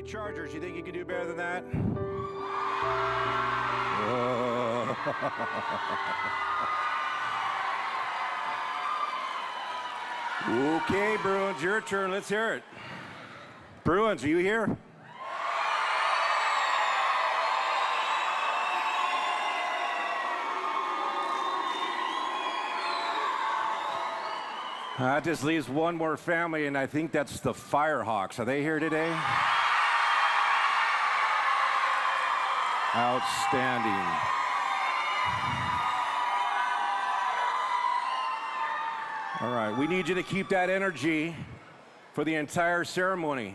Chargers. You think you can do better than that? Okay, Bruins, your turn. Let's hear it. Bruins, are you here? That just leaves one more family, and I think that's the Firehawks. Are they here today? Outstanding. All right, we need you to keep that energy for the entire ceremony.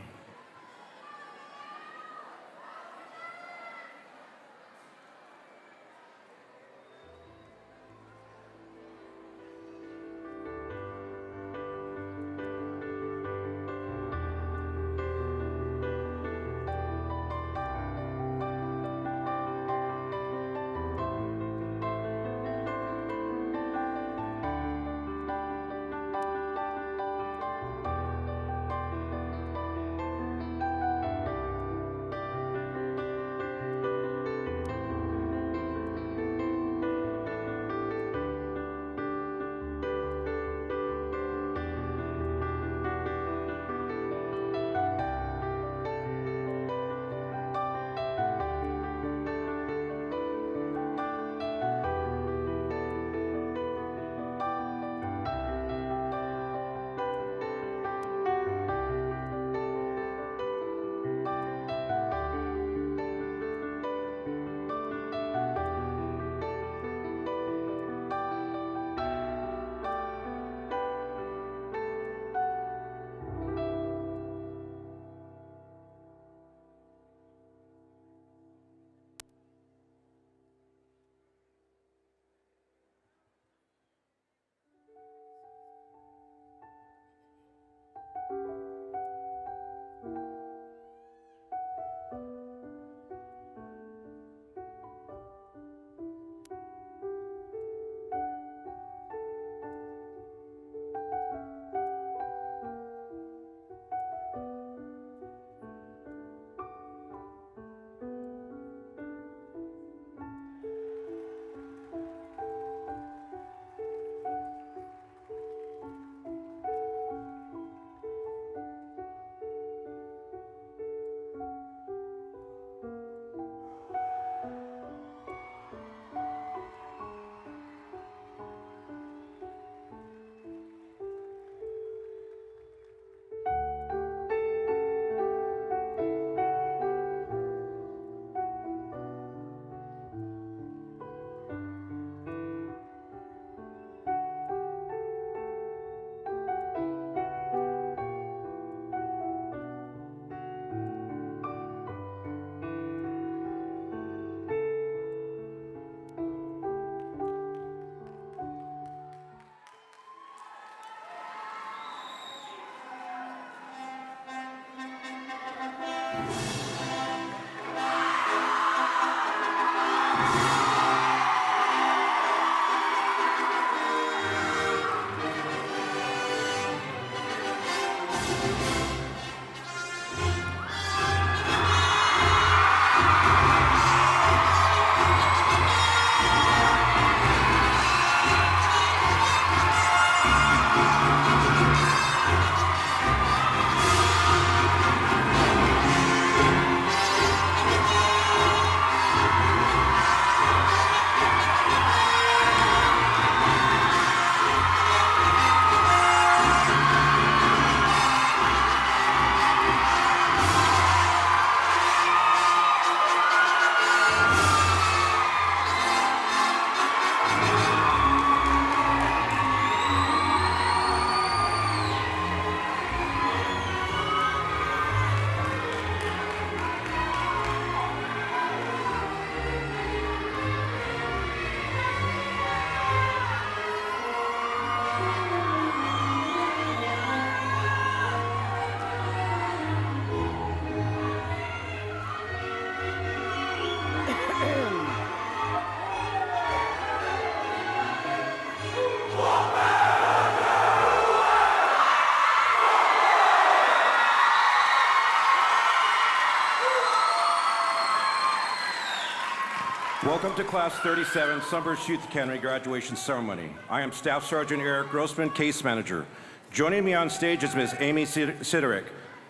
Welcome to Class 37 Sunburst Youth Academy graduation ceremony. I am Staff Sergeant Eric Grossman, Case Manager. Joining me on stage is Ms. Amy Siderick,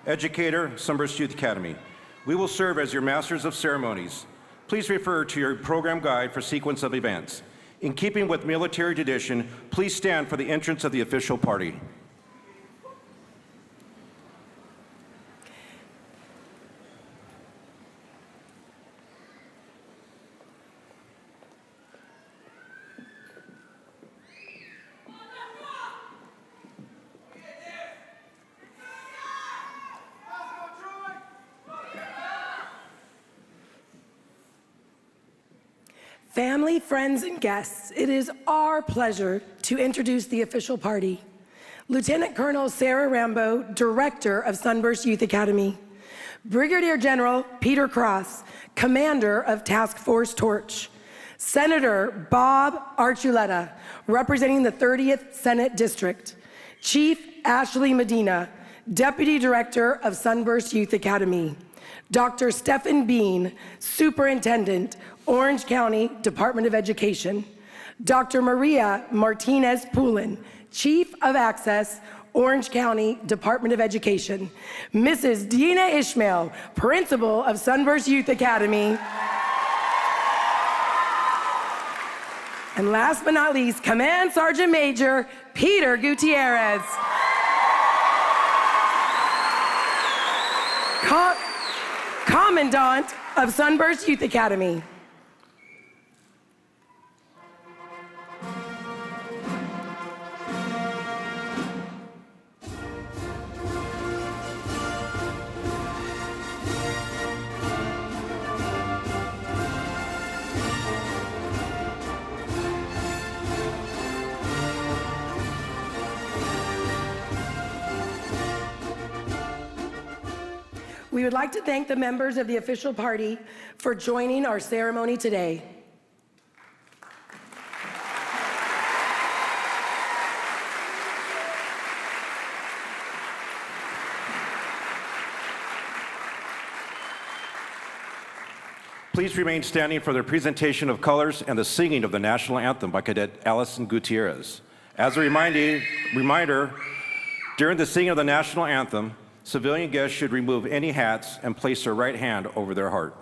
Educator, Sunburst Youth Academy. We will serve as your Masters of Ceremonies. Please refer to your program guide for sequence of events. In keeping with military tradition, please stand for the entrance of the official party. Family, friends, and guests, it is our pleasure to introduce the official party. Lieutenant Colonel Sarah Rambo, Director of Sunburst Youth Academy. Brigadier General Peter Cross, Commander of Task Force Torch. Senator Bob Archuleta, representing the 30th Senate District. Chief Ashley Medina, Deputy Director of Sunburst Youth Academy. Dr. Stephen Bean, Superintendent, Orange County Department of Education. Dr. Maria Martinez Poulin, Chief of Access, Orange County Department of Education. Mrs. Dina Ishmael, Principal of Sunburst Youth Academy. And last but not least, Command Sergeant Major Peter Gutierrez. Commandant of Sunburst Youth Academy. We would like to thank the members of the official party for joining our ceremony today. Please remain standing for the presentation of colors and the singing of the national anthem by Cadet Allison Gutierrez. As a reminder, during the singing of the national anthem, civilian guests should remove any hats and place their right hand over their heart.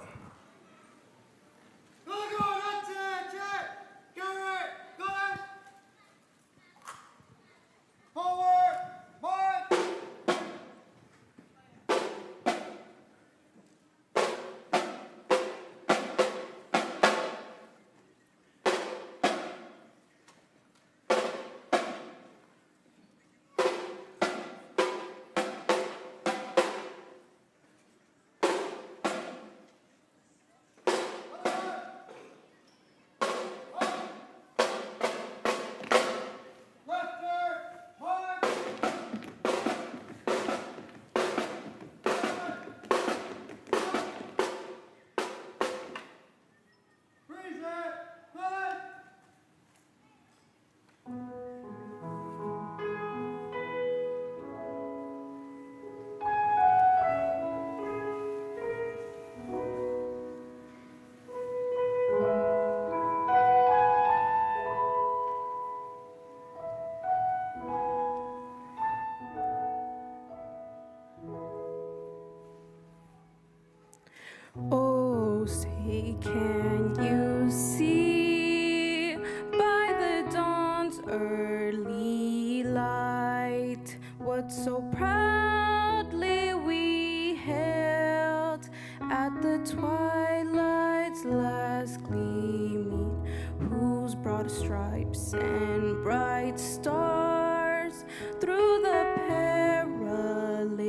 Oh, say, can you see by the dawn's early light what so proudly we held at the twilight's last gleaming, whose broad stripes and bright stars through the perilous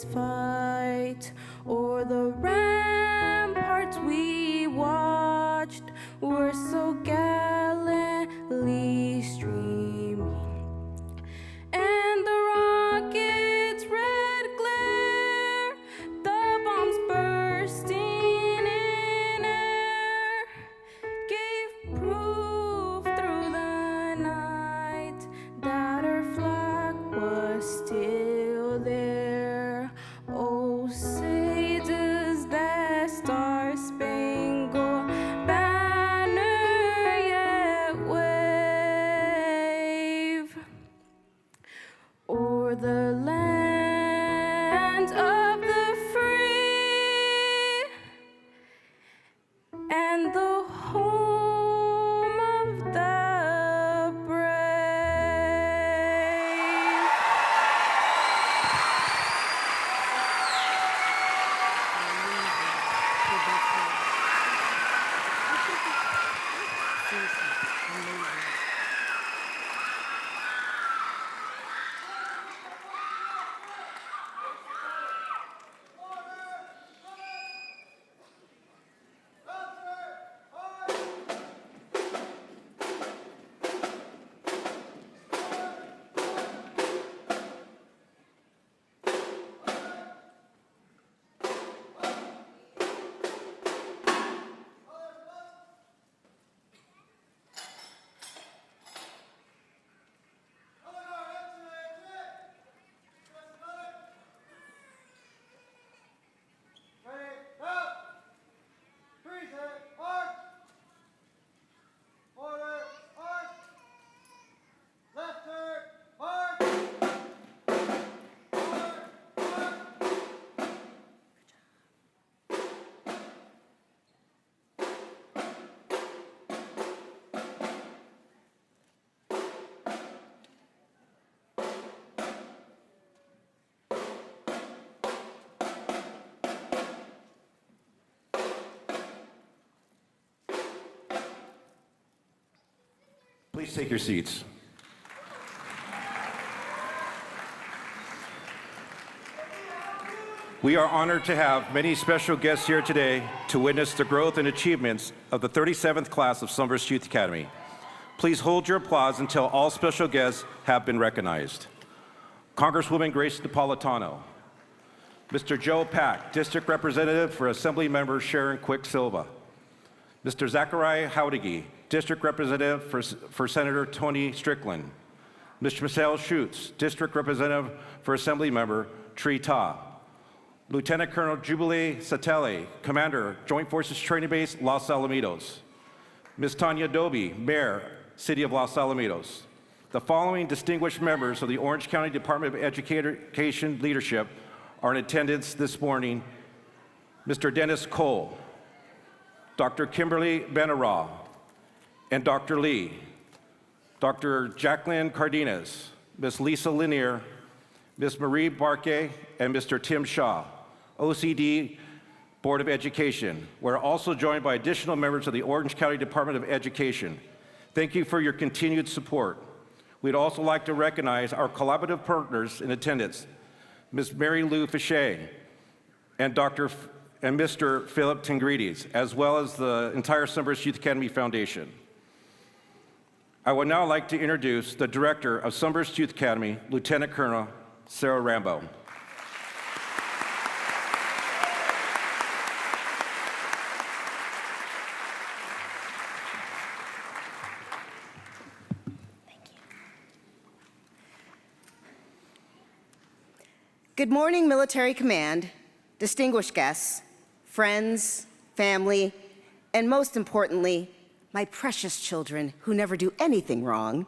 fight o'er the ramparts we watched were so gallantly streaming, and the rocket's red glare, the bombs bursting in air, gave proof through the night for the land of the free and the home of the brave. Please take your seats. We are honored to have many special guests here today to witness the growth and achievements of the 37th class of Sunburst Youth Academy. Please hold your applause until all special guests have been recognized. Congresswoman Grace Napolitano, Mr. Joe Pack, District Representative for Assemblymember Sharon Quick-Silva, Mr. Zachariah Howdigi, District Representative for Senator Tony Strickland, Mr. Michelle Schutz, District Representative for Assemblymember Tree Ta, Lieutenant Colonel Jubilee Satele, Commander, Joint Forces Training Base, Los Alamitos, Ms. Tanya Doby, Mayor, City of Los Alamitos. The following distinguished members of the Orange County Department of Education leadership are in attendance this morning: Mr. Dennis Cole, Dr. Kimberly Benaraw, and Dr. Lee, Dr. Jacqueline Cardenas, Ms. Lisa Lanier, Ms. Marie Barque, and Mr. Tim Shaw, OCD Board of Education. We're also joined by additional members of the Orange County Department of Education. Thank you for your continued support. We'd also like to recognize our collaborative partners in attendance, Ms. Mary Lou Fichet and Mr. Philip Tingrides, as well as the entire Sunburst Youth Academy Foundation. I would now like to introduce the Director of Sunburst Youth Academy, Lieutenant Colonel Sarah Rambo. Good morning, Military Command, distinguished guests, friends, family, and most importantly, my precious children who never do anything wrong.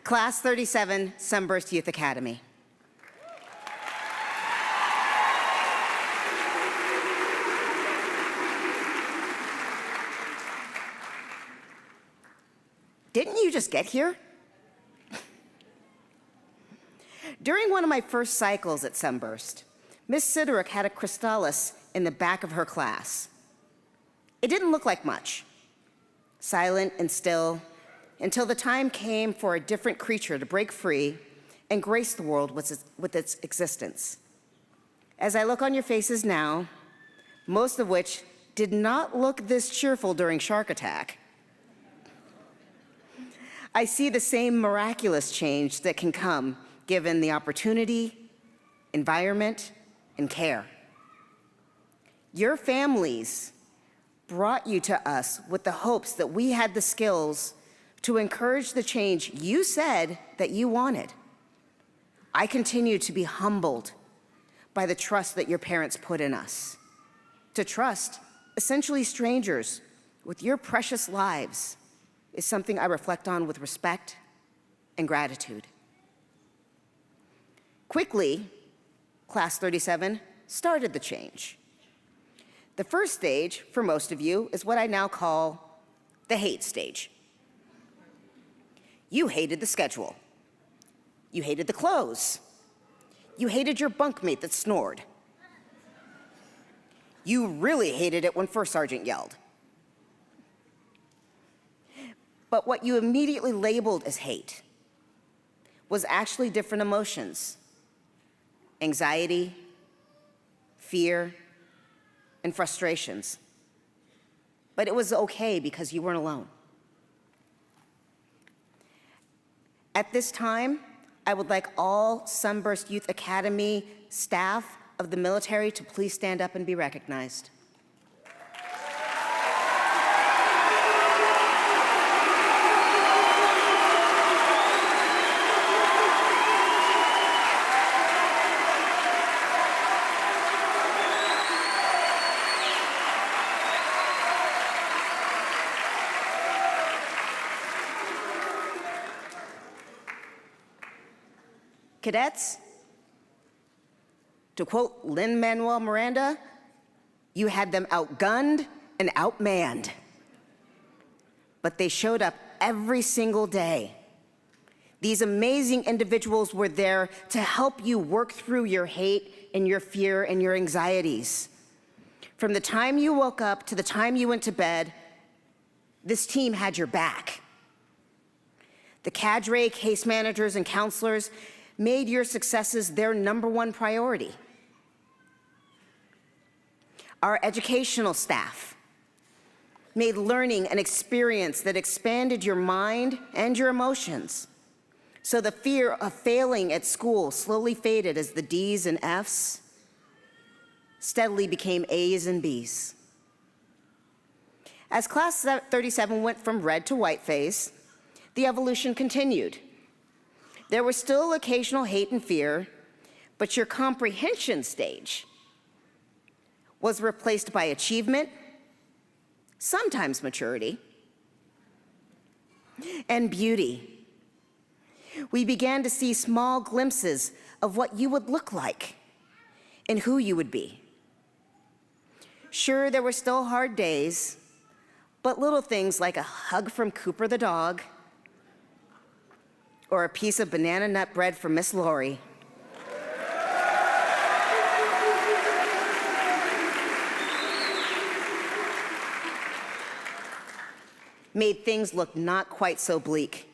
Class 37, Sunburst Youth Academy. Didn't you just get here? During one of my first cycles at Sunburst, Miss Siderick had a crystallis in the back of her class. It didn't look like much, silent and still, until the time came for a different creature to break free and grace the world with its existence. As I look on your faces now, most of which did not look this cheerful during Shark Attack, I see the same miraculous change that can come given the opportunity, environment, and care. Your families brought you to us with the hopes that we had the skills to encourage the change you said that you wanted. I continue to be humbled by the trust that your parents put in us. To trust essentially strangers with your precious lives is something I reflect on with respect and gratitude. Quickly, Class 37 started the change. The first stage, for most of you, is what I now call the hate stage. You hated the schedule. You hated the clothes. You hated your bunkmate that snored. You really hated it when First Sergeant yelled. But what you immediately labeled as hate was actually different emotions: anxiety, fear, and frustrations. But it was okay because you weren't alone. At this time, I would like all Sunburst Youth Academy staff of the military to please stand up and be recognized. Cadets, to quote Lin-Manuel Miranda, you had them outgunned and outmanned. But they showed up every single day. These amazing individuals were there to help you work through your hate and your fear and your anxieties. From the time you woke up to the time you went to bed, this team had your back. The cadre, case managers, and counselors made your successes their #1 priority. Our educational staff made learning an experience that expanded your mind and your emotions. So the fear of failing at school slowly faded as the D's and F's steadily became A's and B's. As Class 37 went from red to white phase, the evolution continued. There was still occasional hate and fear, but your comprehension stage was replaced by achievement, sometimes maturity, and beauty. We began to see small glimpses of what you would look like and who you would be. Sure, there were still hard days, but little things like a hug from Cooper the dog or a piece of banana nut bread from Miss Lori made things look not quite so bleak.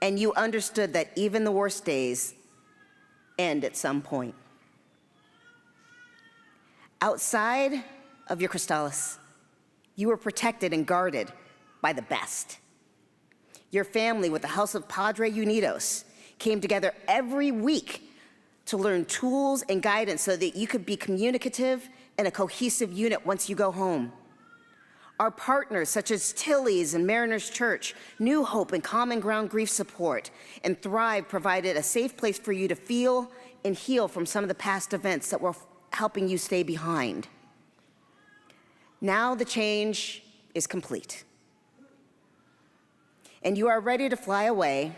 And you understood that even the worst days end at some point. Outside of your Cristales, you were protected and guarded by the best. Your family with the House of Padre Unidos came together every week to learn tools and guidance so that you could be communicative and a cohesive unit once you go home. Our partners, such as Tilly's and Mariners Church, New Hope and Common Ground Grief Support, and Thrive provided a safe place for you to feel and heal from some of the past events that were helping you stay behind. Now the change is complete. And you are ready to fly away,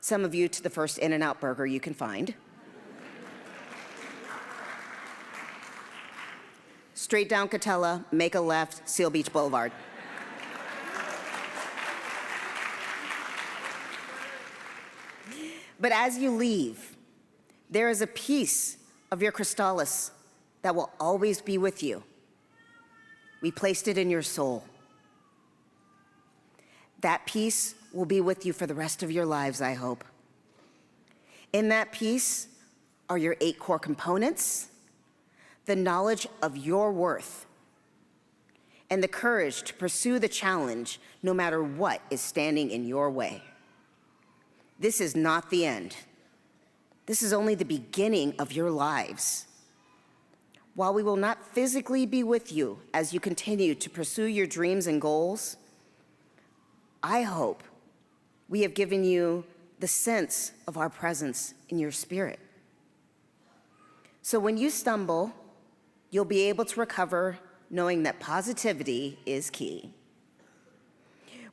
some of you to the first In-N-Out burger you can find. Straight down Catella, make a left, Seal Beach Boulevard. But as you leave, there is a piece of your Cristales that will always be with you. We placed it in your soul. That piece will be with you for the rest of your lives, I hope. In that piece are your 8 core components, the knowledge of your worth, and the courage to pursue the challenge no matter what is standing in your way. This is not the end. This is only the beginning of your lives. While we will not physically be with you as you continue to pursue your dreams and goals, I hope we have given you the sense of our presence in your spirit. So when you stumble, you'll be able to recover knowing that positivity is key.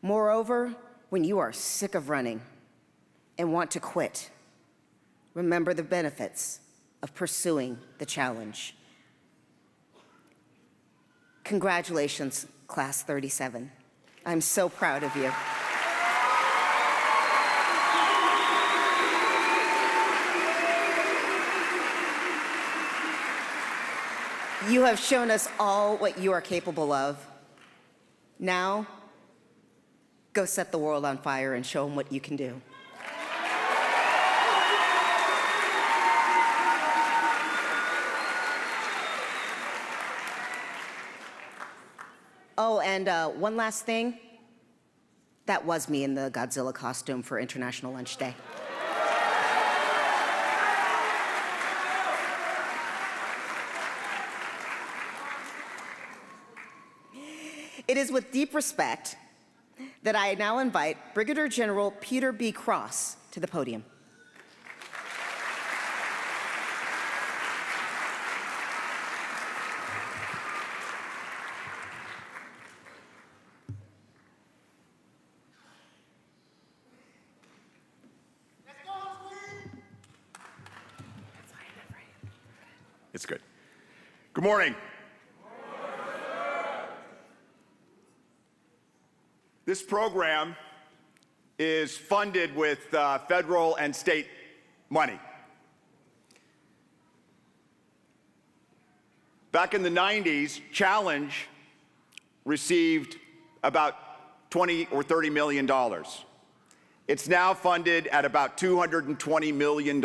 Moreover, when you are sick of running and want to quit, remember the benefits of pursuing the challenge. Congratulations, Class 37. I'm so proud of you. You have shown us all what you are capable of. Now, go set the world on fire and show them what you can do. Oh, and one last thing. That was me in the Godzilla costume for International Lunch Day. It is with deep respect that I now invite Brigadier General Peter B. Cross to the podium. It's good. Good morning. This program is funded with federal and state money. Back in the 90s, Challenge received about $20 or $30 million. It's now funded at about $220 million.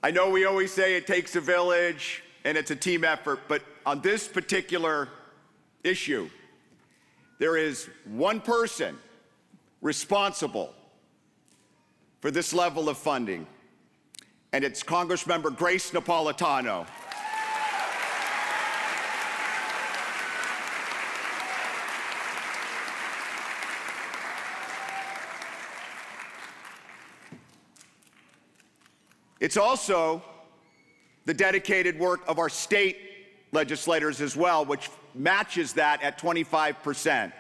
I know we always say it takes a village and it's a team effort, but on this particular issue, there is one person responsible for this level of funding, and it's Congressmember Grace Napolitano. It's also the dedicated work of our state legislators as well, which matches that at 25%.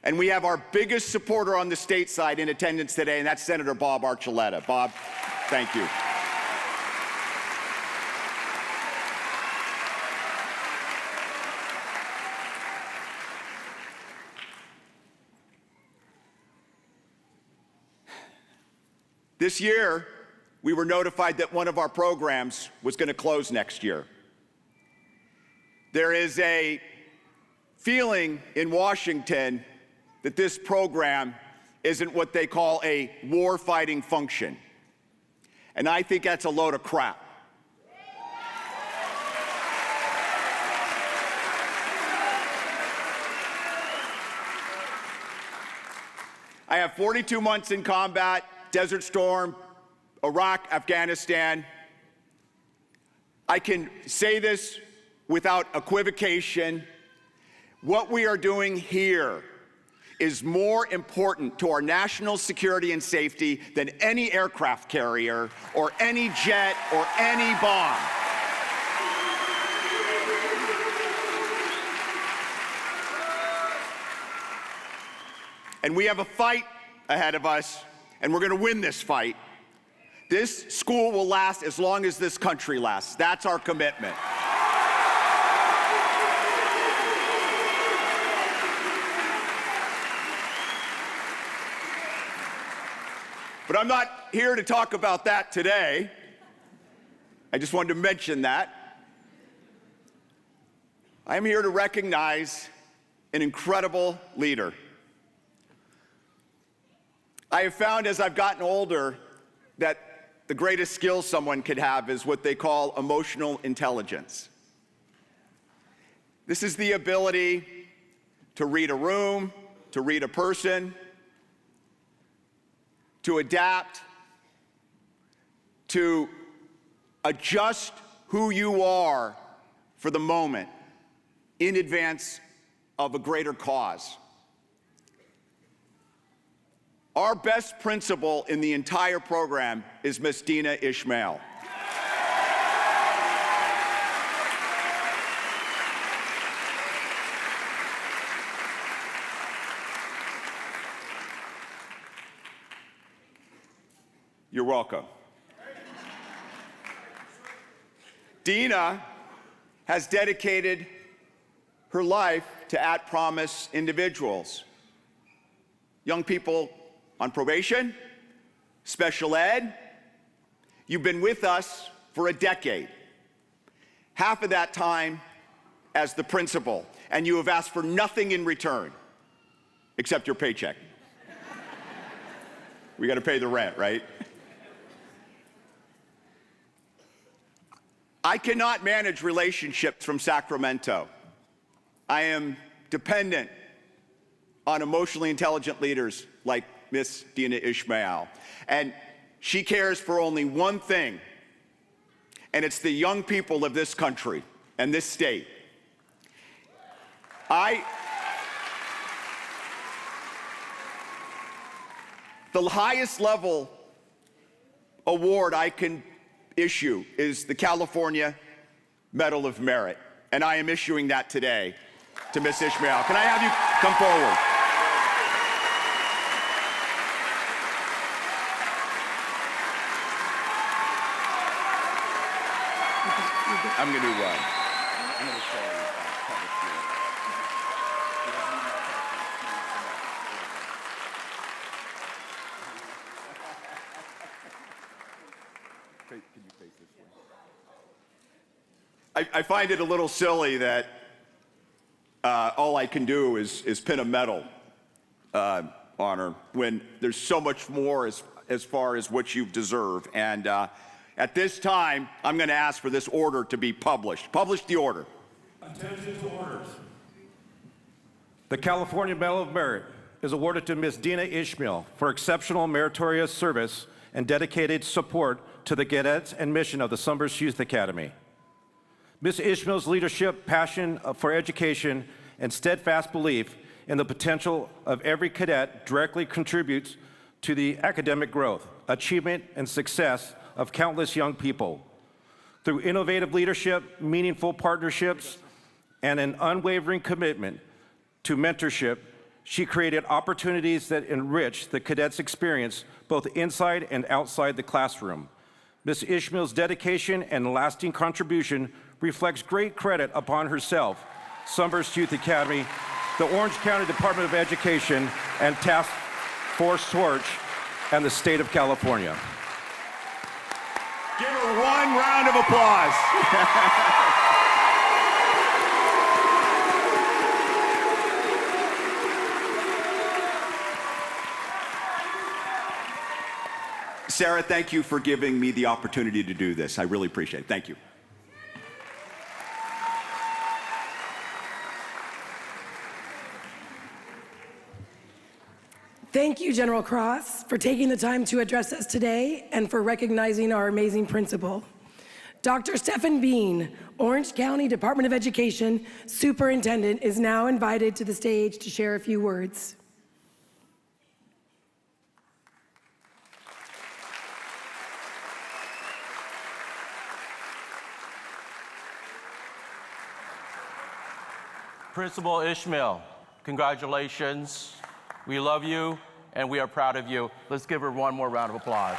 And we have our biggest supporter on the state side in attendance today, and that's Senator Bob Archuleta. Bob, thank you. This year, we were notified that one of our programs was going to close next year. There is a feeling in Washington that this program isn't what they call a war-fighting function. And I think that's a load of crap. I have 42 months in combat, Desert Storm, Iraq, Afghanistan. I can say this without equivocation. What we are doing here is more important to our national security and safety than any aircraft carrier or any jet or any bomb. And we have a fight ahead of us, and we're going to win this fight. This school will last as long as this country lasts. That's our commitment. But I'm not here to talk about that today. I just wanted to mention that. I'm here to recognize an incredible leader. I have found as I've gotten older that the greatest skill someone could have is what they call emotional intelligence. This is the ability to read a room, to read a person, to adapt, to adjust who you are for the moment in advance of a greater cause. Our best principal in the entire program is Miss Dina Ishmael. You're welcome. Dina has dedicated her life to at-promise individuals, young people on probation, special ed. You've been with us for a decade, half of that time as the principal, and you have asked for nothing in return except your paycheck. We got to pay the rent, right? I cannot manage relationships from Sacramento. I am dependent on emotionally intelligent leaders like Miss Dina Ishmael. And she cares for only one thing, and it's the young people of this country and this state. The highest level award I can issue is the California Medal of Merit, and I am issuing that today to Miss Ishmael. Can I have you come forward? I'm going to show you. Can you face this way? I find it a little silly that all I can do is pin a medal on her when there's so much more as far as what you deserve. And at this time, I'm going to ask for this order to be published. Publish the order. Attention to orders. The California Medal of Merit is awarded to Ms. Dina Ishmael for exceptional meritorious service and dedicated support to the cadets and mission of the Sunburst Youth Academy. Ms. Ishmael's leadership, passion for education, and steadfast belief in the potential of every cadet directly contributes to the academic growth, achievement, and success of countless young people. Through innovative leadership, meaningful partnerships, and an unwavering commitment to mentorship, she created opportunities that enrich the cadets' experience both inside and outside the classroom. Ms. Ishmael's dedication and lasting contribution reflects great credit upon herself, Sunburst Youth Academy, the Orange County Department of Education, and Task Force Torch, and the state of California. Give her one round of applause. Sarah, thank you for giving me the opportunity to do this. I really appreciate it. Thank you. Thank you, General Cross, for taking the time to address us today and for recognizing our amazing principal. Dr. Stephen Bean, Orange County Department of Education Superintendent, is now invited to the stage to share a few words. Principal Ishmael, congratulations. We love you, and we are proud of you. Let's give her one more round of applause.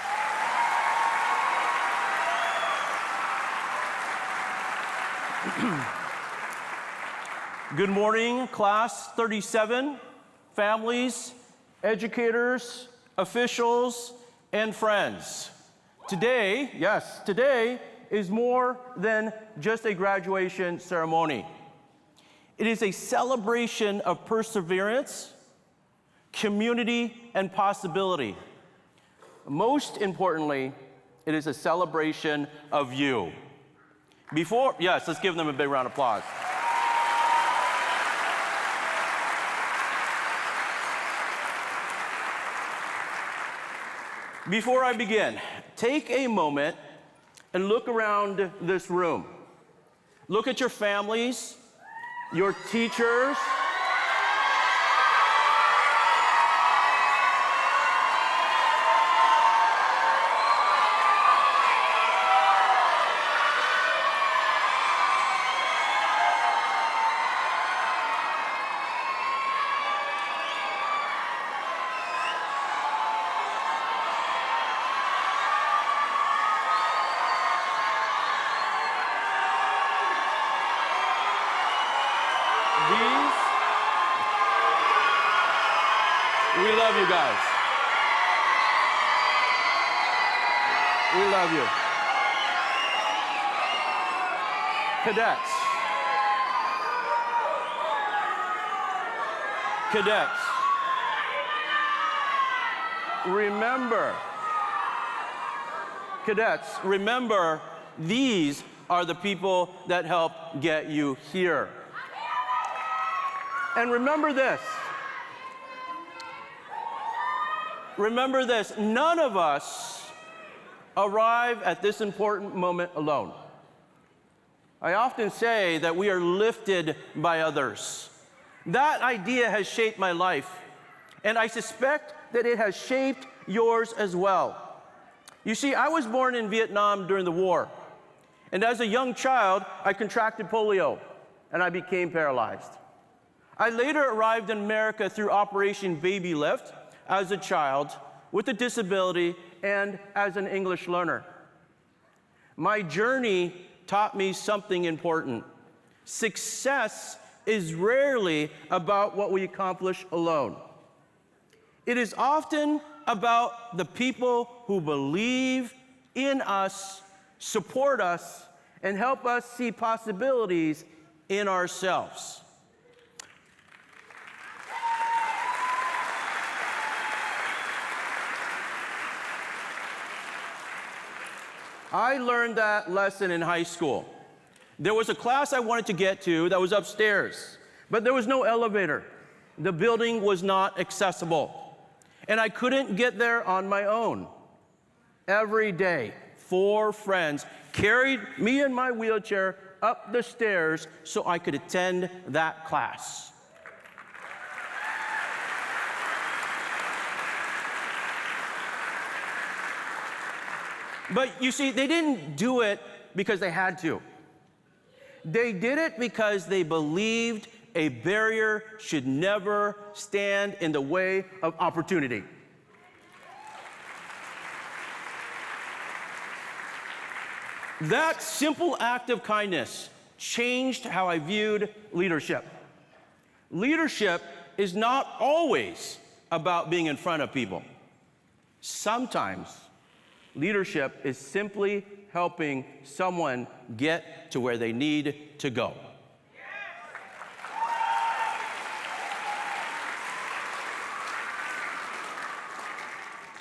Good morning, class 37, families, educators, officials, and friends. Today, yes, today is more than just a graduation ceremony. It is a celebration of perseverance, community, and possibility. Most importantly, it is a celebration of you. Yes, let's give them a big round of applause. Before I begin, take a moment and look around this room. Look at your families, your teachers, These, we love you guys. We love you. Cadets. Cadets. Remember, these are the people that help get you here. And remember this, none of us arrive at this important moment alone. I often say that we are lifted by others. That idea has shaped my life, and I suspect that it has shaped yours as well. You see, I was born in Vietnam during the war, and as a young child, I contracted polio, and I became paralyzed. I later arrived in America through Operation Baby Lift as a child with a disability and as an English learner. My journey taught me something important. Success is rarely about what we accomplish alone. It is often about the people who believe in us, support us, and help us see possibilities in ourselves. I learned that lesson in high school. There was a class I wanted to get to that was upstairs, but there was no elevator. The building was not accessible, and I couldn't get there on my own. Every day, 4 friends carried me in my wheelchair up the stairs so I could attend that class. But you see, they didn't do it because they had to. They did it because they believed a barrier should never stand in the way of opportunity. That simple act of kindness changed how I viewed leadership. Leadership is not always about being in front of people. Sometimes leadership is simply helping someone get to where they need to go.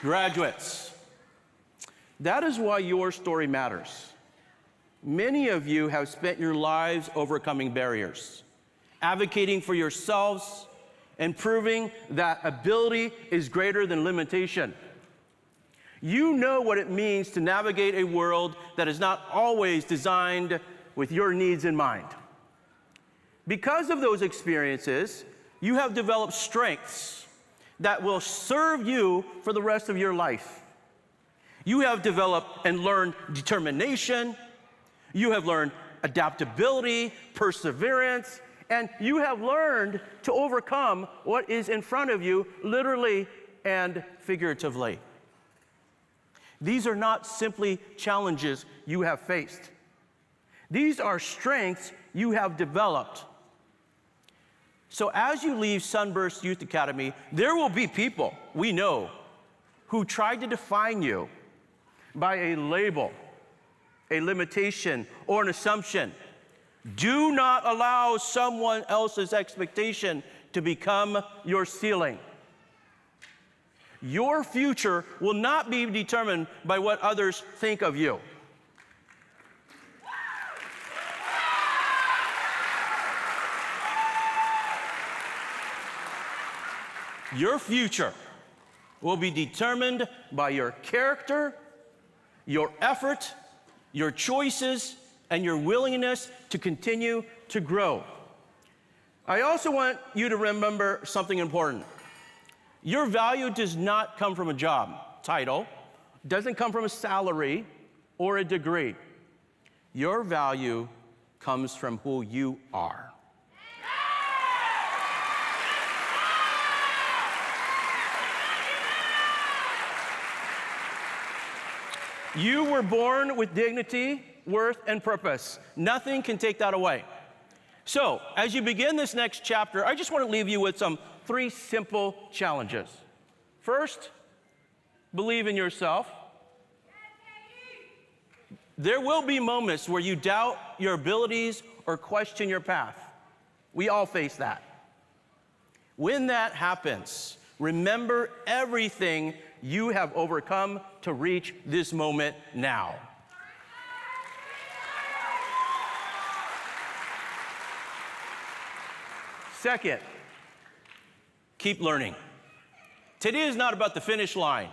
Graduates, that is why your story matters. Many of you have spent your lives overcoming barriers, advocating for yourselves, and proving that ability is greater than limitation. You know what it means to navigate a world that is not always designed with your needs in mind. Because of those experiences, you have developed strengths that will serve you for the rest of your life. You have developed and learned determination, you have learned adaptability, perseverance, and you have learned to overcome what is in front of you, literally and figuratively. These are not simply challenges you have faced. These are strengths you have developed. So as you leave Sunburst Youth Academy, there will be people we know who tried to define you by a label, a limitation, or an assumption. Do not allow someone else's expectation to become your ceiling. Your future will not be determined by what others think of you. Your future will be determined by your character, your effort, your choices, and your willingness to continue to grow. I also want you to remember something important. Your value does not come from a job title, doesn't come from a salary or a degree. Your value comes from who you are. You were born with dignity, worth, and purpose. Nothing can take that away. So, as you begin this next chapter, I just want to leave you with 3 simple challenges. First, believe in yourself. There will be moments where you doubt your abilities or question your path. We all face that. When that happens, remember everything you have overcome to reach this moment now. Second, keep learning. Today is not about the finish line.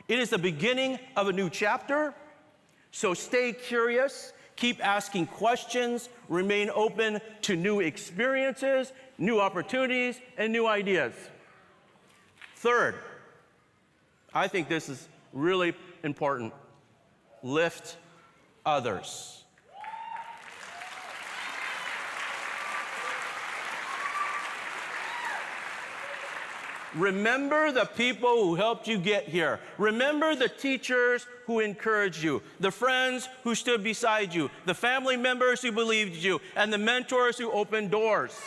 It is the beginning of a new chapter. So stay curious, keep asking questions, remain open to new experiences, new opportunities, and new ideas. Third, I think this is really important. Lift others. Remember the people who helped you get here. Remember the teachers who encouraged you, the friends who stood beside you, the family members who believed you, and the mentors who opened doors.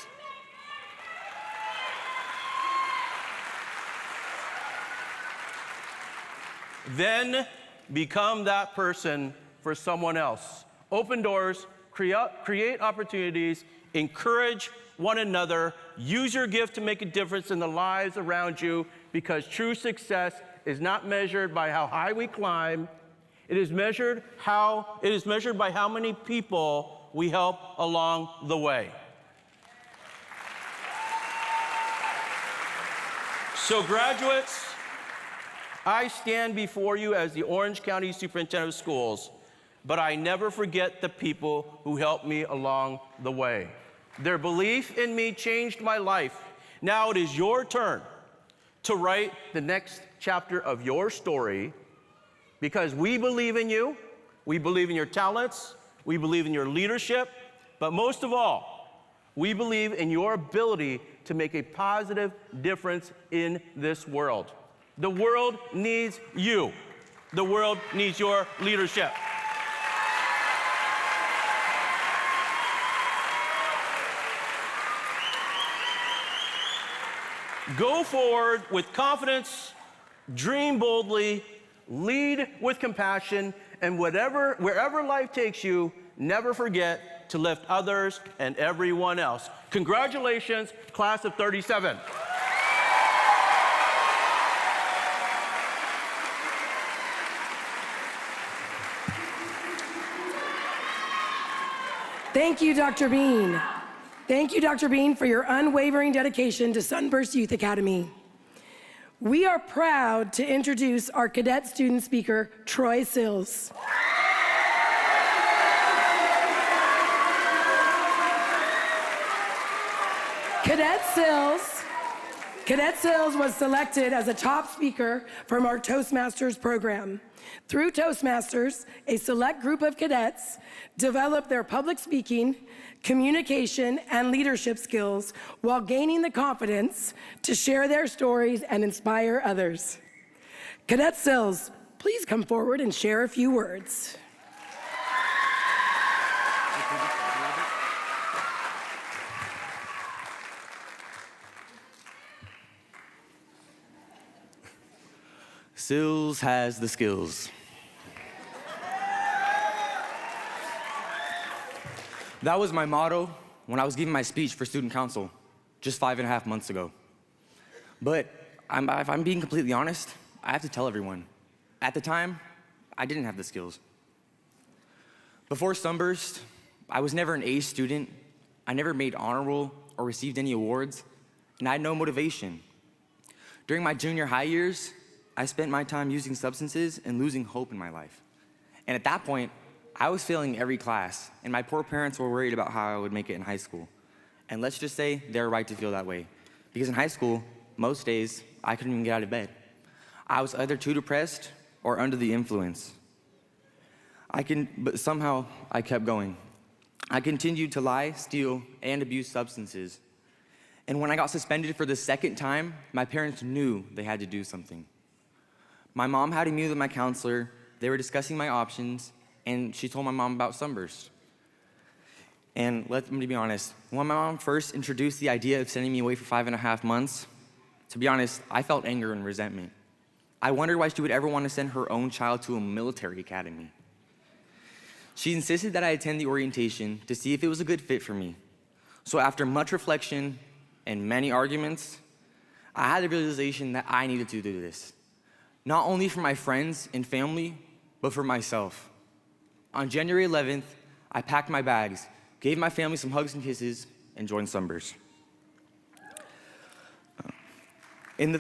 Then become that person for someone else. Open doors, create opportunities, encourage one another, use your gift to make a difference in the lives around you, because true success is not measured by how high we climb. It is measured by how many people we help along the way. So graduates, I stand before you as the Orange County Superintendent of Schools, but I never forget the people who helped me along the way. Their belief in me changed my life. Now it is your turn to write the next chapter of your story, because we believe in you, we believe in your talents, we believe in your leadership, but most of all, we believe in your ability to make a positive difference in this world. The world needs you. The world needs your leadership. Go forward with confidence, dream boldly, lead with compassion, and wherever life takes you, never forget to lift others and everyone else. Congratulations, class of 37. Thank you, Dr. Bean. Thank you, Dr. Bean, for your unwavering dedication to Sunburst Youth Academy. We are proud to introduce our cadet student speaker, Troy Sills. Cadet Sills was selected as a top speaker from our Toastmasters program. Through Toastmasters, a select group of cadets develop their public speaking, communication, and leadership skills while gaining the confidence to share their stories and inspire others. Cadet Sills, please come forward and share a few words. Sills has the skills. That was my motto when I was giving my speech for student council just 5.5 months ago. But if I'm being completely honest, I have to tell everyone, at the time, I didn't have the skills. Before Sunburst, I was never an A student. I never made honor roll or received any awards, and I had no motivation. During my junior high years, I spent my time using substances and losing hope in my life. And at that point, I was failing every class, and my poor parents were worried about how I would make it in high school. And let's just say they're right to feel that way, because in high school, most days, I couldn't even get out of bed. I was either too depressed or under the influence. But somehow, I kept going. I continued to lie, steal, and abuse substances. And when I got suspended for the second time, my parents knew they had to do something. My mom had a meeting with my counselor. They were discussing my options, and she told my mom about Sunburst. And let me be honest, when my mom first introduced the idea of sending me away for 5.5 months, to be honest, I felt anger and resentment. I wondered why she would ever want to send her own child to a military academy. She insisted that I attend the orientation to see if it was a good fit for me. So after much reflection and many arguments, I had the realization that I needed to do this, not only for my friends and family, but for myself. On January 11th, I packed my bags, gave my family some hugs and kisses, and joined Sunburst. In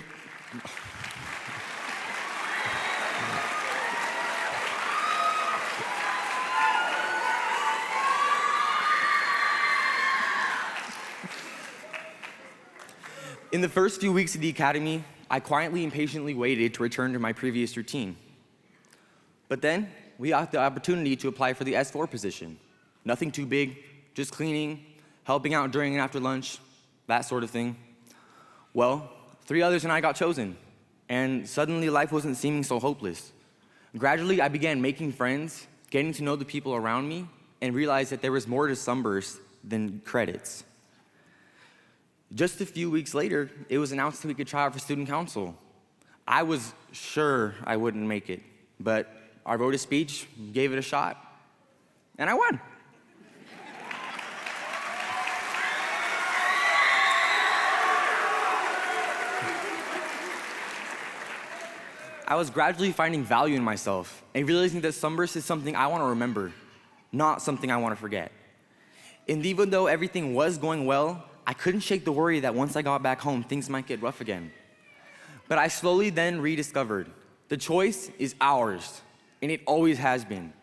the first few weeks of the academy, I quietly and patiently waited to return to my previous routine. But then, we got the opportunity to apply for the S4 position. Nothing too big, just cleaning, helping out during and after lunch, that sort of thing. Well, 3 others and I got chosen, and suddenly life wasn't seeming so hopeless. Gradually, I began making friends, getting to know the people around me, and realized that there was more to Sunburst than credits. Just a few weeks later, it was announced that we could try out for student council. I was sure I wouldn't make it, but I wrote a speech, gave it a shot, and I won. I was gradually finding value in myself and realizing that Sunburst is something I want to remember, not something I want to forget. And even though everything was going well, I couldn't shake the worry that once I got back home, things might get rough again. But I slowly then rediscovered the choice is ours, and it always has been.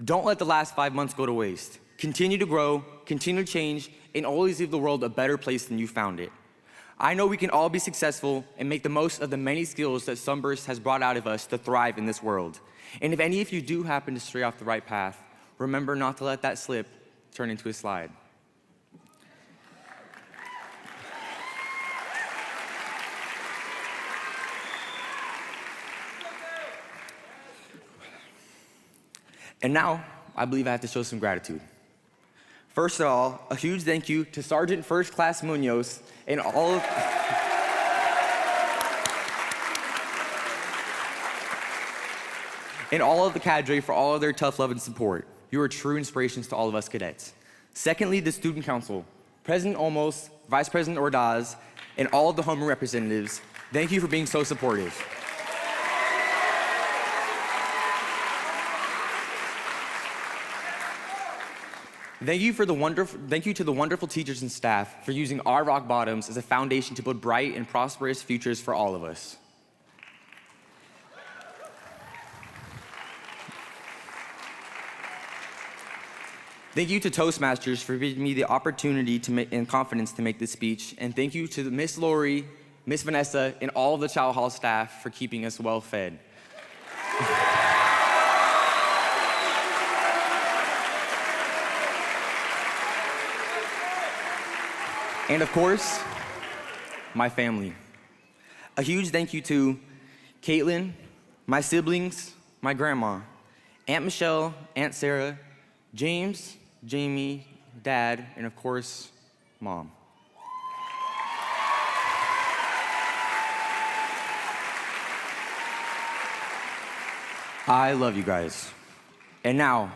Don't let the last 5 months go to waste. Continue to grow, continue to change, and always leave the world a better place than you found it. I know we can all be successful and make the most of the many skills that Sunburst has brought out of us to thrive in this world. And if any of you do happen to stray off the right path, remember not to let that slip turn into a slide. And now, I believe I have to show some gratitude. First of all, a huge thank you to Sergeant First Class Munoz and all of the cadre for all of their tough love and support. You are true inspirations to all of us cadets. Secondly, the Student Council, President Olmos, Vice President Ordaz, and all of the homeroom representatives, thank you for being so supportive. Thank you to the wonderful teachers and staff for using our rock bottoms as a foundation to build bright and prosperous futures for all of us. Thank you to Toastmasters for giving me the opportunity and confidence to make this speech. And thank you to Miss Lori, Miss Vanessa, and all of the Chow Hall staff for keeping us well fed. And of course, my family. A huge thank you to Caitlin, my siblings, my grandma, Aunt Michelle, Aunt Sarah, James, Jamie, Dad, and of course, Mom. I love you guys. And now,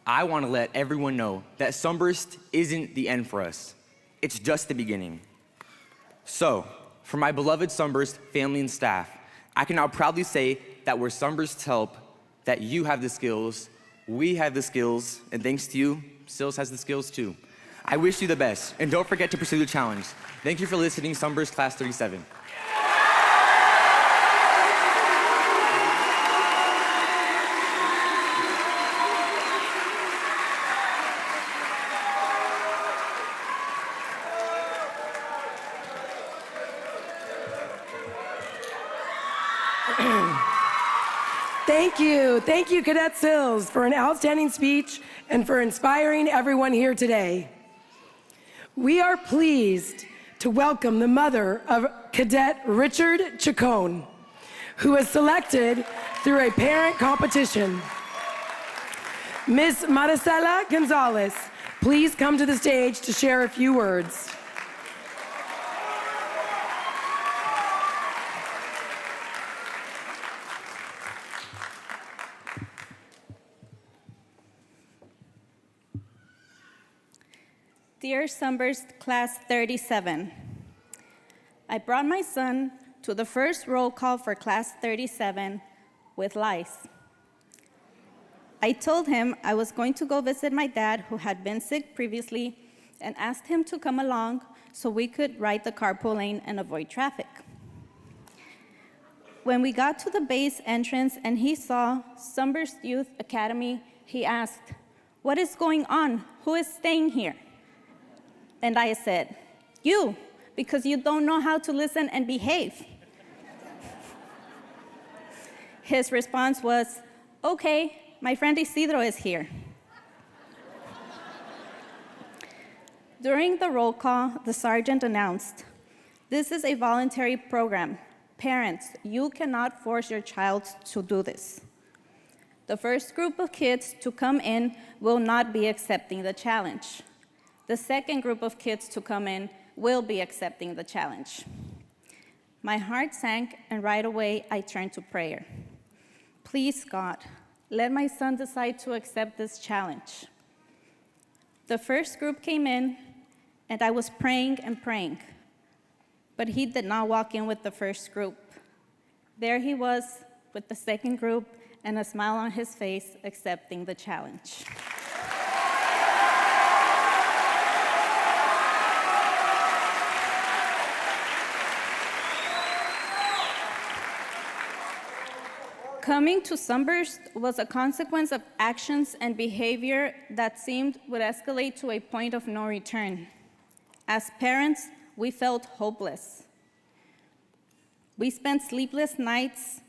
I want to let everyone know that Sunburst isn't the end for us. It's just the beginning. So, for my beloved Sunburst family and staff, I can now proudly say that with Sunburst's help, that you have the skills, we have the skills, and thanks to you, Sills has the skills too. I wish you the best, and don't forget to pursue the challenge. Thank you for listening, Sunburst Class 37. Thank you, Cadet Sills, for an outstanding speech and for inspiring everyone here today. We are pleased to welcome the mother of Cadet Richard Chacon, who was selected through a parent competition. Miss Maricela Gonzalez, please come to the stage to share a few words. Dear Sunburst Class 37, I brought my son to the first roll call for Class 37 with lice. I told him I was going to go visit my dad, who had been sick previously, and asked him to come along so we could ride the carpool lane and avoid traffic. When we got to the base entrance and he saw Sunburst Youth Academy, he asked, "What is going on? Who is staying here?" And I said, "You, because you don't know how to listen and behave." His response was, "Okay, my friend Isidro is here." During the roll call, the sergeant announced, "This is a voluntary program. Parents, you cannot force your child to do this." The first group of kids to come in will not be accepting the challenge. The second group of kids to come in will be accepting the challenge. My heart sank, and right away I turned to prayer. Please, God, let my son decide to accept this challenge. The first group came in, and I was praying and praying, but he did not walk in with the first group. There he was with the second group and a smile on his face, accepting the challenge. Coming to Sunburst was a consequence of actions and behavior that seemed would escalate to a point of no return. As parents, we felt hopeless. We spent sleepless nights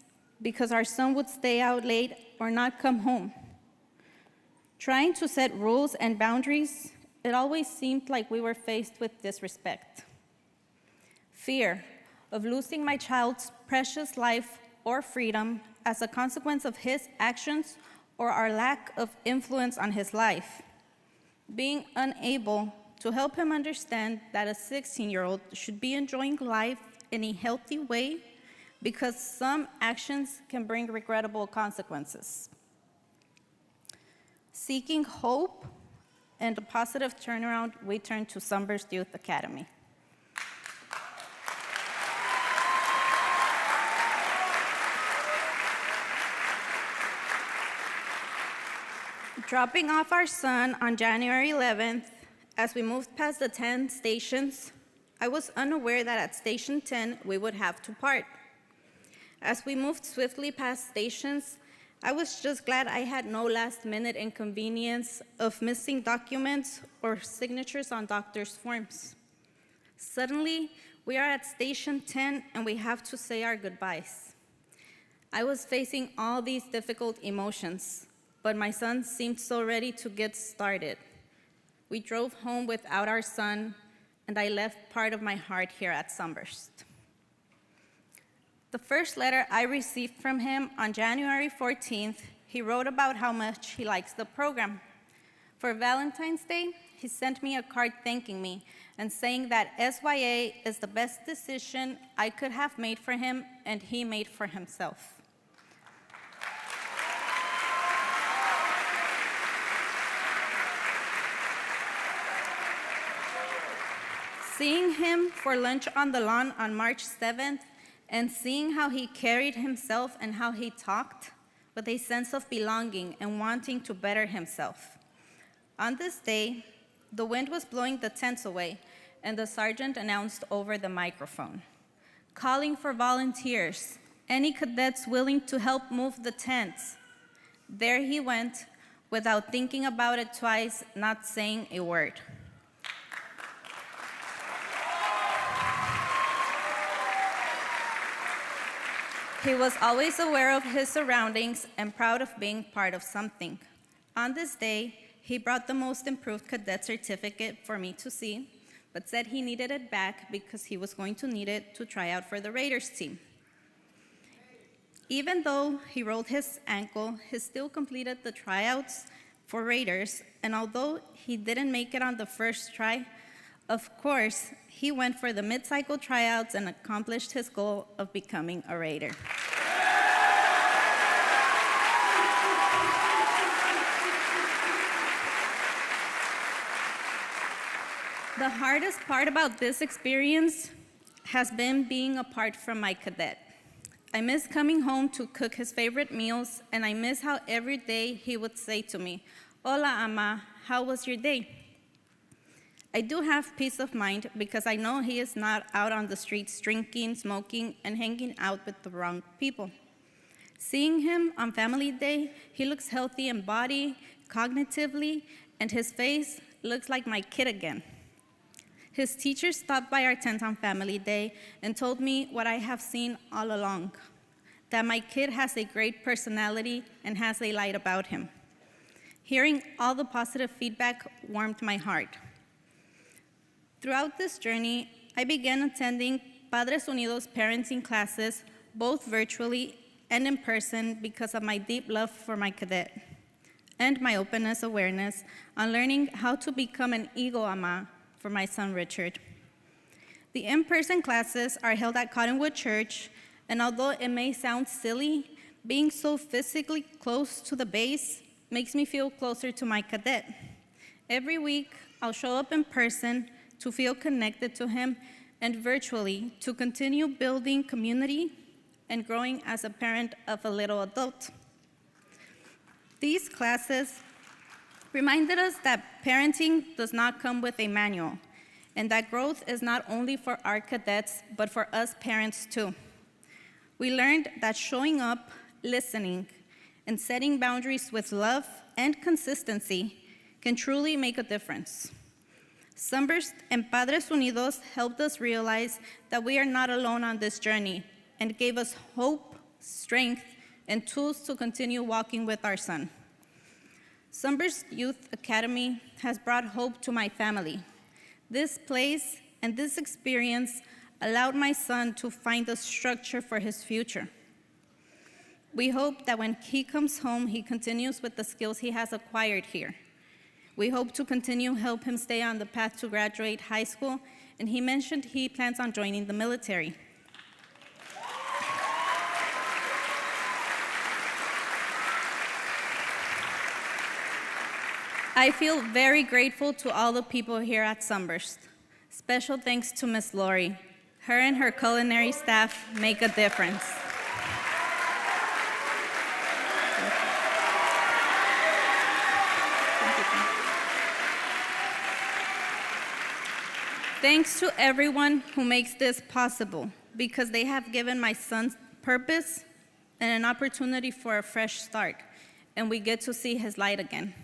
because our son would stay out late or not come home. Trying to set rules and boundaries, it always seemed like we were faced with disrespect. Fear of losing my child's precious life or freedom as a consequence of his actions or our lack of influence on his life. Being unable to help him understand that a 16-year-old should be enjoying life in a healthy way because some actions can bring regrettable consequences. Seeking hope and a positive turnaround, we turned to Sunburst Youth Academy. Dropping off our son on January 11th, as we moved past the 10 stations, I was unaware that at Station 10, we would have to part. As we moved swiftly past stations, I was just glad I had no last-minute inconvenience of missing documents or signatures on doctor's forms. Suddenly, we are at Station 10, and we have to say our goodbyes. I was facing all these difficult emotions, but my son seemed so ready to get started. We drove home without our son, and I left part of my heart here at Sunburst. The first letter I received from him on January 14th, he wrote about how much he likes the program. For Valentine's Day, he sent me a card thanking me and saying that SYA is the best decision I could have made for him and he made for himself. Seeing him for lunch on the lawn on March 7th and seeing how he carried himself and how he talked with a sense of belonging and wanting to better himself. On this day, the wind was blowing the tents away, and the sergeant announced over the microphone, calling for volunteers, any cadets willing to help move the tents. There he went, without thinking about it twice, not saying a word. He was always aware of his surroundings and proud of being part of something. On this day, he brought the most improved cadet certificate for me to see, but said he needed it back because he was going to need it to try out for the Raiders team. Even though he rolled his ankle, he still completed the tryouts for Raiders and although he didn't make it on the first try, of course, he went for the mid-cycle tryouts and accomplished his goal of becoming a Raider. The hardest part about this experience has been being apart from my cadet. I miss coming home to cook his favorite meals, and I miss how every day he would say to me, "Hola, ama, how was your day?" I do have peace of mind because I know he is not out on the streets drinking, smoking, and hanging out with the wrong people. Seeing him on Family Day, he looks healthy in body, cognitively, and his face looks like my kid again. His teacher stopped by our tent on Family Day and told me what I have seen all along, that my kid has a great personality and has a light about him. Hearing all the positive feedback warmed my heart. Throughout this journey, I began attending Padres Unidos parenting classes, both virtually and in person, because of my deep love for my cadet and my openness awareness on learning how to become an ego ama for my son, Richard. The in-person classes are held at Cottonwood Church, and although it may sound silly, being so physically close to the base makes me feel closer to my cadet. Every week, I'll show up in person to feel connected to him, and virtually to continue building community and growing as a parent of a little adult. These classes reminded us that parenting does not come with a manual, and that growth is not only for our cadets, but for us parents too. We learned that showing up, listening, and setting boundaries with love and consistency can truly make a difference. Sunburst and Padres Unidos helped us realize that we are not alone on this journey and gave us hope, strength, and tools to continue walking with our son. Sunburst Youth Academy has brought hope to my family. This place and this experience allowed my son to find a structure for his future. We hope that when he comes home, he continues with the skills he has acquired here. We hope to continue help him stay on the path to graduate high school, and he mentioned he plans on joining the military. I feel very grateful to all the people here at Sunburst. Special thanks to Miss Lori. Her and her culinary staff make a difference. Thanks to everyone who makes this possible, because they have given my son purpose and an opportunity for a fresh start, and we get to see his light again.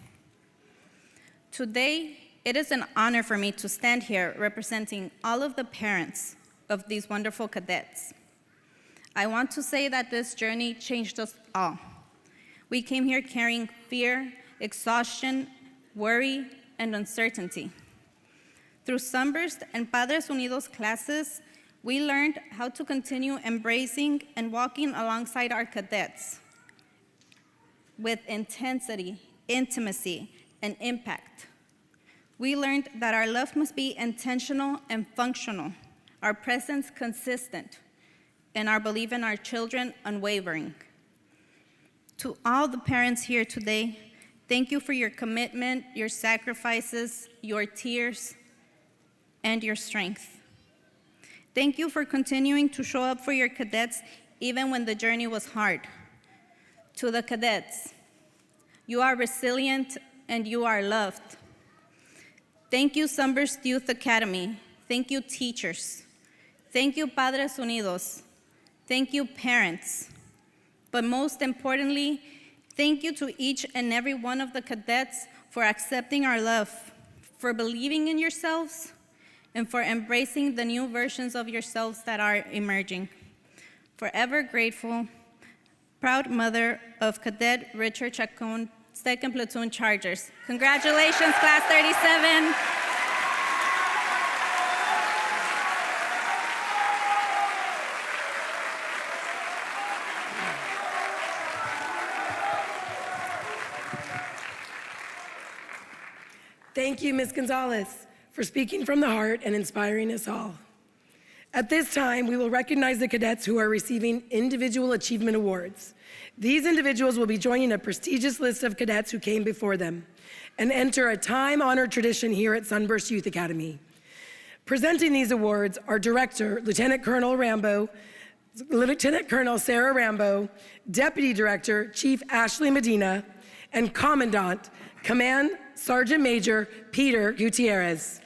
Today, it is an honor for me to stand here representing all of the parents of these wonderful cadets. I want to say that this journey changed us all. We came here carrying fear, exhaustion, worry, and uncertainty. Through Sunburst and Padres Unidos classes, we learned how to continue embracing and walking alongside our cadets with intensity, intimacy, and impact. We learned that our love must be intentional and functional, our presence consistent, and our belief in our children unwavering. To all the parents here today, thank you for your commitment, your sacrifices, your tears, and your strength. Thank you for continuing to show up for your cadets even when the journey was hard. To the cadets, you are resilient and you are loved. Thank you, Sunburst Youth Academy. Thank you, teachers. Thank you, Padres Unidos. Thank you, parents. But most importantly, thank you to each and every one of the cadets for accepting our love, for believing in yourselves, and for embracing the new versions of yourselves that are emerging. Forever grateful, proud mother of Cadet Richard Chacon, 2nd Platoon Chargers. Congratulations, Class 37. Thank you, Ms. Gonzalez, for speaking from the heart and inspiring us all. At this time, we will recognize the cadets who are receiving individual achievement awards. These individuals will be joining a prestigious list of cadets who came before them and enter a time-honored tradition here at Sunburst Youth Academy. Presenting these awards are Director Lieutenant Colonel Sarah Rambo, Deputy Director Chief Ashley Medina, and Commandant Command Sergeant Major Peter Gutierrez.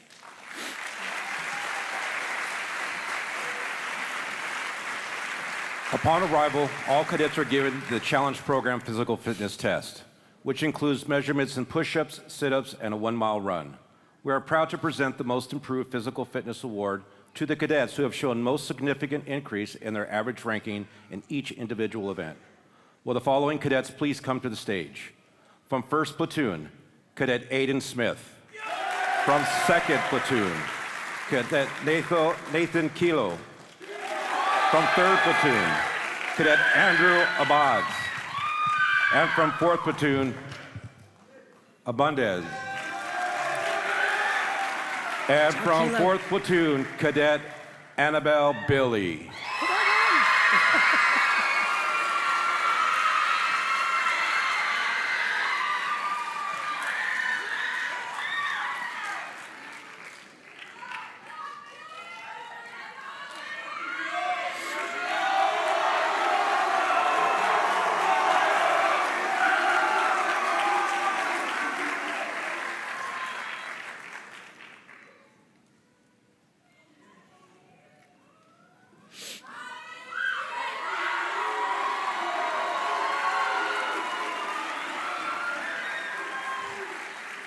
Upon arrival, all cadets are given the Challenge Program Physical Fitness Test, which includes measurements in push-ups, sit-ups, and a 1-mile run. We are proud to present the Most Improved Physical Fitness Award to the cadets who have shown most significant increase in their average ranking in each individual event. Will the following cadets please come to the stage? From 1st Platoon, Cadet Aiden Smith. From 2nd Platoon, Cadet Nathan Kilo. From 3rd Platoon, Cadet Andrew Abads. And from 4th Platoon, Abundez. And from 4th Platoon, Cadet Annabelle Billy.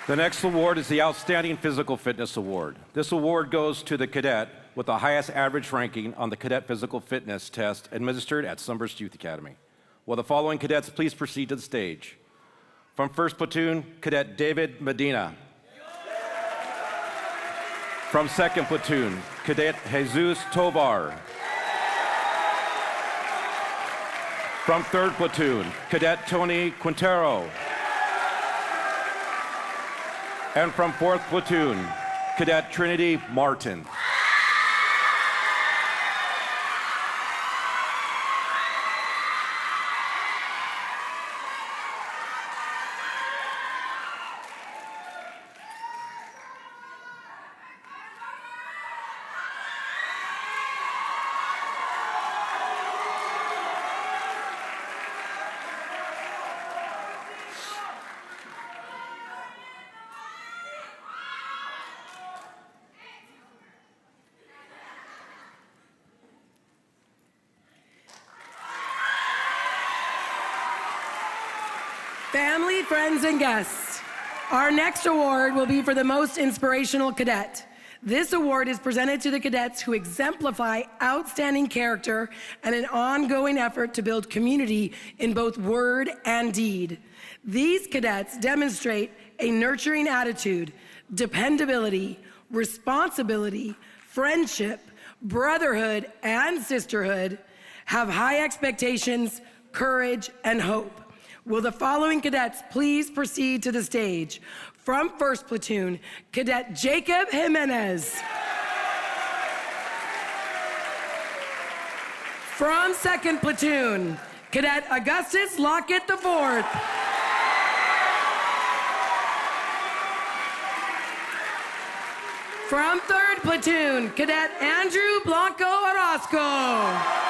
The next award is the Outstanding Physical Fitness Award. This award goes to the cadet with the highest average ranking on the Cadet Physical Fitness Test administered at Sunburst Youth Academy. Will the following cadets please proceed to the stage? From 1st Platoon, Cadet David Medina. From 2nd Platoon, Cadet Jesus Tovar. From 3rd Platoon, Cadet Tony Quintero. And from 4th Platoon, Cadet Trinity Martin. Family, friends, and guests, our next award will be for the most inspirational cadet. This award is presented to the cadets who exemplify outstanding character and an ongoing effort to build community in both word and deed. These cadets demonstrate a nurturing attitude, dependability, responsibility, friendship, brotherhood, and sisterhood, have high expectations, courage, and hope. Will the following cadets please proceed to the stage? From 1st Platoon, Cadet Jacob Jimenez. From 2nd Platoon, Cadet Augustus Lockett IV. From 3rd Platoon, Cadet Andrew Blanco Orozco.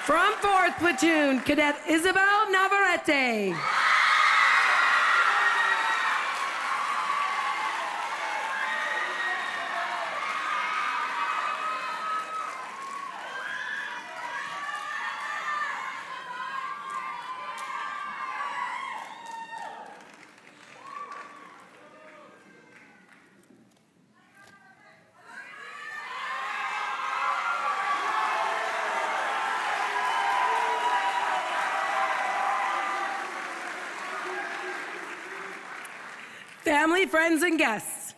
From 4th Platoon, Cadet Isabel Navarrete. Family, friends, and guests,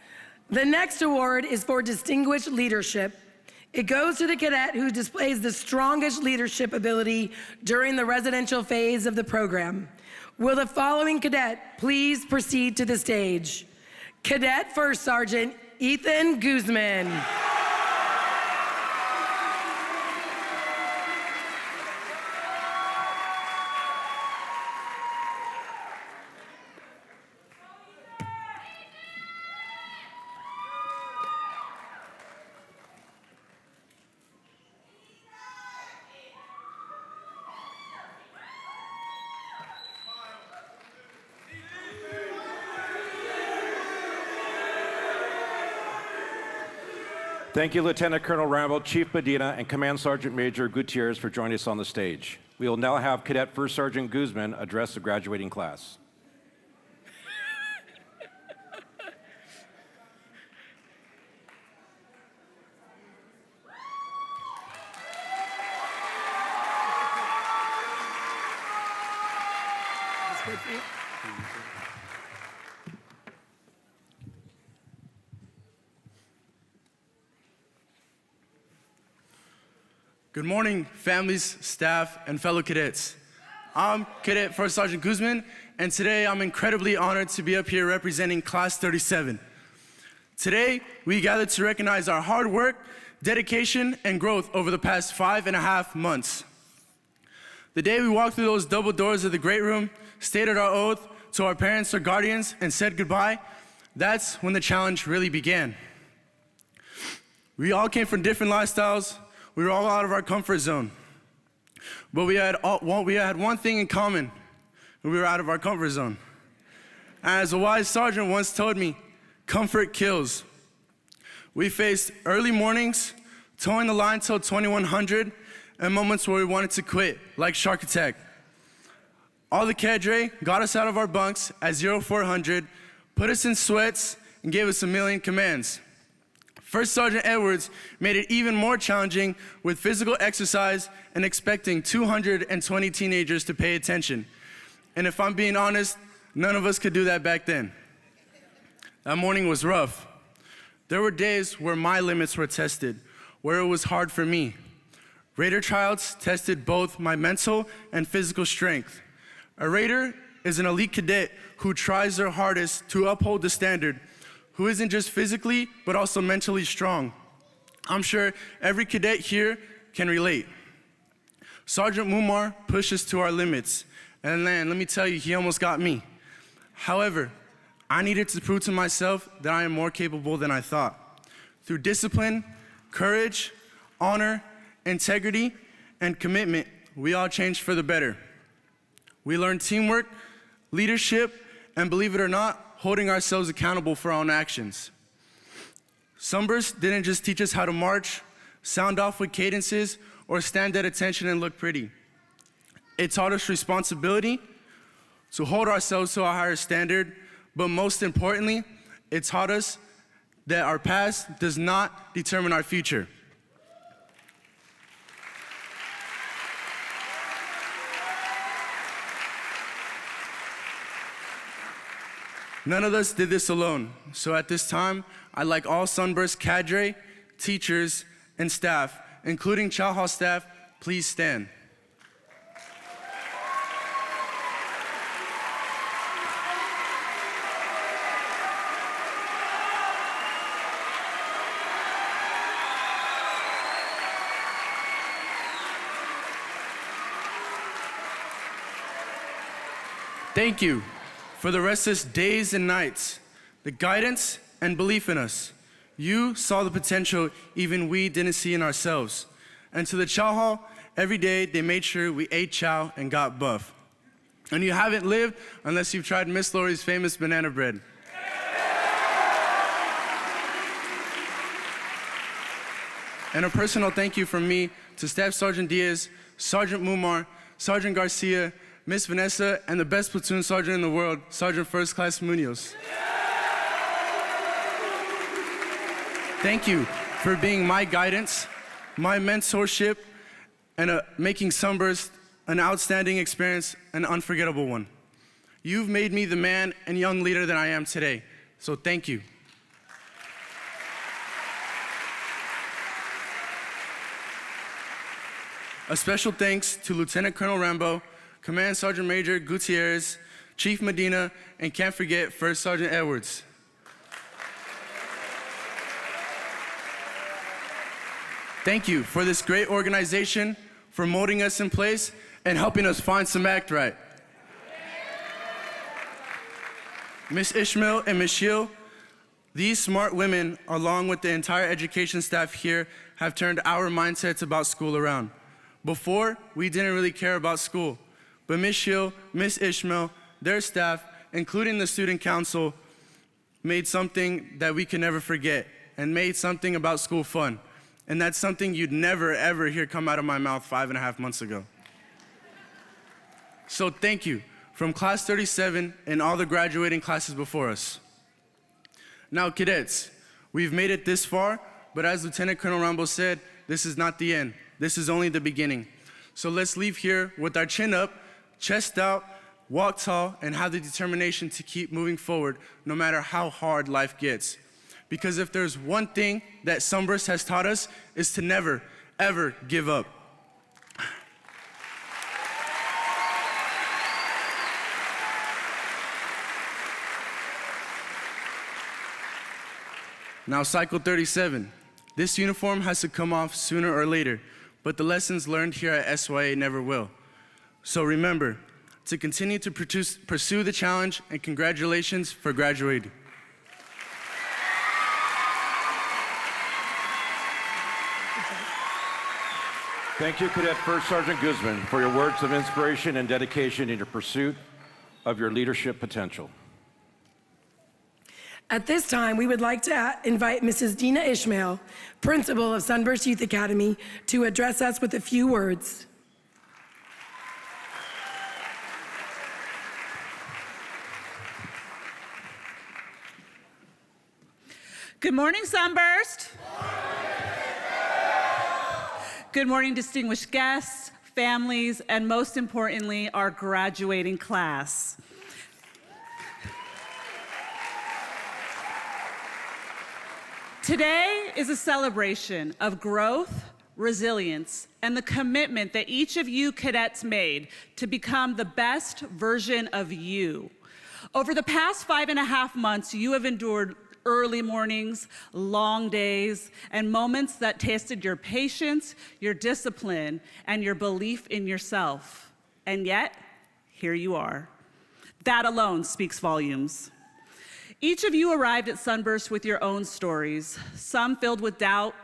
the next award is for distinguished leadership. It goes to the cadet who displays the strongest leadership ability during the residential phase of the program. Will the following cadet please proceed to the stage? Cadet First Sergeant Ethan Guzman. Thank you, Lieutenant Colonel Rambo, Chief Medina, and Command Sergeant Major Gutierrez for joining us on the stage. We will now have Cadet First Sergeant Guzman address the graduating class. Good morning, families, staff, and fellow cadets. I'm Cadet First Sergeant Guzman, and today I'm incredibly honored to be up here representing Class 37. Today, we gather to recognize our hard work, dedication, and growth over the past 5.5 months. The day we walked through those double doors of the great room, stated our oath to our parents or guardians, and said goodbye, that's when the challenge really began. We all came from different lifestyles. We were all out of our comfort zone. But we had one thing in common. We were out of our comfort zone. As a wise sergeant once told me, comfort kills. We faced early mornings, towing the line till 2100, and moments where we wanted to quit, like Shark Attack. All the cadre got us out of our bunks at 0400, put us in sweats, and gave us a million commands. First Sergeant Edwards made it even more challenging with physical exercise and expecting 220 teenagers to pay attention. And if I'm being honest, none of us could do that back then. That morning was rough. There were days where my limits were tested, where it was hard for me. Raider tryouts tested both my mental and physical strength. A Raider is an elite cadet who tries their hardest to uphold the standard, who isn't just physically, but also mentally strong. I'm sure every cadet here can relate. Sergeant Mumar pushed us to our limits, and then, let me tell you, he almost got me. However, I needed to prove to myself that I am more capable than I thought. Through discipline, courage, honor, integrity, and commitment, we all changed for the better. We learned teamwork, leadership, and believe it or not, holding ourselves accountable for our own actions. Sunburst didn't just teach us how to march, sound off with cadences, or stand at attention and look pretty. It taught us responsibility, to hold ourselves to a higher standard, but most importantly, it taught us that our past does not determine our future. None of us did this alone, so at this time, I'd like all Sunburst cadre, teachers, and staff, including Chow Hall staff, please stand. Thank you for the restless days and nights, the guidance and belief in us. You saw the potential even we didn't see in ourselves. And to the Chow Hall, every day they made sure we ate chow and got buff. And you haven't lived unless you've tried Miss Laurie's famous banana bread. And a personal thank you from me to Staff Sergeant Diaz, Sergeant Mumar, Sergeant Garcia, Miss Vanessa, and the best platoon sergeant in the world, Sergeant First Class Munoz. Thank you for being my guidance, my mentorship, and making Sunburst an outstanding experience, an unforgettable one. You've made me the man and young leader that I am today, so thank you. A special thanks to Lieutenant Colonel Rambo, Command Sergeant Major Gutierrez, Chief Medina, and can't forget First Sergeant Edwards. Thank you for this great organization, for molding us in place, and helping us find some act right. Ms. Ishmael and Ms. Shield, these smart women, along with the entire education staff here, have turned our mindsets about school around. Before, we didn't really care about school, but Ms. Shield, Ms. Ishmael, their staff, including the student council, made something that we can never forget and made something about school fun. And that's something you'd never, ever hear come out of my mouth 5.5 months ago. So thank you from Class 37 and all the graduating classes before us. Now, cadets, we've made it this far, but as Lieutenant Colonel Rambo said, this is not the end. This is only the beginning. So let's leave here with our chin up, chest out, walk tall, and have the determination to keep moving forward no matter how hard life gets. Because if there's one thing that Sunburst has taught us, is to never, ever give up. Now, Cycle 37. This uniform has to come off sooner or later, but the lessons learned here at SYA never will. So remember to continue to pursue the challenge, and congratulations for graduating. Thank you, Cadet First Sergeant Guzman, for your words of inspiration and dedication in your pursuit of your leadership potential. At this time, we would like to invite Mrs. Dina Ishmael, principal of Sunburst Youth Academy, to address us with a few words. Good morning, Sunburst. Good morning, distinguished guests, families, and most importantly, our graduating class. Today is a celebration of growth, resilience, and the commitment that each of you cadets made to become the best version of you. Over the past 5.5 months, you have endured early mornings, long days, and moments that tested your patience, your discipline, and your belief in yourself. And yet, here you are. That alone speaks volumes. Each of you arrived at Sunburst with your own stories, some filled with doubt,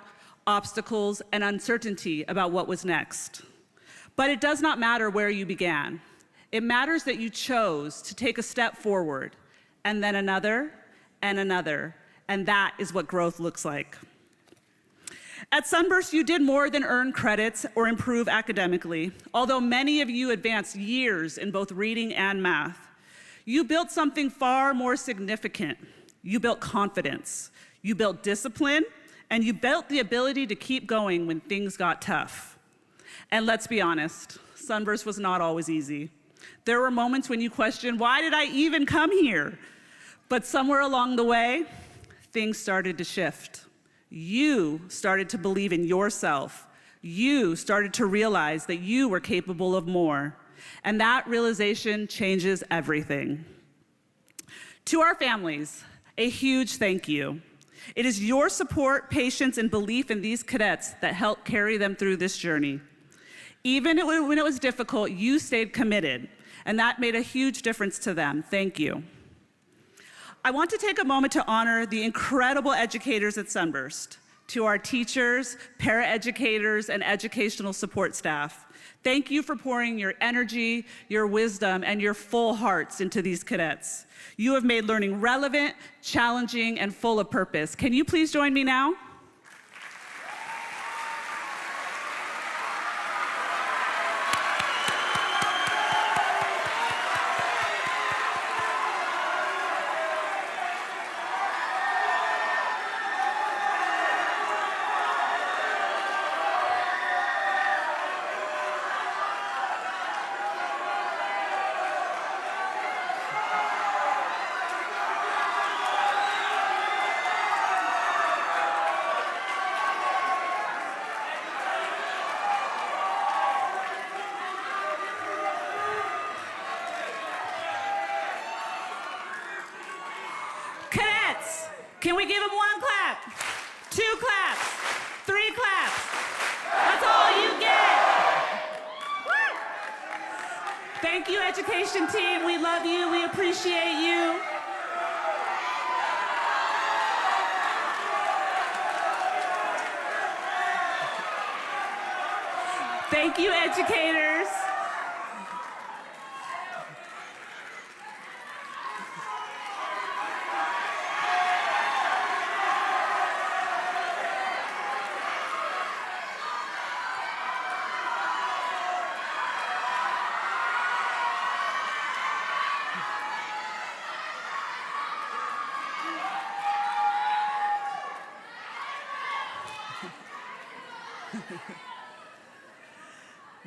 obstacles, and uncertainty about what was next. But it does not matter where you began. It matters that you chose to take a step forward, and then another, and another, and that is what growth looks like. At Sunburst, you did more than earn credits or improve academically, although many of you advanced years in both reading and math. You built something far more significant. You built confidence, you built discipline, and you built the ability to keep going when things got tough. And let's be honest, Sunburst was not always easy. There were moments when you questioned, why did I even come here? But somewhere along the way, things started to shift. You started to believe in yourself. You started to realize that you were capable of more. And that realization changes everything. To our families, a huge thank you. It is your support, patience, and belief in these cadets that helped carry them through this journey. Even when it was difficult, you stayed committed, and that made a huge difference to them. Thank you. I want to take a moment to honor the incredible educators at Sunburst, to our teachers, paraeducators, and educational support staff. Thank you for pouring your energy, your wisdom, and your full hearts into these cadets. You have made learning relevant, challenging, and full of purpose. Can you please join me now? Can we give them 1 clap? 2 claps? 3 claps? That's all you get. Woo! Thank you, education team. We love you. We appreciate you. Thank you, educators.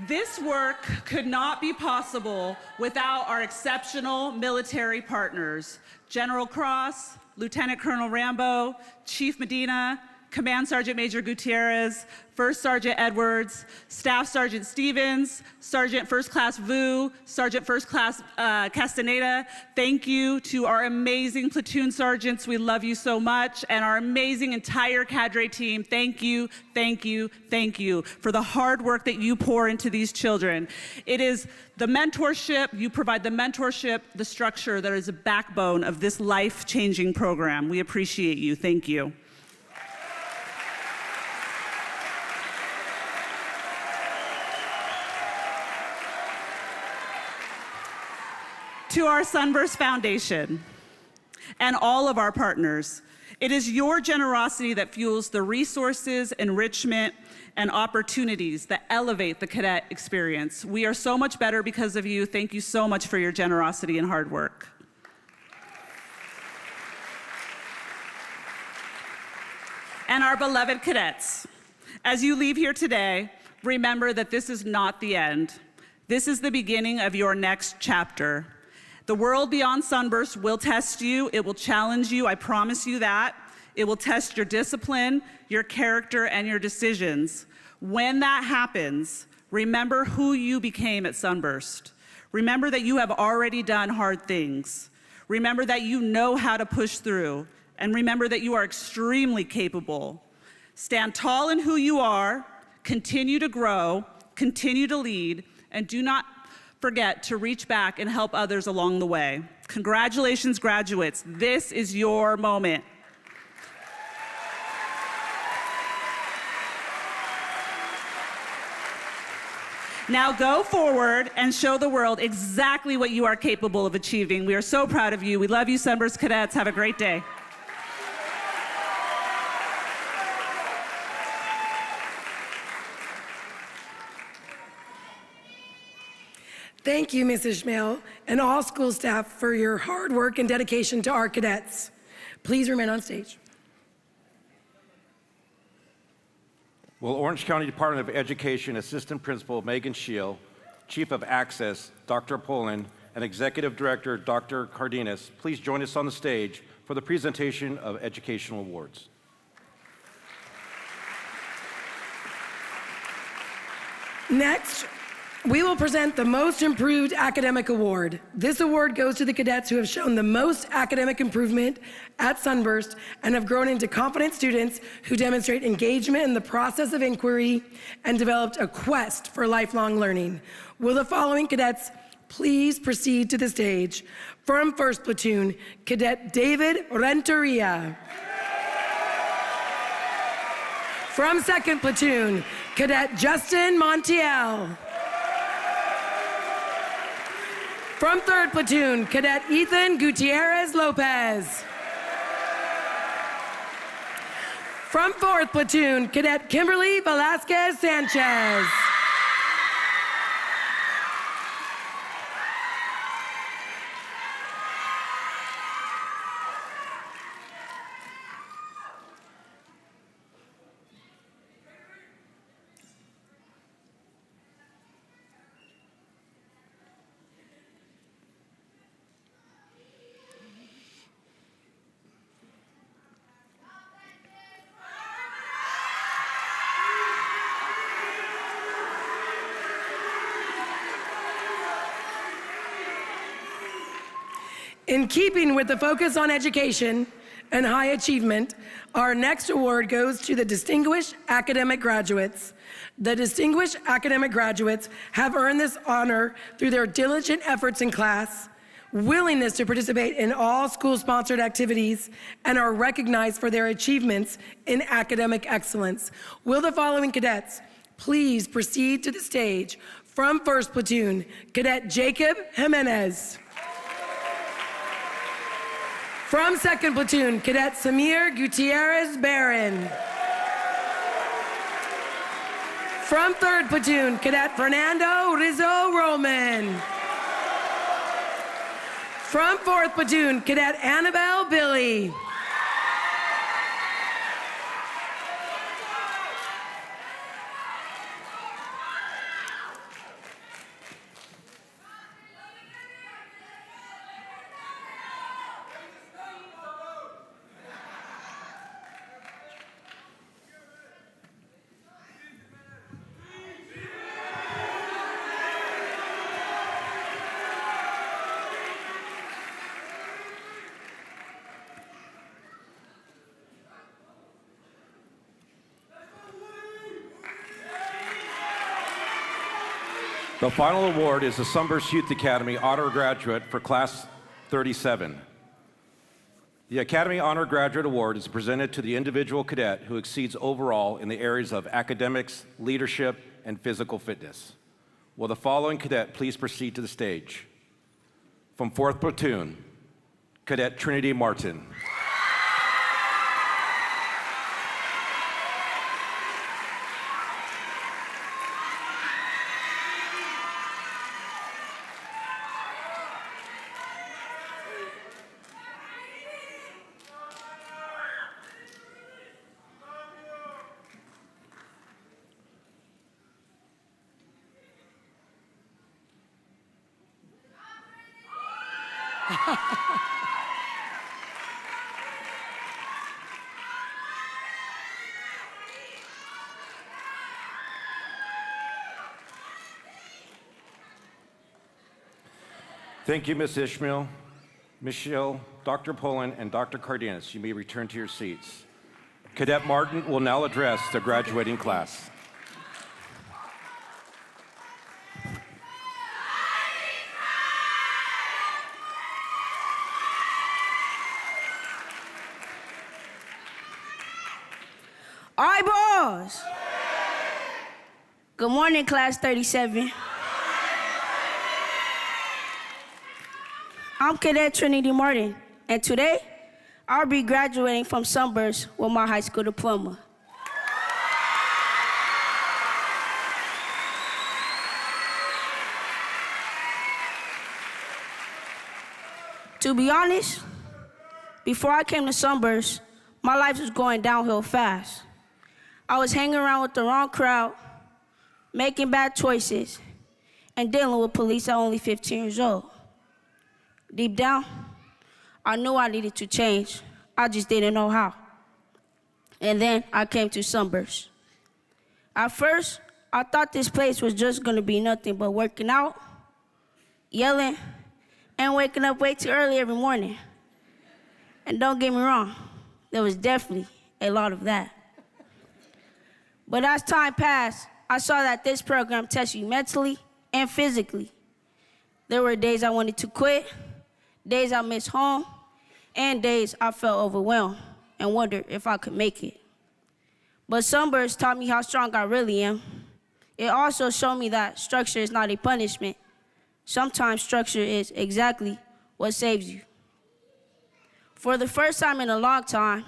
This work could not be possible without our exceptional military partners, General Cross, Lieutenant Colonel Rambo, Chief Medina, Command Sergeant Major Gutierrez, First Sergeant Edwards, Staff Sergeant Stevens, Sergeant First Class Vu, Sergeant First Class Castaneda. Thank you to our amazing platoon sergeants. We love you so much. And our amazing entire cadre team. Thank you, thank you, thank you for the hard work that you pour into these children. It is the mentorship, you provide the mentorship, the structure that is a backbone of this life-changing program. We appreciate you. Thank you. To our Sunburst Foundation and all of our partners, it is your generosity that fuels the resources, enrichment, and opportunities that elevate the cadet experience. We are so much better because of you. Thank you so much for your generosity and hard work. And our beloved cadets, as you leave here today, remember that this is not the end. This is the beginning of your next chapter. The world beyond Sunburst will test you. It will challenge you. I promise you that. It will test your discipline, your character, and your decisions. When that happens, remember who you became at Sunburst. Remember that you have already done hard things. Remember that you know how to push through. And remember that you are extremely capable. Stand tall in who you are, continue to grow, continue to lead, and do not forget to reach back and help others along the way. Congratulations, graduates. This is your moment. Now go forward and show the world exactly what you are capable of achieving. We are so proud of you. We love you, Sunburst cadets. Have a great day. Thank you, Ms. Ishmael, and all school staff for your hard work and dedication to our cadets. Please remain on stage. Will Orange County Department of Education Assistant Principal Megan Scheel, Chief of Access Dr. Poland, and Executive Director Dr. Cardenas please join us on the stage for the presentation of educational awards. Next, we will present the Most Improved Academic Award. This award goes to the cadets who have shown the most academic improvement at Sunburst and have grown into confident students who demonstrate engagement in the process of inquiry and developed a quest for lifelong learning. Will the following cadets please proceed to the stage? From 1st Platoon, Cadet David Renteria. From 2nd Platoon, Cadet Justin Montiel. From 3rd Platoon, Cadet Ethan Gutierrez Lopez. From 4th Platoon, Cadet Kimberly Velasquez Sanchez. In keeping with the focus on education, and high achievement, our next award goes to the Distinguished Academic Graduates. The Distinguished Academic Graduates have earned this honor through their diligent efforts in class, willingness to participate in all school-sponsored activities, and are recognized for their achievements in academic excellence. Will the following cadets please proceed to the stage? From 1st Platoon, Cadet Jacob Jimenez. From 2nd Platoon, Cadet Samir Gutierrez Barron. From 3rd Platoon, Cadet Fernando Rizzo Roman. From 4th Platoon, Cadet Annabelle Billy. The final award is the Sunburst Youth Academy Honor Graduate for Class 37. The Academy Honor Graduate Award is presented to the individual cadet who exceeds overall in the areas of academics, leadership, and physical fitness. Will the following cadet please proceed to the stage? From 4th Platoon, Cadet Trinity Martin. Thank you, Ms. Ishmael, Michelle, Dr. Poland, and Dr. Cardenas. You may return to your seats. Cadet Martin will now address the graduating class. All right, boys. Good morning, Class 37. I'm Cadet Trinity Martin, and today, I'll be graduating from Sunburst with my high school diploma. To be honest, before I came to Sunburst, my life was going downhill fast. I was hanging around with the wrong crowd, making bad choices, and dealing with police at only 15 years old. Deep down, I knew I needed to change. I just didn't know how. And then I came to Sunburst. At first, I thought this place was just gonna be nothing but working out, yelling, and waking up way too early every morning. And don't get me wrong, there was definitely a lot of that. But as time passed, I saw that this program tests you mentally and physically. There were days I wanted to quit, days I missed home, and days I felt overwhelmed and wondered if I could make it. But Sunburst taught me how strong I really am. It also showed me that structure is not a punishment. Sometimes structure is exactly what saves you. For the first time in a long time,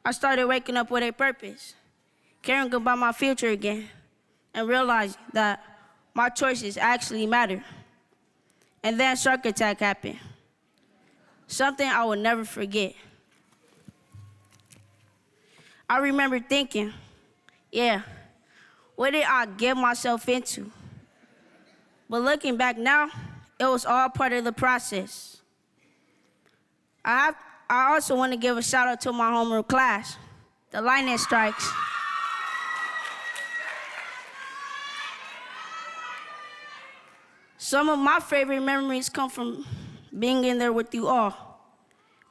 I started waking up with a purpose, caring about my future again, and realizing that my choices actually matter. And then shark attack happened. Something I will never forget. I remember thinking, yeah, what did I get myself into? But looking back now, it was all part of the process. I also want to give a shout out to my homeroom class, the Lightning Strikes. Some of my favorite memories come from being in there with you all,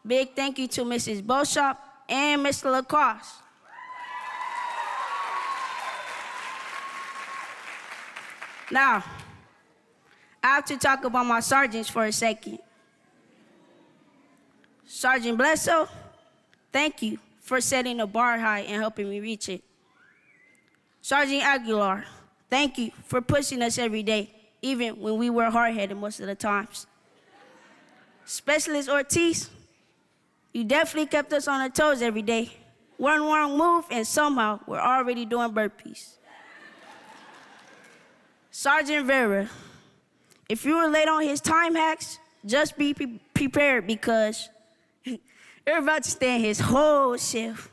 Big thank you to Mrs. Beauchamp and Mr. Lacoste. Now, I have to talk about my sergeants for a second. Sergeant Bledsoe, thank you for setting the bar high and helping me reach it. Sergeant Aguilar, thank you for pushing us every day, even when we were hard-headed most of the times. Specialist Ortiz, you definitely kept us on our toes every day. One wrong move, and somehow we're already doing burpees. Sergeant Vera, if you were late on his time hacks, just be prepared because you're about to stand his whole shift.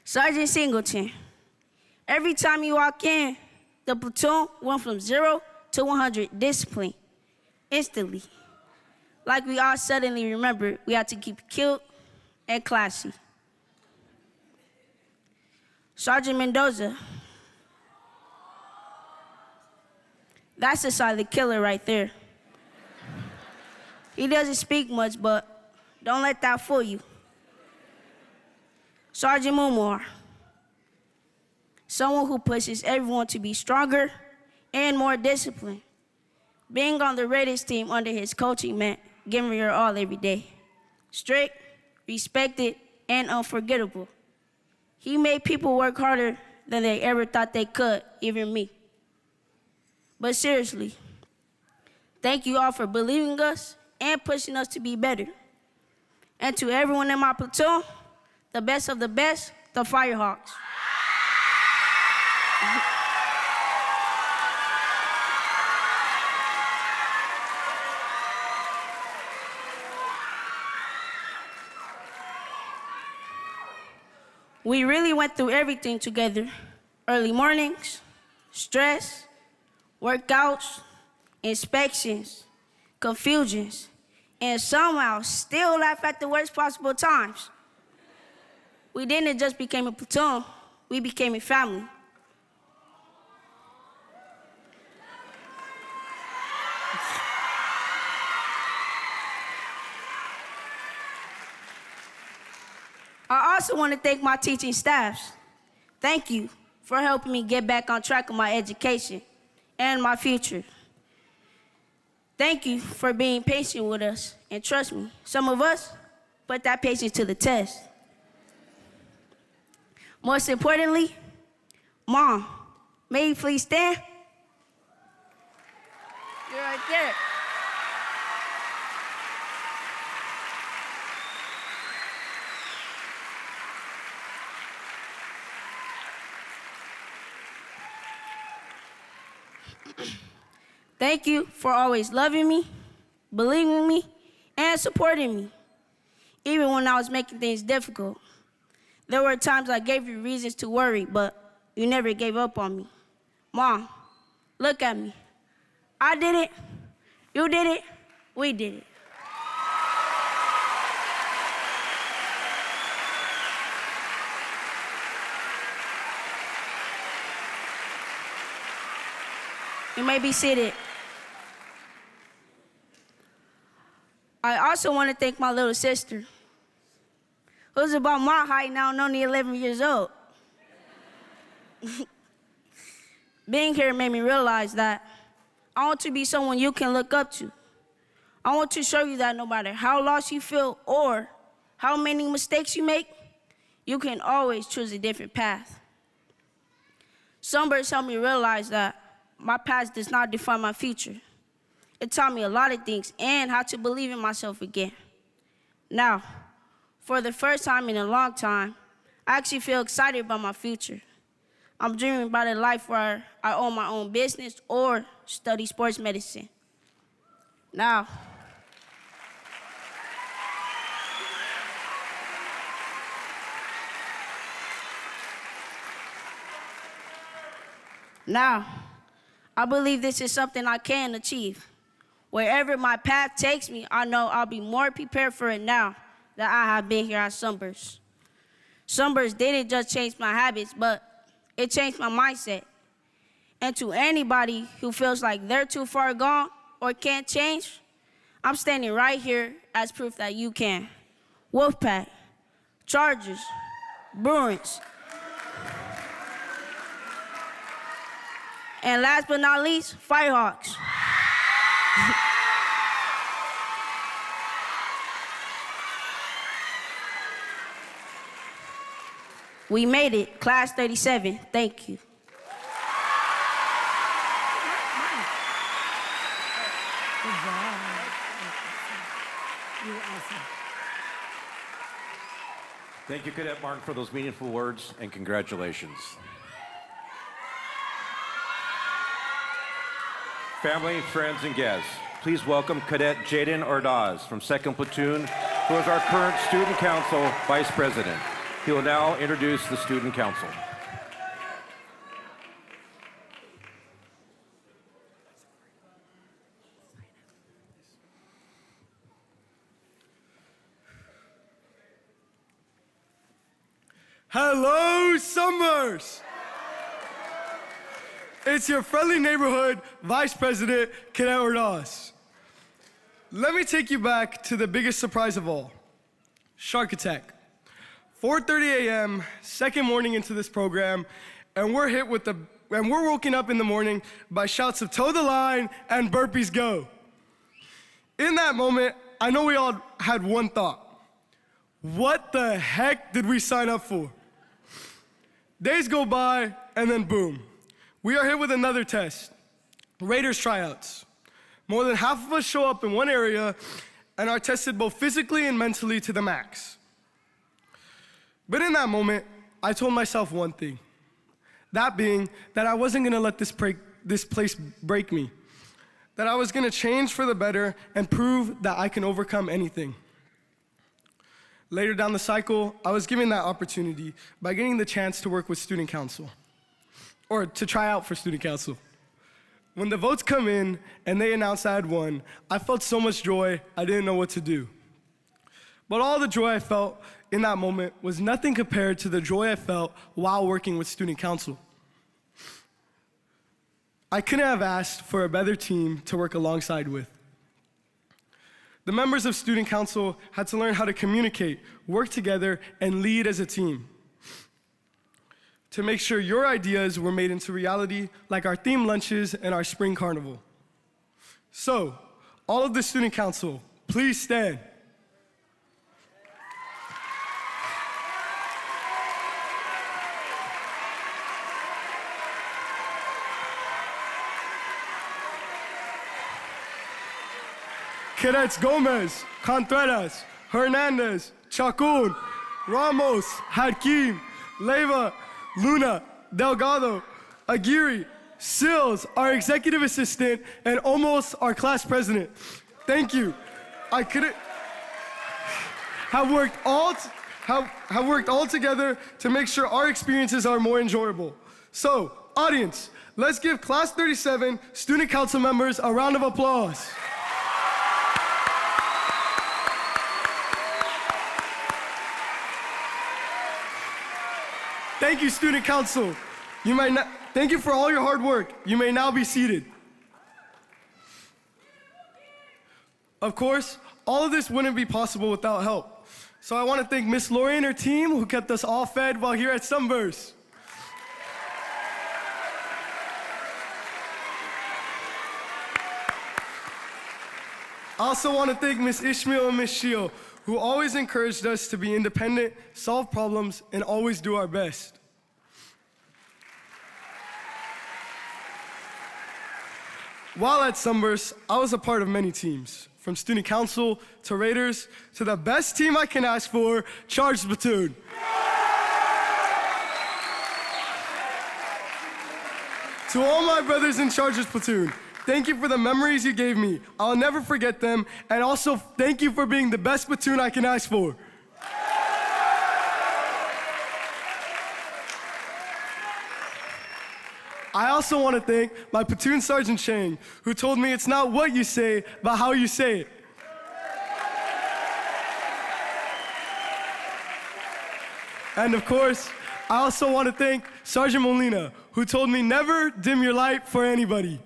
Sergeant Singleton, every time you walk in, the platoon went from 0 to 100 discipline instantly. Like we all suddenly remembered we had to keep it cute and classy. Sergeant Mendoza, that's a silent killer right there. He doesn't speak much, but don't let that fool you. Sergeant Mumor, someone who pushes everyone to be stronger and more disciplined. Being on the Raiders team under his coaching meant giving your all every day. Strict, respected, and unforgettable. He made people work harder than they ever thought they could, even me. But seriously, thank you all for believing us and pushing us to be better. And to everyone in my platoon, the best of the best, the Firehawks. We really went through everything together. Early mornings, stress, workouts, inspections, confusions, and somehow still laugh at the worst possible times. We didn't just become a platoon, we became a family. I also want to thank my teaching staffs. Thank you for helping me get back on track of my education and my future. Thank you for being patient with us, and trust me, some of us put that patience to the test. Most importantly, Mom, may you please stand? You're right there. Thank you for always loving me, believing in me, and supporting me, even when I was making things difficult. There were times I gave you reasons to worry, but you never gave up on me. Mom, look at me. I did it, you did it, we did it. You may be seated. I also want to thank my little sister, who's about my height now and only 11 years old. Being here made me realize that I want to be someone you can look up to. I want to show you that no matter how lost you feel or how many mistakes you make, you can always choose a different path. Sunburst helped me realize that my past does not define my future. It taught me a lot of things and how to believe in myself again. Now, for the first time in a long time, I actually feel excited about my future. I'm dreaming about a life where I own my own business or study sports medicine. Now, I believe this is something I can achieve. Wherever my path takes me, I know I'll be more prepared for it now that I have been here at Sunburst. Sunburst didn't just change my habits, but it changed my mindset. And to anybody who feels like they're too far gone or can't change, I'm standing right here as proof that you can. Wolfpack, Chargers, Bruins. And last but not least, Firehawks. We made it, Class 37. Thank you. Good job. You're awesome. Thank you, Cadet Martin, for those meaningful words, and congratulations. Family, friends, and guests, please welcome Cadet Jaden Ordaz from 2nd Platoon, who is our current Student Council Vice President. He will now introduce the Student Council. Hello, Sunburst! It's your friendly neighborhood Vice President, Cadet Ordaz. Let me take you back to the biggest surprise of all, shark attack. 4:30 a.m., second morning into this program, and we're woken up in the morning by shouts of toe the line and burpees go. In that moment, I know we all had one thought. What the heck did we sign up for? Days go by, and then boom. We are hit with another test, Raiders tryouts. More than half of us show up in one area and are tested both physically and mentally to the max. But in that moment, I told myself one thing, that being that I wasn't gonna let this place break me, that I was gonna change for the better and prove that I can overcome anything. Later down the cycle, I was given that opportunity by getting the chance to work with Student Council, or to try out for Student Council. When the votes come in and they announced I had won, I felt so much joy, I didn't know what to do. But all the joy I felt in that moment was nothing compared to the joy I felt while working with Student Council. I couldn't have asked for a better team to work alongside with. The members of Student Council had to learn how to communicate, work together, and lead as a team to make sure your ideas were made into reality, like our theme lunches and our spring carnival. So, all of the Student Council, please stand. Cadets Gomez, Contreras, Hernandez, Chacon, Ramos, Hakim, Leyva, Luna, Delgado, Aguirre, Sills, our executive assistant, and almost our class president. Thank you. I couldn't have worked all together to make sure our experiences are more enjoyable. So, audience, let's give Class 37 Student Council members a round of applause. Thank you, Student Council. Thank you for all your hard work. You may now be seated. Of course, all of this wouldn't be possible without help. So I want to thank Miss Lori and her team who kept us all fed while here at Sunburst. I also want to thank Miss Ishmael and Miss Shio, who always encouraged us to be independent, solve problems, and always do our best. While at Sunburst, I was a part of many teams, from Student Council to Raiders to the best team I can ask for, Charged Platoon. To all my brothers in Charged Platoon, thank you for the memories you gave me. I'll never forget them, and also thank you for being the best platoon I can ask for. I also want to thank my platoon Sergeant Chang, who told me it's not what you say, but how you say it. And of course, I also want to thank Sergeant Molina, who told me never dim your light for anybody.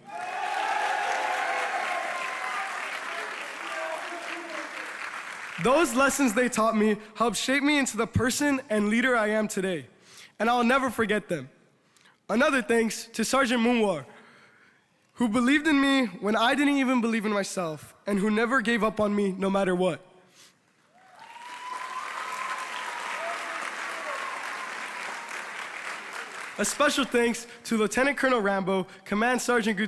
Those lessons they taught me helped shape me into the person and leader I am today, and I'll never forget them. Another thanks to Sergeant Munwar, who believed in me when I didn't even believe in myself, and who never gave up on me no matter what. A special thanks to Lieutenant Colonel Rambo, Command Sergeant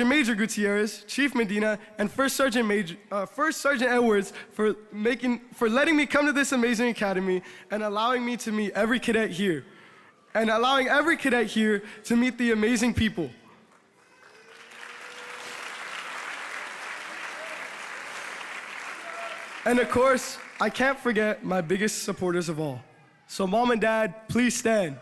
Major Gutierrez, Chief Medina, and First Sergeant Edwards for letting me come to this amazing academy and allowing me to meet every cadet here, and allowing every cadet here to meet the amazing people. And of course, I can't forget my biggest supporters of all. So Mom and Dad, please stand.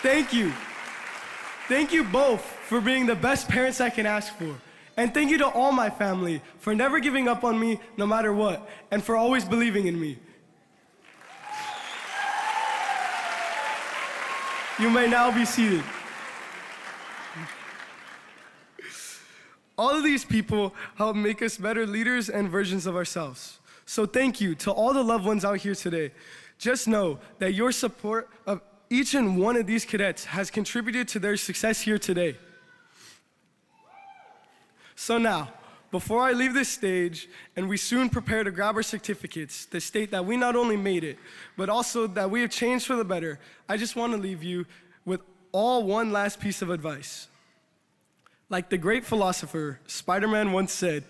Thank you. Thank you both for being the best parents I can ask for. And thank you to all my family for never giving up on me no matter what, and for always believing in me. You may now be seated. All of these people help make us better leaders and versions of ourselves. So thank you to all the loved ones out here today. Just know that your support of each and one of these cadets has contributed to their success here today. So now, before I leave this stage and we soon prepare to grab our certificates to state that we not only made it, but also that we have changed for the better, I just want to leave you with one last piece of advice. Like the great philosopher Spider-Man once said,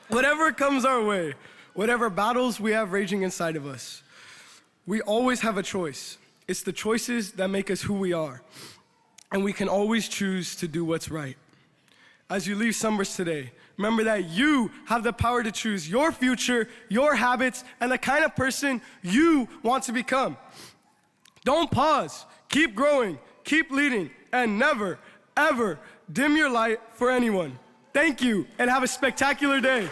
whatever comes our way, whatever battles we have raging inside of us, we always have a choice. It's the choices that make us who we are. And we can always choose to do what's right. As you leave Sunburst today, remember that you have the power to choose your future, your habits, and the kind of person you want to become. Don't pause. Keep growing, keep leading, and never, ever dim your light for anyone. Thank you, and have a spectacular day.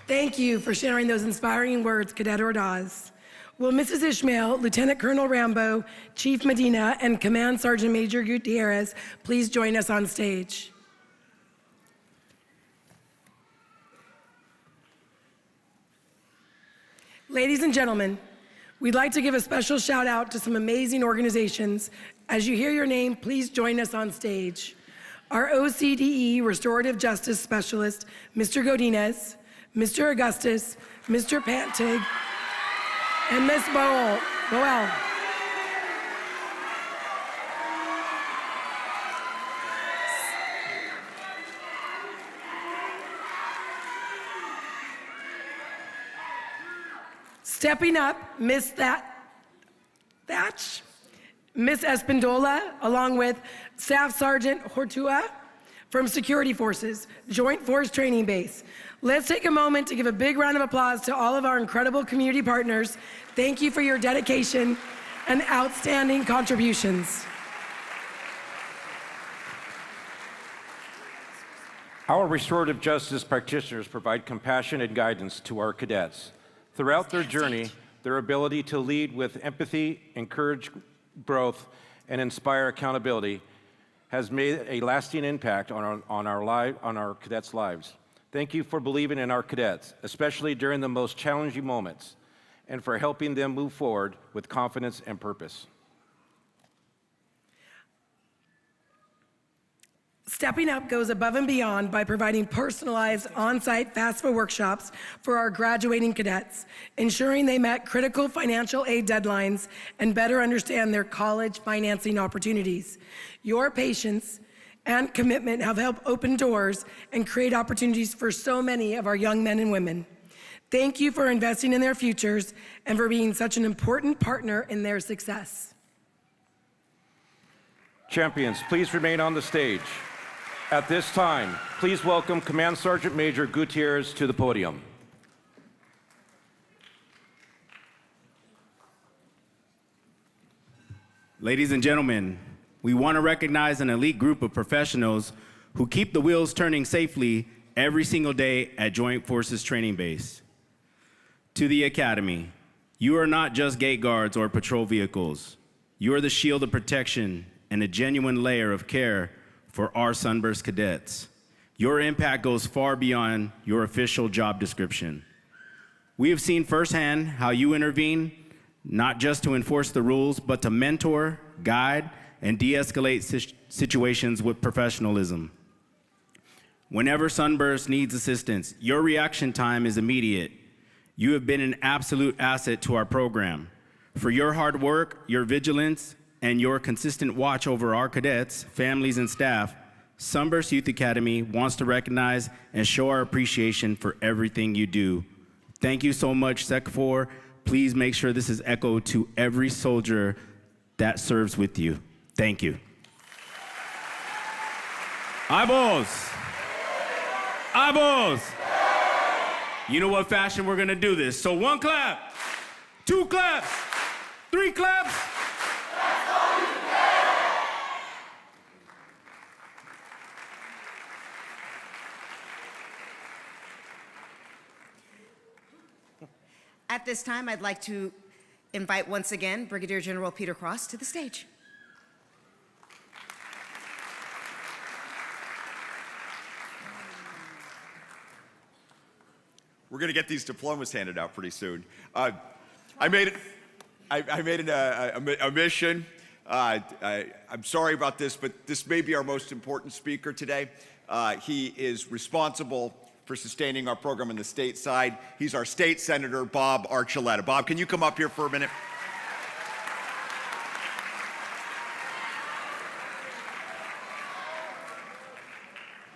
Thank you for sharing those inspiring words, Cadet Ordaz. Will Mrs. Ishmael, Lieutenant Colonel Rambo, Chief Medina, and Command Sergeant Major Gutierrez please join us on stage? Ladies and gentlemen, we'd like to give a special shout out to some amazing organizations. As you hear your name, please join us on stage. Our OCDE Restorative Justice Specialist, Mr. Godinez, Mr. Augustus, Mr. Pantig, and Ms. Boel. Stepping up, Miss Thatch, Miss Espindola, along with Staff Sergeant Hortua from Security Forces, Joint Force Training Base. Let's take a moment to give a big round of applause to all of our incredible community partners. Thank you for your dedication and outstanding contributions. Our restorative justice practitioners provide compassion and guidance to our cadets. Throughout their journey, their ability to lead with empathy, encourage growth, and inspire accountability has made a lasting impact on our cadets' lives. Thank you for believing in our cadets, especially during the most challenging moments, and for helping them move forward with confidence and purpose. Stepping Up goes above and beyond by providing personalized on-site FAFSA workshops for our graduating cadets, ensuring they met critical financial aid deadlines and better understand their college financing opportunities. Your patience and commitment have helped open doors and create opportunities for so many of our young men and women. Thank you for investing in their futures and for being such an important partner in their success. Champions, please remain on the stage. At this time, please welcome Command Sergeant Major Gutierrez to the podium. Ladies and gentlemen, We want to recognize an elite group of professionals who keep the wheels turning safely every single day at Joint Forces Training Base. To the Academy, you are not just gate guards or patrol vehicles. You are the shield of protection and a genuine layer of care for our Sunburst cadets. Your impact goes far beyond your official job description. We have seen firsthand how you intervene, not just to enforce the rules, but to mentor, guide, and de-escalate situations with professionalism. Whenever Sunburst needs assistance, your reaction time is immediate. You have been an absolute asset to our program. For your hard work, your vigilance, and your consistent watch over our cadets, families, and staff, Sunburst Youth Academy wants to recognize and show our appreciation for everything you do. Thank you so much, Sec 4. Please make sure this is echoed to every soldier that serves with you. Thank you. Eyeballs. Eyeballs. You know what fashion we're gonna do this. So 1 clap, 2 claps, 3 claps. At this time, I'd like to invite once again Brigadier General Peter Cross to the stage. We're going to get these diplomas handed out pretty soon. I made a mission. I'm sorry about this, but this may be our most important speaker today. He is responsible for sustaining our program on the state side. He's our state senator, Bob Archuleta. Bob, can you come up here for a minute?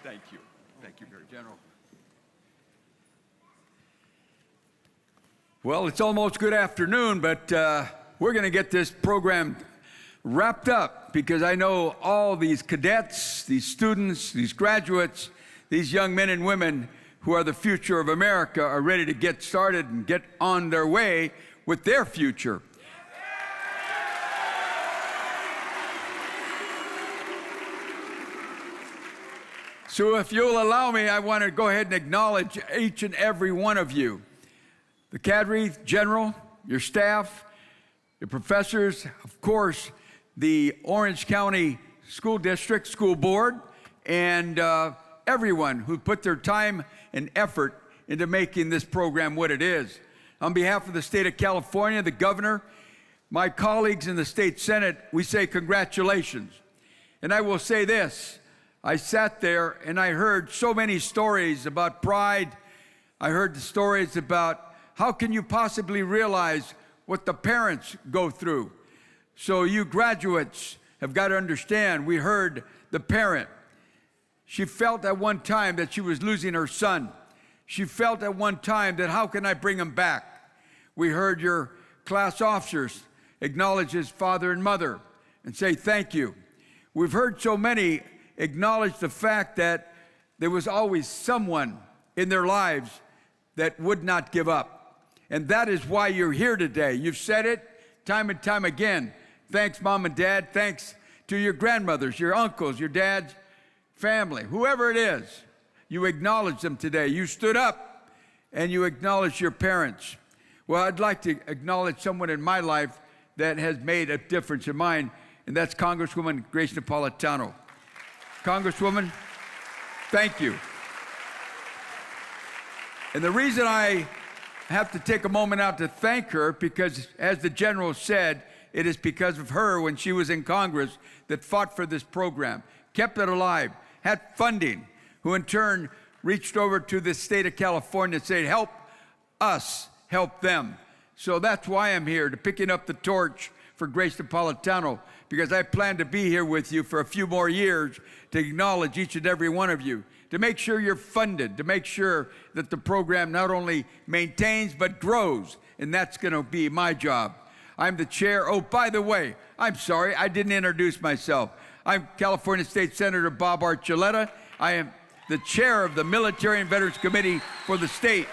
Thank you. Thank you, General. Well, it's almost good afternoon, but we're going to get this program wrapped up because I know all these cadets, these students, these graduates, these young men and women who are the future of America are ready to get started and get on their way with their future. So if you'll allow me, I want to go ahead and acknowledge each and every one of you. The cadre, general, your staff, your professors, of course, the Orange County School District, School Board, and everyone who put their time and effort into making this program what it is. On behalf of the state of California, the governor, my colleagues in the state Senate, we say congratulations. And I will say this, I sat there and I heard so many stories about pride. I heard the stories about how can you possibly realize what the parents go through. So you graduates have got to understand, we heard the parent. She felt at one time that she was losing her son. She felt at one time that how can I bring him back? We heard your class officers acknowledge his father and mother and say thank you. We've heard so many acknowledge the fact that there was always someone in their lives that would not give up. And that is why you're here today. You've said it time and time again. Thanks, Mom and Dad. Thanks to your grandmothers, your uncles, your dad's family, whoever it is. You acknowledge them today. You stood up and you acknowledged your parents. Well, I'd like to acknowledge someone in my life that has made a difference in mine, and that's Congresswoman Grace Napolitano. Congresswoman, thank you. And the reason I have to take a moment out to thank her, because as the general said, it is because of her when she was in Congress that fought for this program, kept it alive, had funding, who in turn reached over to the state of California and said, help us help them. So that's why I'm here, to picking up the torch for Grace Napolitano, because I plan to be here with you for a few more years to acknowledge each and every one of you, to make sure you're funded, to make sure that the program not only maintains but grows, and that's going to be my job. I'm the chair. Oh, by the way, I'm sorry, I didn't introduce myself. I'm California State Senator Bob Archuleta. I am the chair of the Military and Veterans Committee for the state.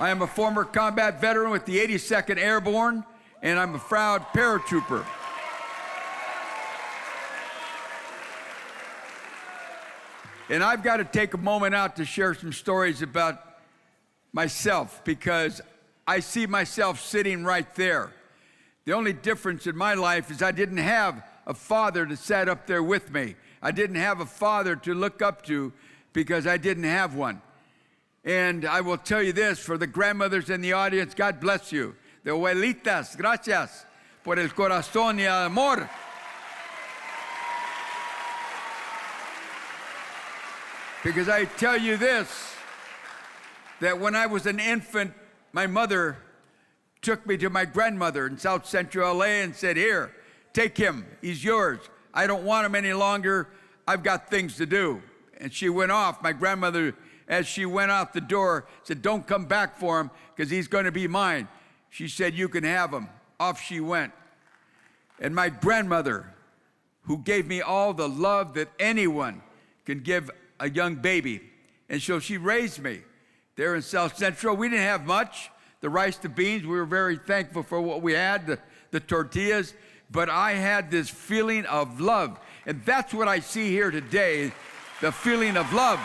I am a former combat veteran with the 82nd Airborne, and I'm a proud paratrooper. And I've got to take a moment out to share some stories about myself, because I see myself sitting right there. The only difference in my life is I didn't have a father that sat up there with me. I didn't have a father to look up to because I didn't have one. And I will tell you this, for the grandmothers in the audience, God bless you. The abuelitas, gracias por el corazón y el amor. Because I tell you this, that when I was an infant, my mother took me to my grandmother in South Central LA and said, here, take him, he's yours. I don't want him any longer, I've got things to do. And she went off. My grandmother, as she went out the door, said, don't come back for him because he's going to be mine. She said, you can have him. Off she went. And my grandmother, who gave me all the love that anyone can give a young baby. And so she raised me there in South Central. We didn't have much. The rice, the beans, we were very thankful for what we had, the tortillas. But I had this feeling of love. And that's what I see here today, the feeling of love.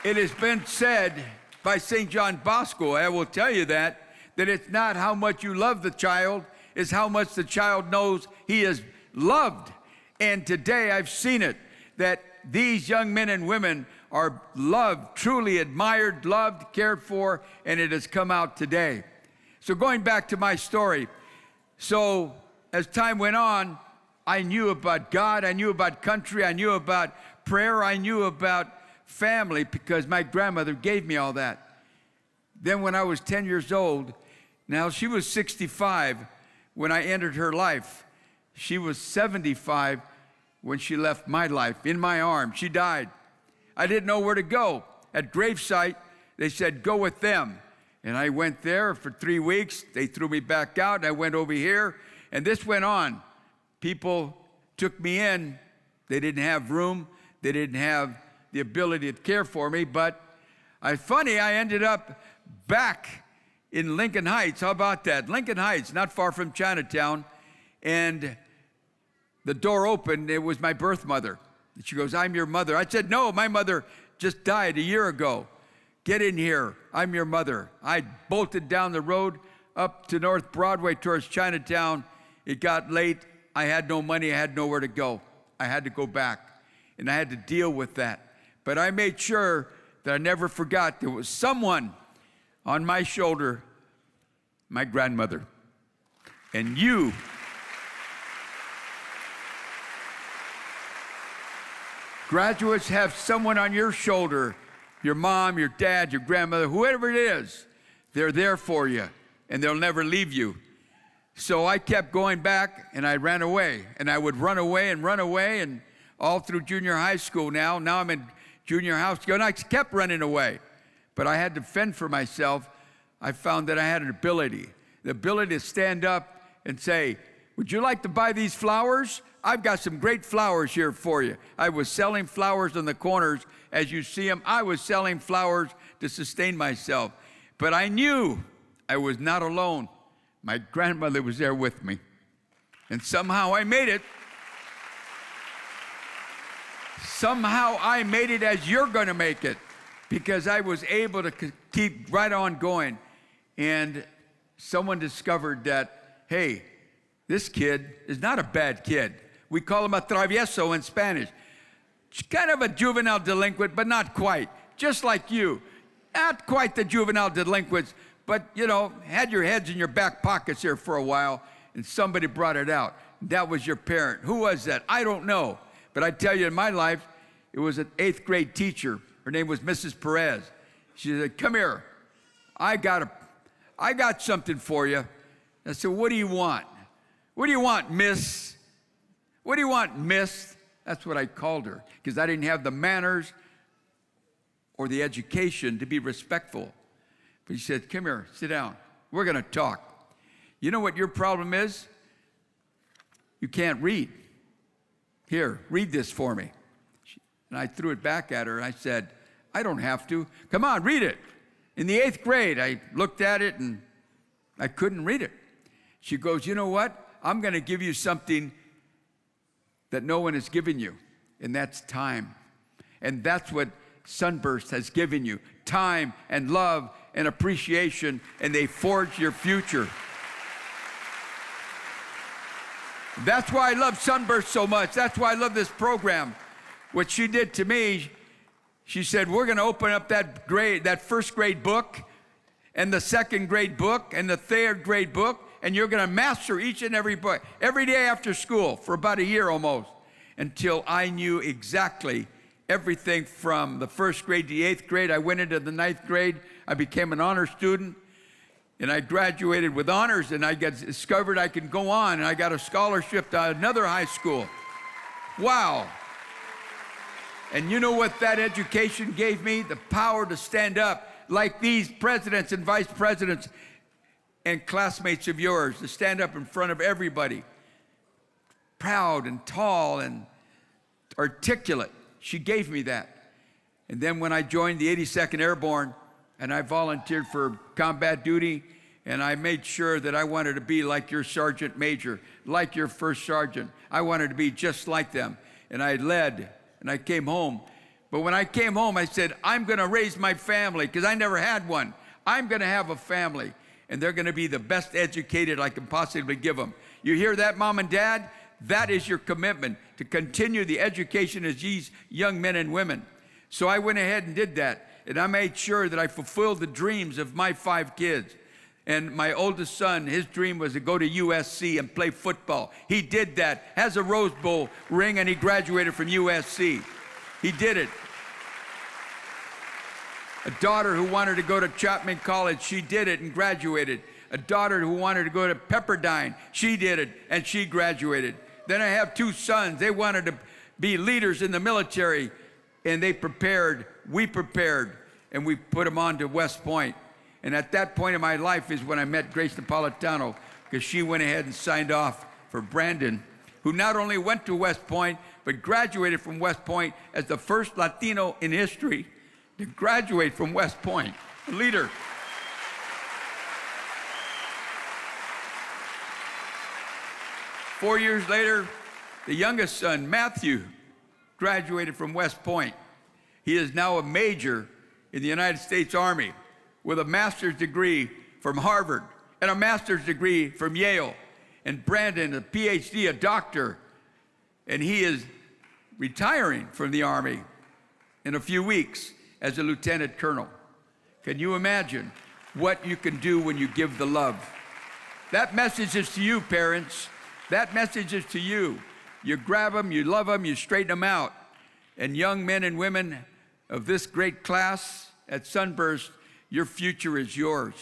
It has been said by St. John Bosco, I will tell you that it's not how much you love the child, it's how much the child knows he is loved. And today I've seen it, that these young men and women are loved, truly admired, loved, cared for, and it has come out today. So going back to my story, so as time went on, I knew about God, I knew about country, I knew about prayer, I knew about family because my grandmother gave me all that. Then when I was 10 years old, now she was 65 when I entered her life. She was 75 when she left my life, in my arms. She died. I didn't know where to go. At gravesite, they said, go with them. And I went there for 3 weeks. They threw me back out, and I went over here. And this went on. People took me in. They didn't have room. They didn't have the ability to care for me. But I ended up back in Lincoln Heights. How about that? Lincoln Heights, not far from Chinatown. And the door opened. It was my birth mother. And she goes, I'm your mother. I said, no, my mother just died a year ago. Get in here. I'm your mother. I bolted down the road up to North Broadway towards Chinatown. It got late. I had no money. I had nowhere to go. I had to go back. And I had to deal with that. But I made sure that I never forgot there was someone on my shoulder, my grandmother. And you, graduates, have someone on your shoulder, your mom, your dad, your grandmother, whoever it is, they're there for you, and they'll never leave you. So I kept going back, and I ran away, and I would run away, and all through junior high school now. Now I'm in junior high school, and I kept running away. But I had to fend for myself. I found that I had the ability to stand up and say, would you like to buy these flowers? I've got some great flowers here for you. I was selling flowers on the corners. As you see them, I was selling flowers to sustain myself. But I knew I was not alone. My grandmother was there with me. And somehow I made it. Somehow I made it as you're going to make it, because I was able to keep right on going. And someone discovered that, hey, this kid is not a bad kid. We call him a travieso in Spanish. Kind of a juvenile delinquent, but not quite. Just like you. Not quite the juvenile delinquents, but, had your heads in your back pockets here for a while, and somebody brought it out. That was your parent. Who was that? I don't know. But I tell you, in my life, it was an 8th grade teacher. Her name was Mrs. Perez. She said, come here. I got something for you. I said, what do you want? What do you want, miss? What do you want, miss? That's what I called her, because I didn't have the manners or the education to be respectful. But she said, come here, sit down. We're going to talk. You know what your problem is? You can't read. Here, read this for me. And I threw it back at her, and I said, I don't have to. Come on, read it. In the 8th grade, I looked at it, and I couldn't read it. She goes, you know what? I'm going to give you something that no one has given you, and that's time. And that's what Sunburst has given you, time and love and appreciation, and they forge your future. That's why I love Sunburst so much. That's why I love this program. What she did to me, she said, we're going to open up that 1st grade book, and the 2nd grade book, and the 3rd grade book, and you're going to master each and every book, every day after school, for about a year almost, until I knew exactly everything from the 1st grade to the 8th grade. I went into the 9th grade. I became an honor student, and I graduated with honors, and I discovered I could go on, and I got a scholarship to another high school. Wow. And you know what that education gave me? The power to stand up like these presidents and vice presidents and classmates of yours, to stand up in front of everybody. Proud and tall and articulate. She gave me that. And then when I joined the 82nd Airborne and I volunteered for combat duty, and I made sure that I wanted to be like your sergeant major, like your first sergeant. I wanted to be just like them. And I led, and I came home. But when I came home, I said, I'm going to raise my family, because I never had one. I'm going to have a family, and they're going to be the best educated I can possibly give them. You hear that, Mom and Dad? That is your commitment, to continue the education of these young men and women. So I went ahead and did that, and I made sure that I fulfilled the dreams of my 5 kids. And my oldest son, his dream was to go to USC and play football. He did that, has a Rose Bowl ring, and he graduated from USC. He did it. A daughter who wanted to go to Chapman College, she did it and graduated. A daughter who wanted to go to Pepperdine, she did it and she graduated. Then I have 2 sons. They wanted to be leaders in the military, and they prepared, we prepared, and we put them on to West Point. And at that point in my life is when I met Grace Napolitano, because she went ahead and signed off for Brandon, who not only went to West Point, but graduated from West Point as the first Latino in history to graduate from West Point, a leader. Four years later, the youngest son, Matthew, graduated from West Point. He is now a major in the United States Army with a master's degree from Harvard and a master's degree from Yale. And Brandon, a PhD, a doctor, and he is retiring from the Army in a few weeks as a lieutenant colonel. Can you imagine what you can do when you give the love? That message is to you, parents. That message is to you. You grab them, you love them, you straighten them out. And young men and women of this great class at Sunburst, your future is yours.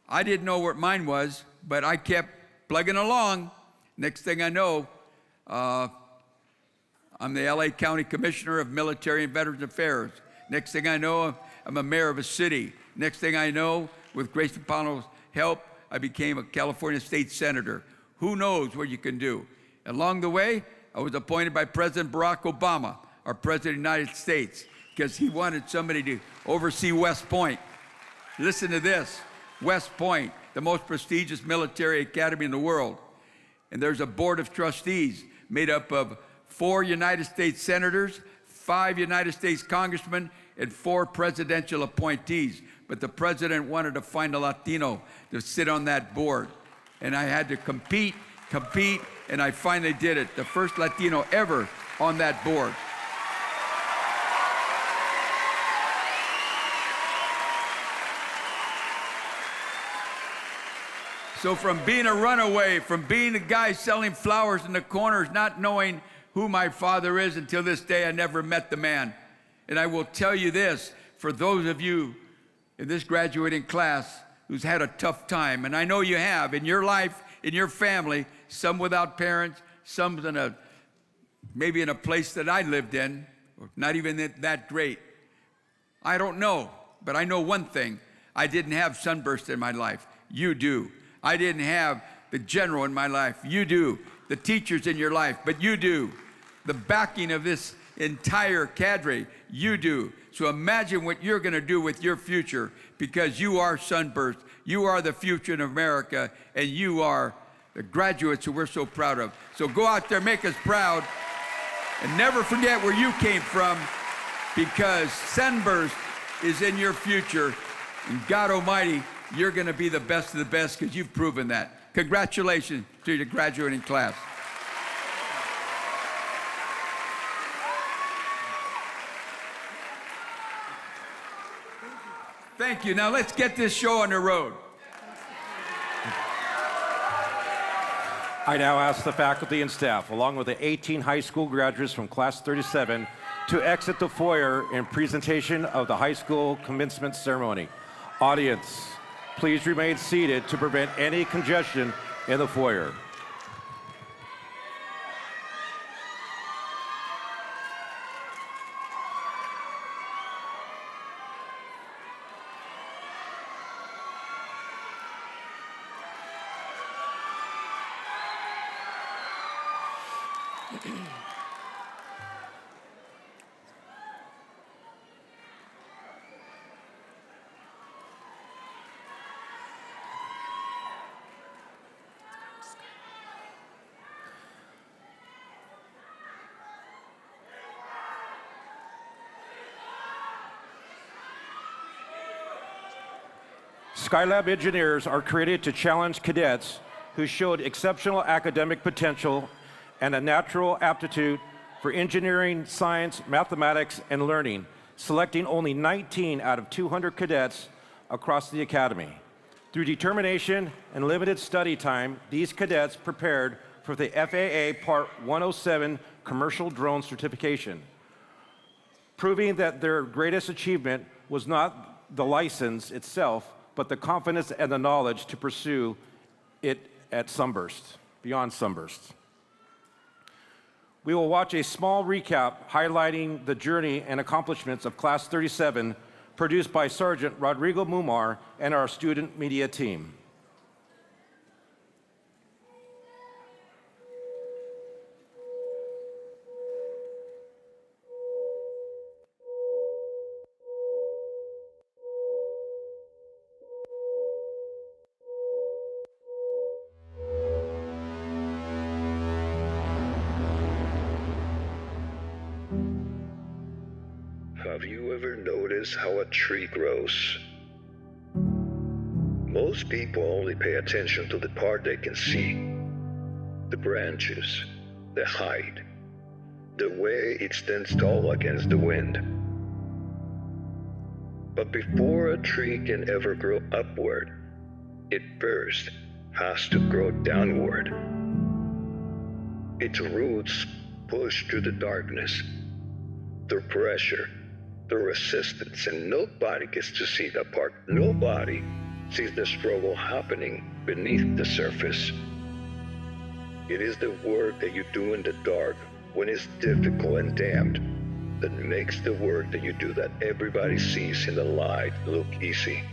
I didn't know what mine was, but I kept plugging along. Next thing I know, I'm the LA County Commissioner of Military and Veterans Affairs. Next thing I know, I'm a mayor of a city. Next thing I know, with Grace Napolitano's help, I became a California state senator. Who knows what you can do? Along the way, I was appointed by President Barack Obama, our President of the United States, because he wanted somebody to oversee West Point. Listen to this, West Point, the most prestigious military academy in the world. And there's a board of trustees made up of 4 United States senators, 5 United States congressmen, and 4 presidential appointees. But the president wanted to find a Latino to sit on that board. And I had to compete, and I finally did it. The first Latino ever on that board. So from being a runaway, from being a guy selling flowers in the corners, not knowing who my father is until this day, I never met the man. And I will tell you this, for those of you in this graduating class who's had a tough time, and I know you have in your life, in your family, some without parents, some in maybe in a place that I lived in, or not even that great. I don't know, but I know one thing. I didn't have Sunburst in my life. You do. I didn't have the general in my life. You do. The teachers in your life, but you do. the backing of this entire cadre. You do. So imagine what you're going to do with your future, because you are Sunburst. You are the future in America, and you are the graduates who we're so proud of. So go out there, make us proud, and never forget where you came from, because Sunburst is in your future. And God Almighty, you're going to be the best of the best, because you've proven that. Congratulations to your graduating class. Thank you. Now let's get this show on the road. I now ask the faculty and staff, along with the 18 high school graduates from Class 37, to exit the foyer in presentation of the high school commencement ceremony. Audience, please remain seated to prevent any congestion in the foyer. Skylab engineers are created to challenge cadets who showed exceptional academic potential and a natural aptitude for engineering, science, mathematics, and learning, selecting only 19 out of 200 cadets across the academy. Through determination and limited study time, these cadets prepared for the FAA Part 107 commercial drone certification, proving that their greatest achievement was not the license itself, but the confidence and the knowledge to pursue it at Sunburst, beyond Sunburst. We will watch a small recap highlighting the journey and accomplishments of Class 37, produced by Sergeant Rodrigo Mumar and our student media team. Have you ever noticed how a tree grows? Most people only pay attention to the part they can see. The branches, the height, the way it stands tall against the wind. But before a tree can ever grow upward, it first has to grow downward. Its roots push through the darkness, the pressure, the resistance, and nobody gets to see that part. Nobody sees the struggle happening beneath the surface. It is the work that you do in the dark when it's difficult and damned that makes the work that you do that everybody sees in the light look easy.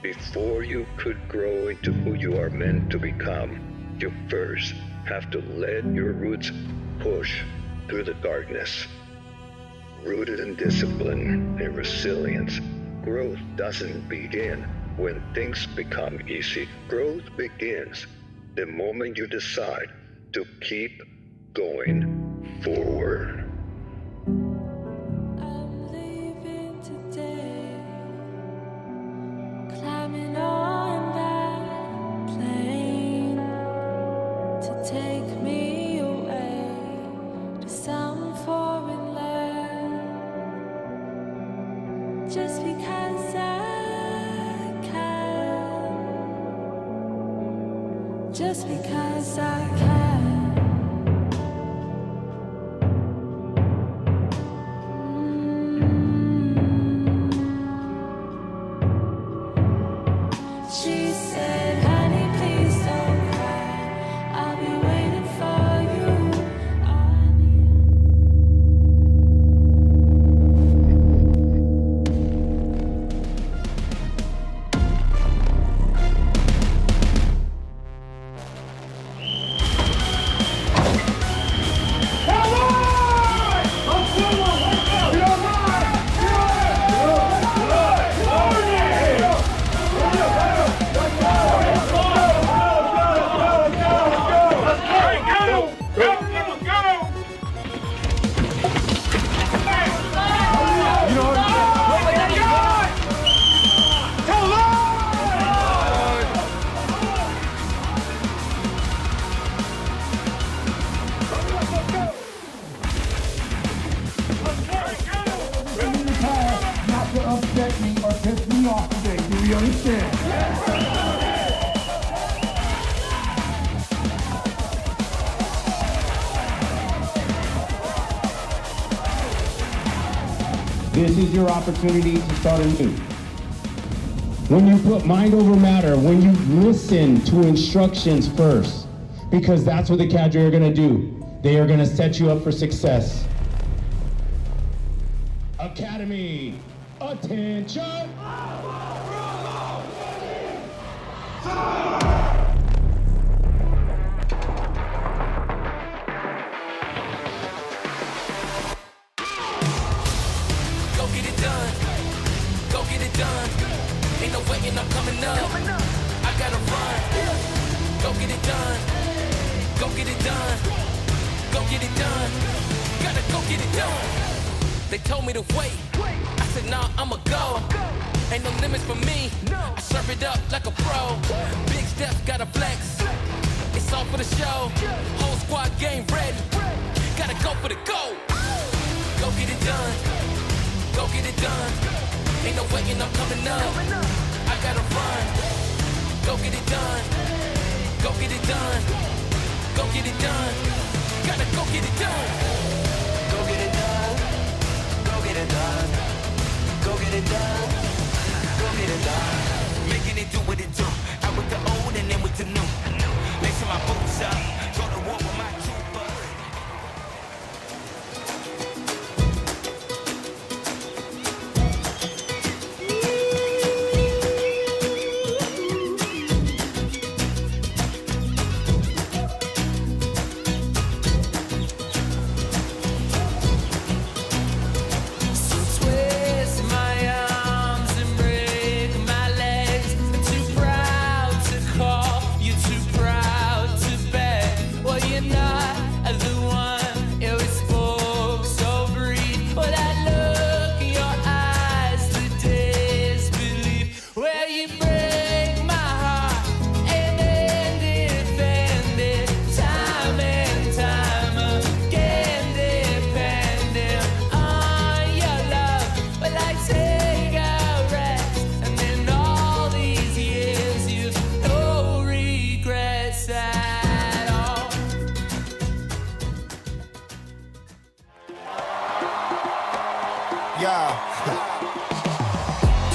Before you could grow into who you are meant to become, you first have to let your roots push through the darkness. Rooted in discipline and resilience, growth doesn't begin when things become easy. Growth begins the moment you decide to keep going forward. I'm leaving today, climbing on that plane to take me away to some foreign land. Just because I can, just because I can. She said, honey, please don't cry, I'll be waiting for you. We understand. This is your opportunity to start anew. When you put mind over matter, when you listen to instructions first, because that's what the cadre are gonna do. They are gonna set you up for success. Academy, attention! Go get it done. Go get it done. Ain't no waiting, I'm coming up. I gotta run. Go get it done. Go get it done. Go get it done. Gotta go get it done. They told me to wait. I said, nah, I'ma go. Ain't no limits for me. I serve it up like a pro. Big steps, gotta flex. It's all for the show. Whole squad game ready. Gotta go for the goal. Go get it done. Go get it done. Ain't no waiting, I'm coming up. I gotta run. Go get it done. Go get it done. Go get it done. Gotta go get it done. Go get it done. Go get it done. Go get it done. Go get it done. Making it do what it do. Out with the old and in with the new. Lacing my boots up. Go to war with my trooper.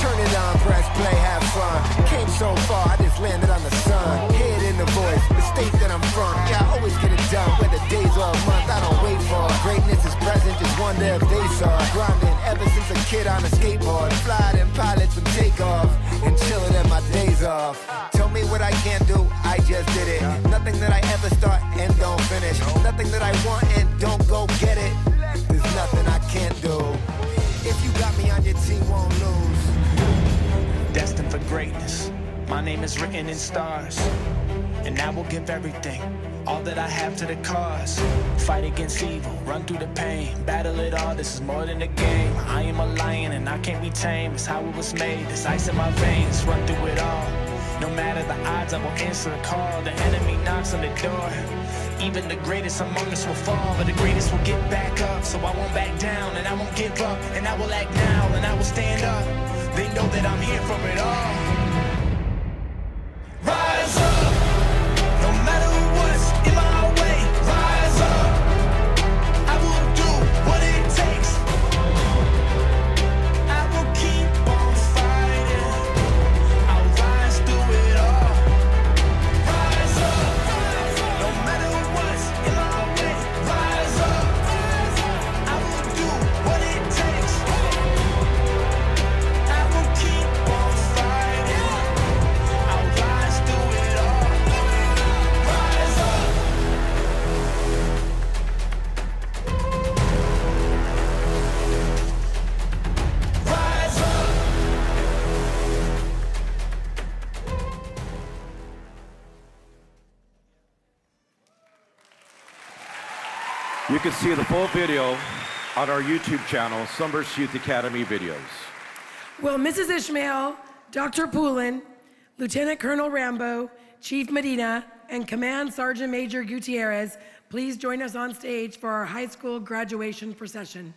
Turn it on, press play, have fun. Came so far, I just landed on the sun. Head in the voice, the state that I'm from. Yeah, I always get it done, whether days or a month, I don't wait for it. Greatness is present, just wonder if they saw it. Grinding ever since a kid on a skateboard. Fly them pilots would take off and chillin' at my days off. Tell me what I can't do, I just did it. Nothing that I ever start and don't finish. Nothing that I want and don't go get it. There's nothing I can't do. If you got me on your team, won't lose. Destined for greatness, my name is written in stars. And I will give everything, all that I have to the cause. Fight against evil, run through the pain. Battle it all, this is more than a game. I am a lion and I can't be tamed. It's how it was made, this ice in my veins. Run through it all, no matter the odds, I will answer the call. The enemy knocks on the door. Even the greatest among us will fall, but the greatest will get back up. So I won't back down, and I won't give up. And I will act now, and I will stand up. They know that I'm here for it all. Rise up, no matter what's in my way. Rise up, I will do what it takes. I will keep on fighting. I'll rise through it all. Rise up, no matter what's in my way. Rise up, I will do what it takes. I will keep on fighting. I'll rise through it all. Rise up. Rise up. You can see the full video on our YouTube channel, Sunburst Youth Academy Videos. Will Mrs. Ishmael, Dr. Poulin, Lieutenant Colonel Rambo, Chief Medina, and Command Sergeant Major Gutierrez please join us on stage for our high school graduation procession?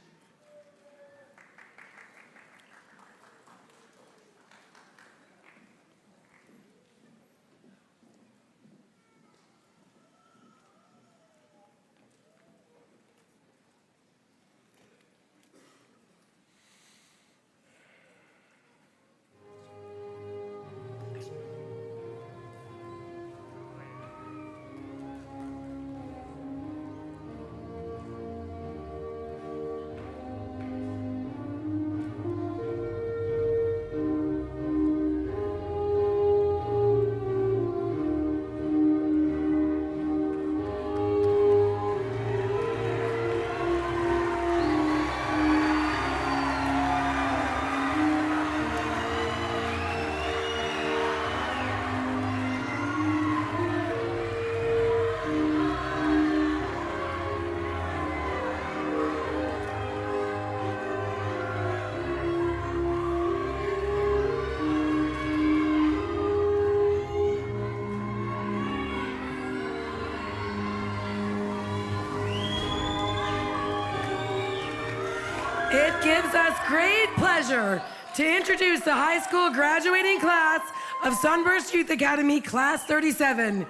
gives us great pleasure to introduce the high school graduating class of Sunburst Youth Academy Class 37.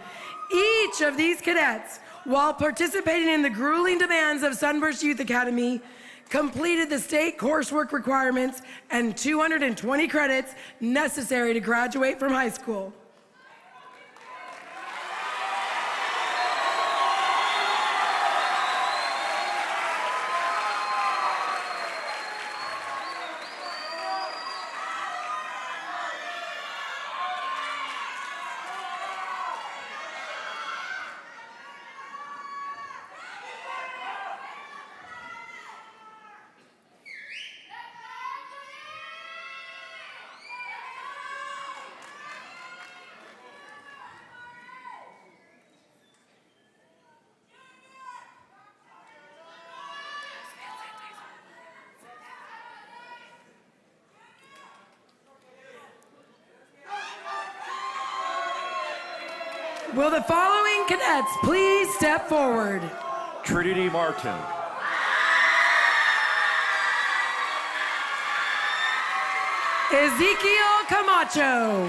Each of these cadets, while participating in the grueling demands of Sunburst Youth Academy, completed the state coursework requirements and 220 credits necessary to graduate from high school. Will the following cadets please step forward? Trinity Martin. Ezekiel Camacho.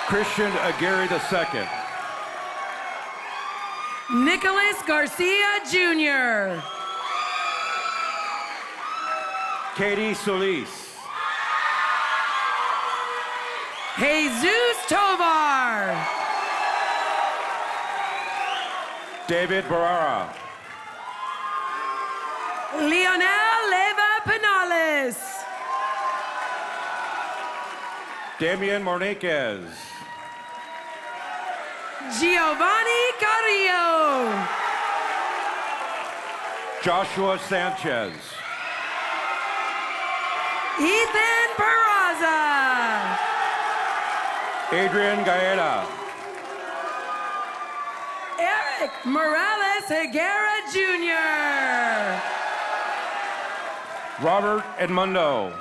Christian Aguirre II. Nicholas Garcia Jr. Katie Solis. Jesus Tovar. David Barrera. Leonel Leva Penales. Damian Morniquez. Giovanni Carrillo. Joshua Sanchez. Ethan Peraza. Adrian Gaeta. Eric Morales Higuera Jr. Robert Edmundo.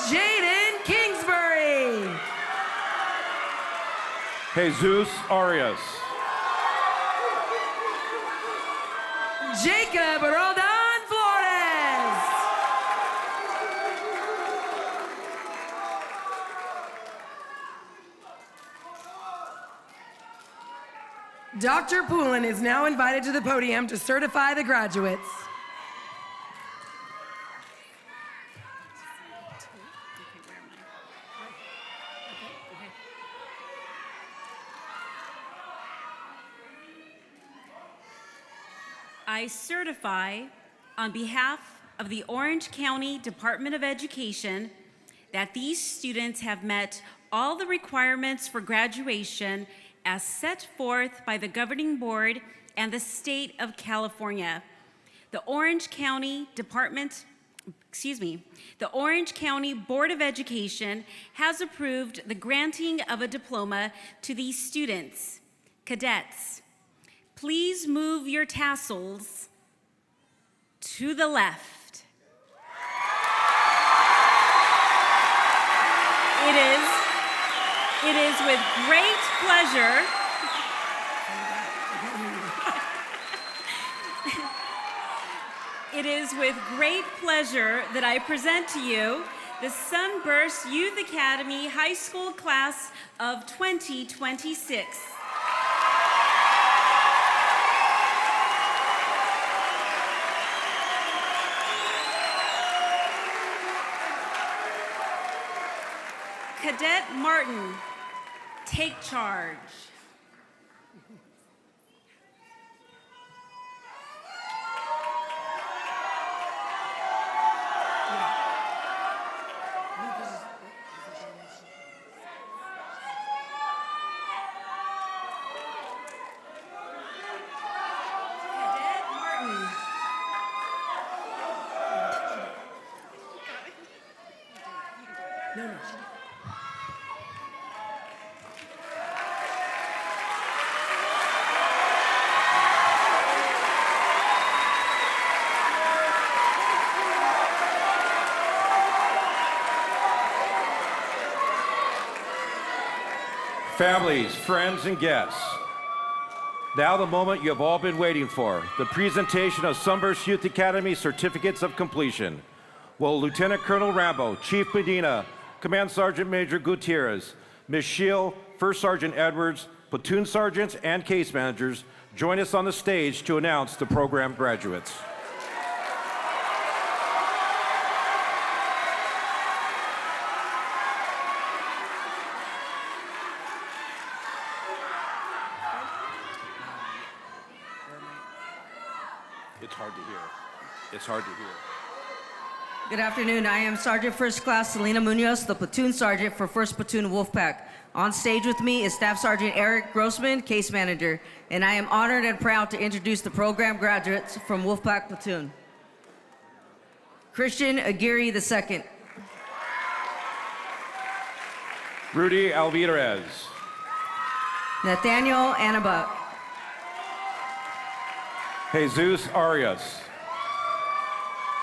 Jaden Kingsbury. Jesus Arias. Jacob Roldan Flores. Dr. Poulin is now invited to the podium to certify the graduates. I certify on behalf of the Orange County Department of Education that these students have met all the requirements for graduation as set forth by the governing board and the state of California. The Orange County Board of Education has approved the granting of a diploma to these students. Cadets, please move your tassels to the left. It is with great pleasure It is with great pleasure that I present to you the Sunburst Youth Academy High School Class of 2026. Cadet Martin, take charge. Cadet Martin. No. Families, friends, and guests, Now the moment you have all been waiting for, the presentation of Sunburst Youth Academy Certificates of Completion. Will Lieutenant Colonel Rambo, Chief Medina, Command Sergeant Major Gutierrez, Ms. Shield, First Sergeant Edwards, platoon sergeants, and case managers join us on the stage to announce the program graduates. It's hard to hear. It's hard to hear. Good afternoon. I am Sergeant First Class Selena Munoz, the platoon sergeant for 1st Platoon Wolfpack. On stage with me is Staff Sergeant Eric Grossman, case manager, and I am honored and proud to introduce the program graduates from Wolfpack Platoon. Christian Aguirre II. Rudy Alvarez. Nathaniel Annaba. Jesus Arias.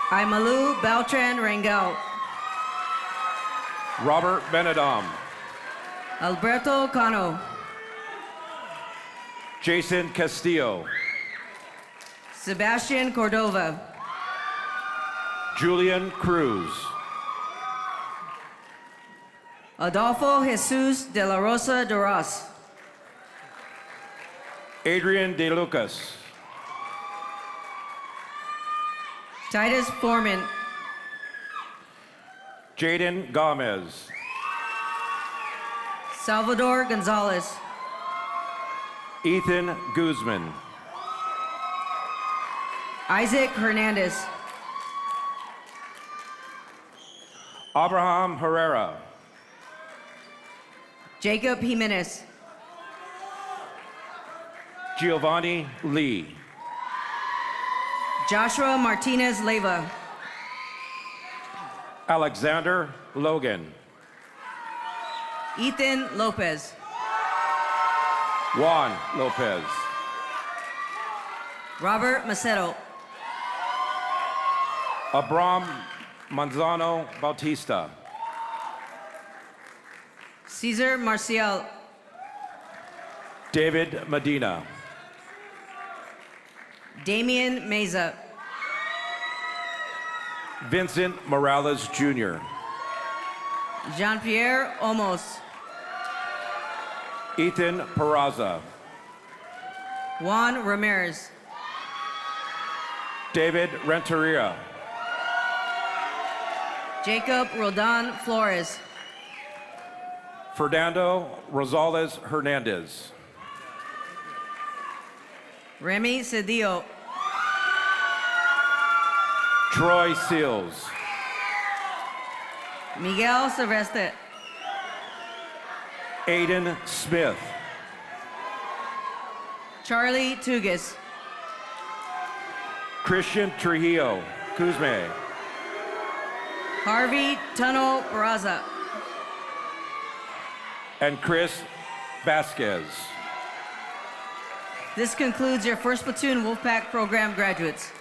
Aimalu Beltran Rangel. Robert Benedum. Alberto Cano. Jason Castillo. Sebastian Cordova. Julian Cruz. Adolfo Jesus de la Rosa Duras. Adrian De Lucas. Titus Foreman. Jaden Gomez. Salvador Gonzalez. Ethan Guzman. Isaac Hernandez. Abraham Herrera. Jacob Jimenez. Giovanni Lee. Joshua Martinez Leyva. Alexander Logan. Ethan Lopez. Juan Lopez. Robert Macedo. Abram Manzano Bautista. Cesar Marcial. David Medina. Damian Meza. Vincent Morales Jr. Jean-Pierre Olmos. Ethan Peraza. Juan Ramirez. David Renteria. Jacob Roldan Flores. Fernando Rosales Hernandez. Remy Cedillo. Troy Seals. Miguel Silvestre. Aiden Smith. Charlie Tugas. Christian Trujillo Kuzme. Harvey Tunnel Barraza. And Chris Vasquez. This concludes your 1st Platoon Wolfpack program graduates.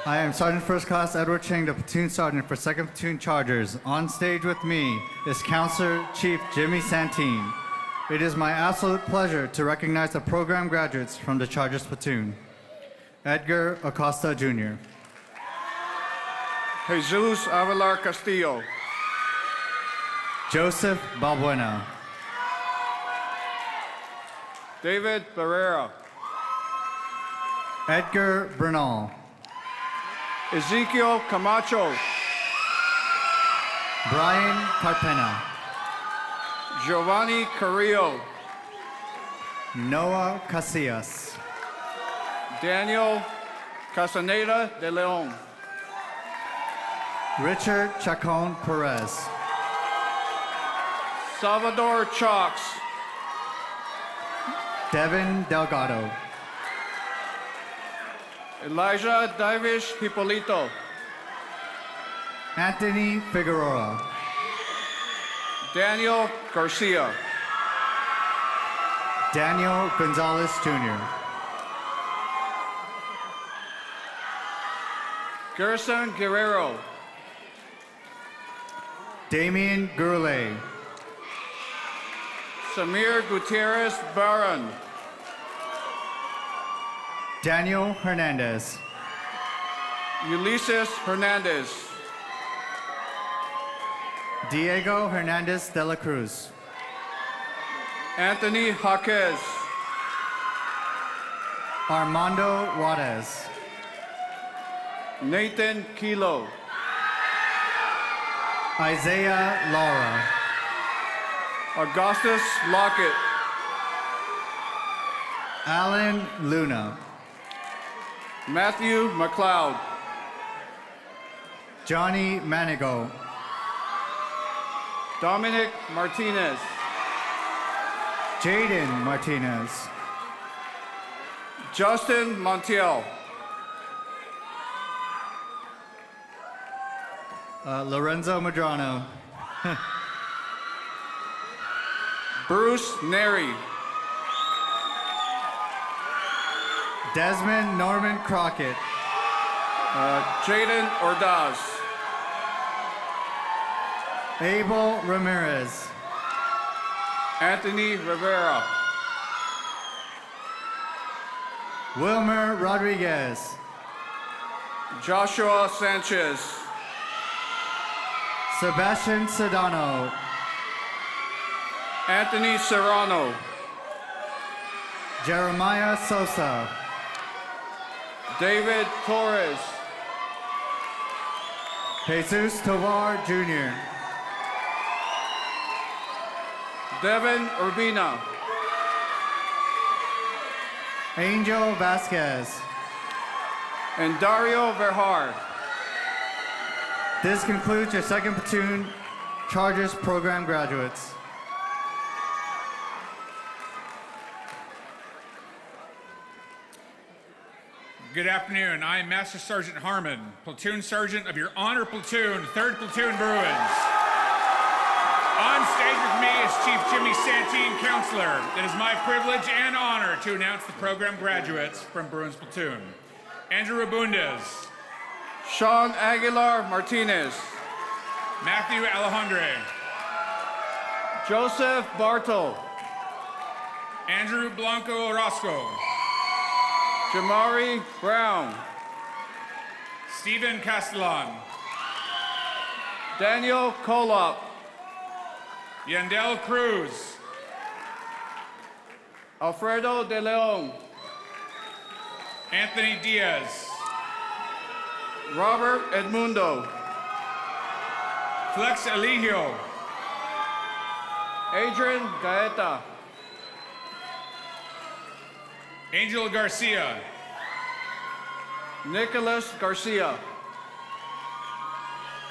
I am Sergeant First Class Edward Cheng, the platoon sergeant for 2nd Platoon Chargers. On stage with me is Counselor Chief Jimmy Santine. It is my absolute pleasure to recognize the program graduates from the Chargers platoon. Edgar Acosta Jr. Jesus Avalar Castillo. Joseph Balbuena. David Barrera. Edgar Bernal. Ezekiel Camacho. Brian Carpena. Giovanni Carrillo. Noah Casillas. Daniel Casaneda de Leon. Richard Chacon Perez. Salvador Chalks. Devin Delgado. Elijah Divish Hipolito. Anthony Figueroa. Daniel Garcia. Daniel Gonzalez Jr. Gerson Guerrero. Damien Gurley. Samir Gutierrez Baron. Daniel Hernandez. Ulysses Hernandez. Diego Hernandez de la Cruz. Anthony Jaquez. Armando Juarez. Nathan Kilo. Isaiah Laura. Augustus Lockett. Alan Luna. Matthew McLeod. Johnny Manigo. Dominic Martinez. Jaden Martinez. Justin Montiel. Lorenzo Madrano. Bruce Neri. Desmond Norman Crockett. Jaden Ordaz. Abel Ramirez. Anthony Rivera. Wilmer Rodriguez. Joshua Sanchez. Sebastian Sedano. Anthony Serrano. Jeremiah Sosa. David Torres. Jesus Tovar Jr. Devin Urbina. Angel Vasquez. And Dario Verhar. This concludes your 2nd Platoon Chargers Program graduates. Good afternoon. I am Master Sergeant Harmon, Platoon Sergeant of your Honor Platoon, 3rd Platoon Bruins. On stage with me is Chief Jimmy Santine, Counselor. It is my privilege and honor to announce the program graduates from Bruins Platoon. Andrew Rabundes. Sean Aguilar Martinez. Matthew Alejandre. Joseph Bartle. Andrew Blanco Orozco. Jamari Brown. Stephen Castellan. Daniel Kolop. Yandel Cruz. Alfredo De Leon. Anthony Diaz. Robert Edmundo. Flex Eligio. Adrian Gaeta. Angel Garcia. Nicholas Garcia.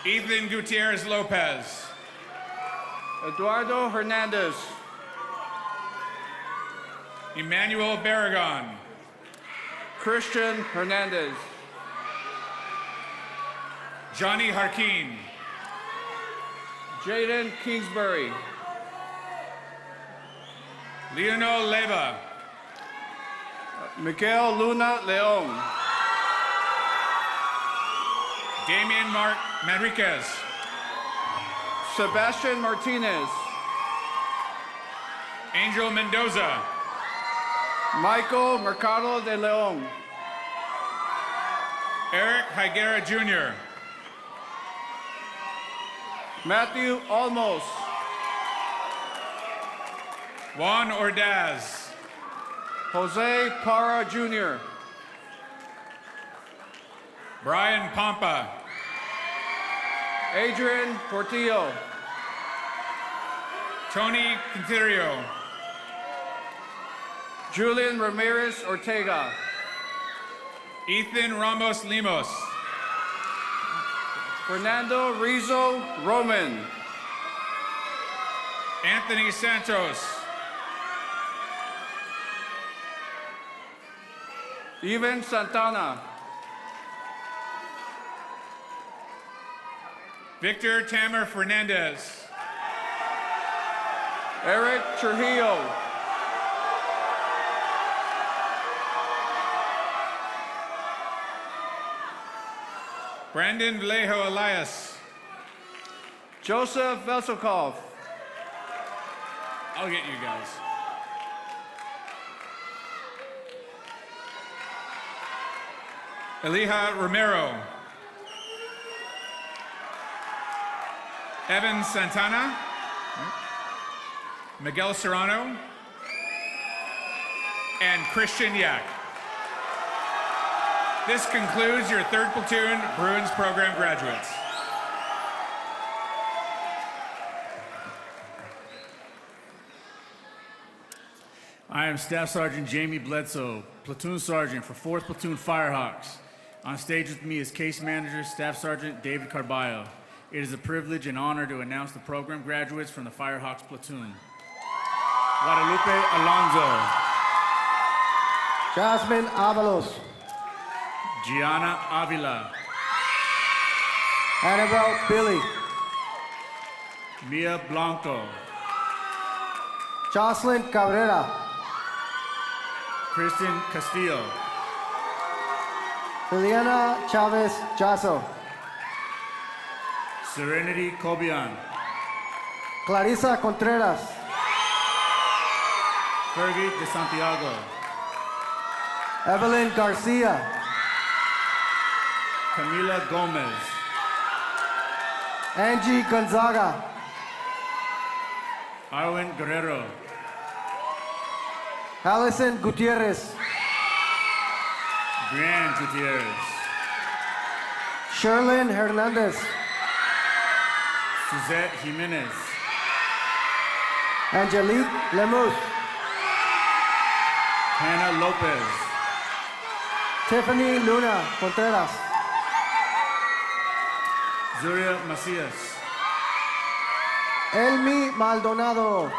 Ethan Gutierrez Lopez. Eduardo Hernandez. Emmanuel Barragon. Christian Hernandez. Johnny Harkin. Jaden Kingsbury. Leonel Leva. Miguel Luna Leon. Damian Manriquez. Sebastian Martinez. Angel Mendoza. Michael Mercado de Leon. Eric Higuera Jr. Matthew Olmos. Juan Ordaz. Jose Parra Jr. Brian Pompa. Adrian Portillo. Tony Quinterio. Julian Ramirez Ortega. Ethan Ramos Limos. Fernando Rizzo Roman. Anthony Santos. Evan Santana. Victor Tamer Fernandez. Eric Trujillo. Brandon Vallejo Elias. Joseph Veselkov. I'll get you guys. Elija Romero. Evan Santana. Miguel Serrano. And Christian Yak. This concludes your 3rd Platoon Bruins Program graduates. I am Staff Sergeant Jamie Bledsoe, Platoon Sergeant for 4th Platoon Firehawks. On stage with me is Case Manager, Staff Sergeant David Carballo. It is a privilege and honor to announce the program graduates from the Firehawks Platoon. Guadalupe Alonso. Jasmine Avalos. Gianna Avila. Annabelle Billy. Mia Blanco. Jocelyn Cabrera. Kristen Castillo. Liliana Chavez Jasso. Serenity Cobian. Clarissa Contreras. Fergie de Santiago. Evelyn Garcia. Camila Gomez. Angie Gonzaga. Arwen Guerrero. Allison Gutierrez. Brianne Gutierrez. Sherlyn Hernandez. Suzette Jimenez. Angelique Lemus. Hannah Lopez. Tiffany Luna Contreras. Zuria Macias. Elmi Maldonado.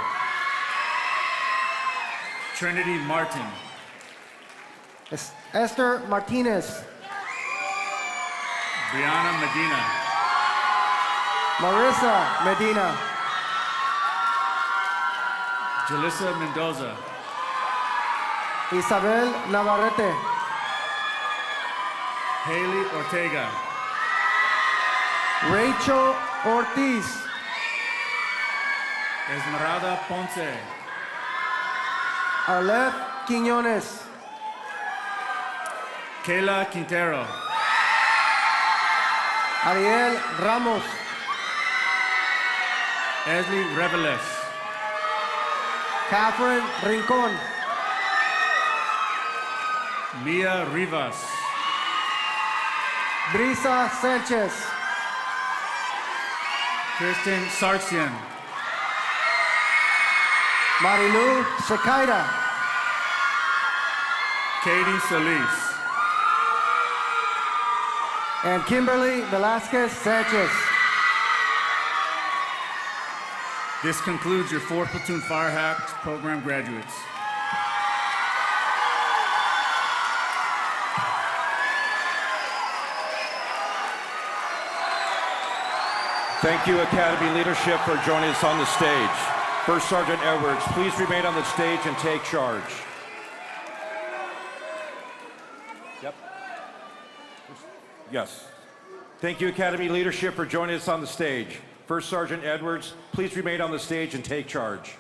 Trinity Martin. Esther Martinez. Brianna Medina. Marissa Medina. Jalissa Mendoza. Isabel Navarrete. Haley Ortega. Rachel Ortiz. Esmeralda Ponce. Arleth Quiñones. Kayla Quintero. Ariel Ramos. Esli Reveles. Catherine Rincon. Mia Rivas. Brisa Sanchez. Kristen Sarksian. Marilu Secaira. Katie Solis. And Kimberly Velasquez Sanchez. This concludes your 4th Platoon Firehawks program graduates. Thank you, Academy leadership, for joining us on the stage. First Sergeant Edwards, please remain on the stage and take charge. Yep. Yes. Thank you, Academy leadership, for joining us on the stage. First Sergeant Edwards, please remain on the stage and take charge.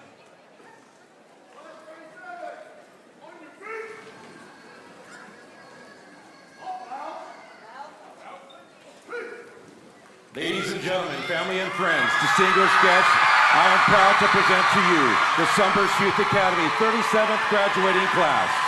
Ladies and gentlemen, family and friends, distinguished guests, I am proud to present to you the Sunburst Youth Academy 37th graduating class.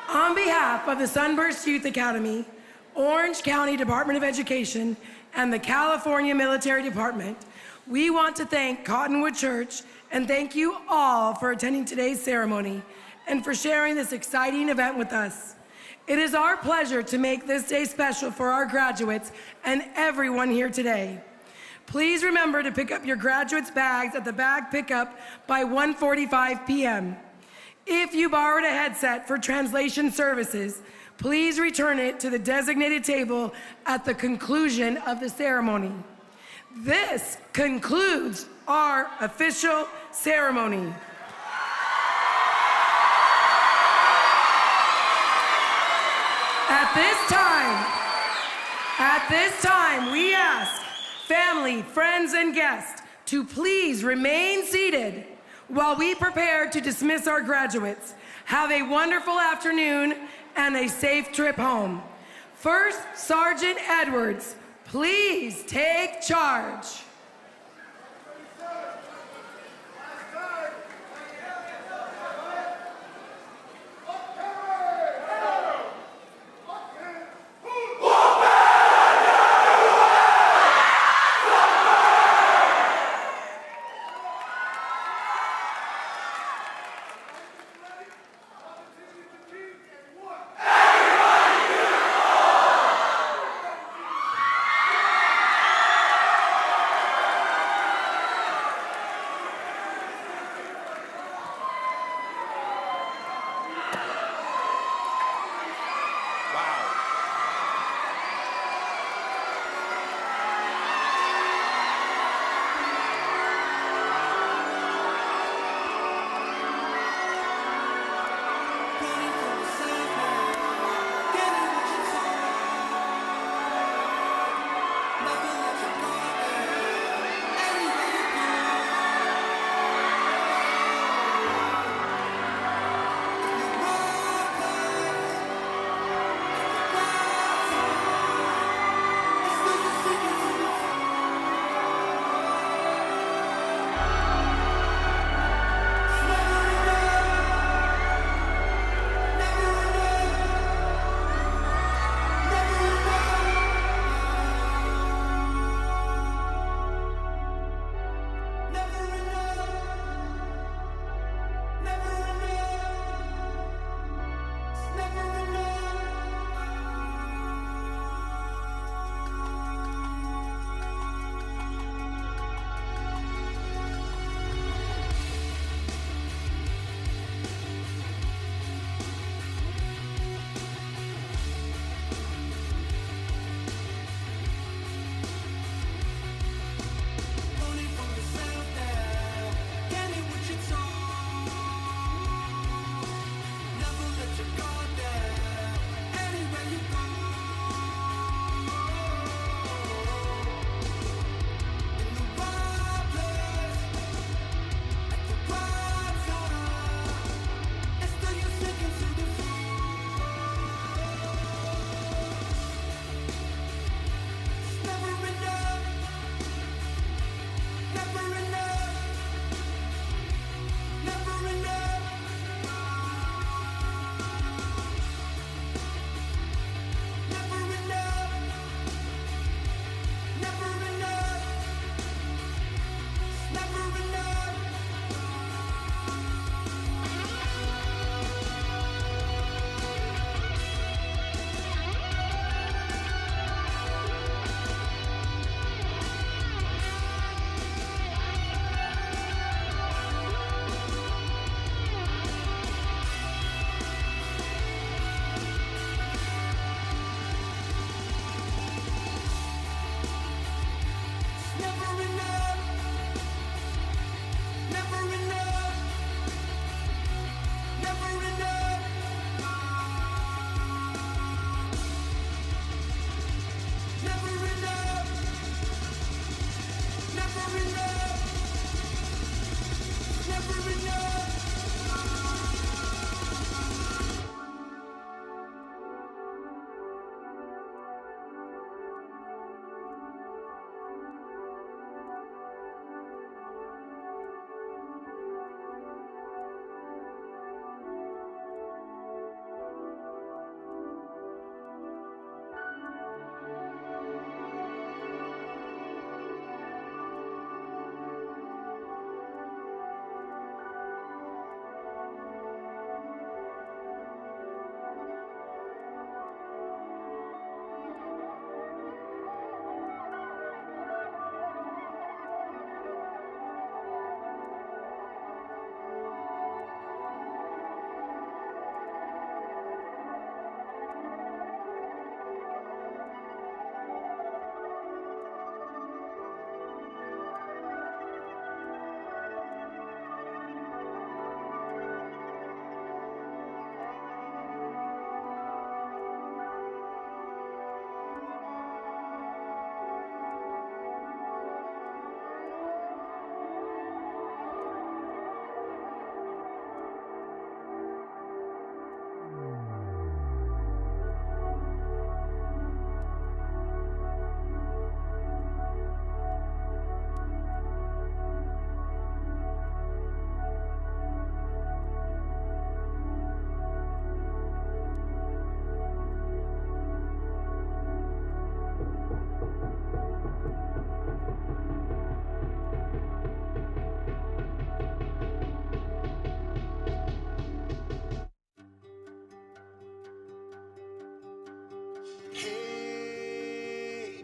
On behalf of the Sunburst Youth Academy, Orange County Department of Education, and the California Military Department, We want to thank Cottonwood Church and thank you all for attending today's ceremony and for sharing this exciting event with us. It is our pleasure to make this day special for our graduates and everyone here today. Please remember to pick up your graduates' bags at the bag pickup by 1:45 p.m. If you borrowed a headset for translation services, please return it to the designated table at the conclusion of the ceremony. This concludes our official ceremony. At this time, we ask family, friends, and guests to please remain seated while we prepare to dismiss our graduates. Have a wonderful afternoon and a safe trip home. First Sergeant Edwards, please take charge.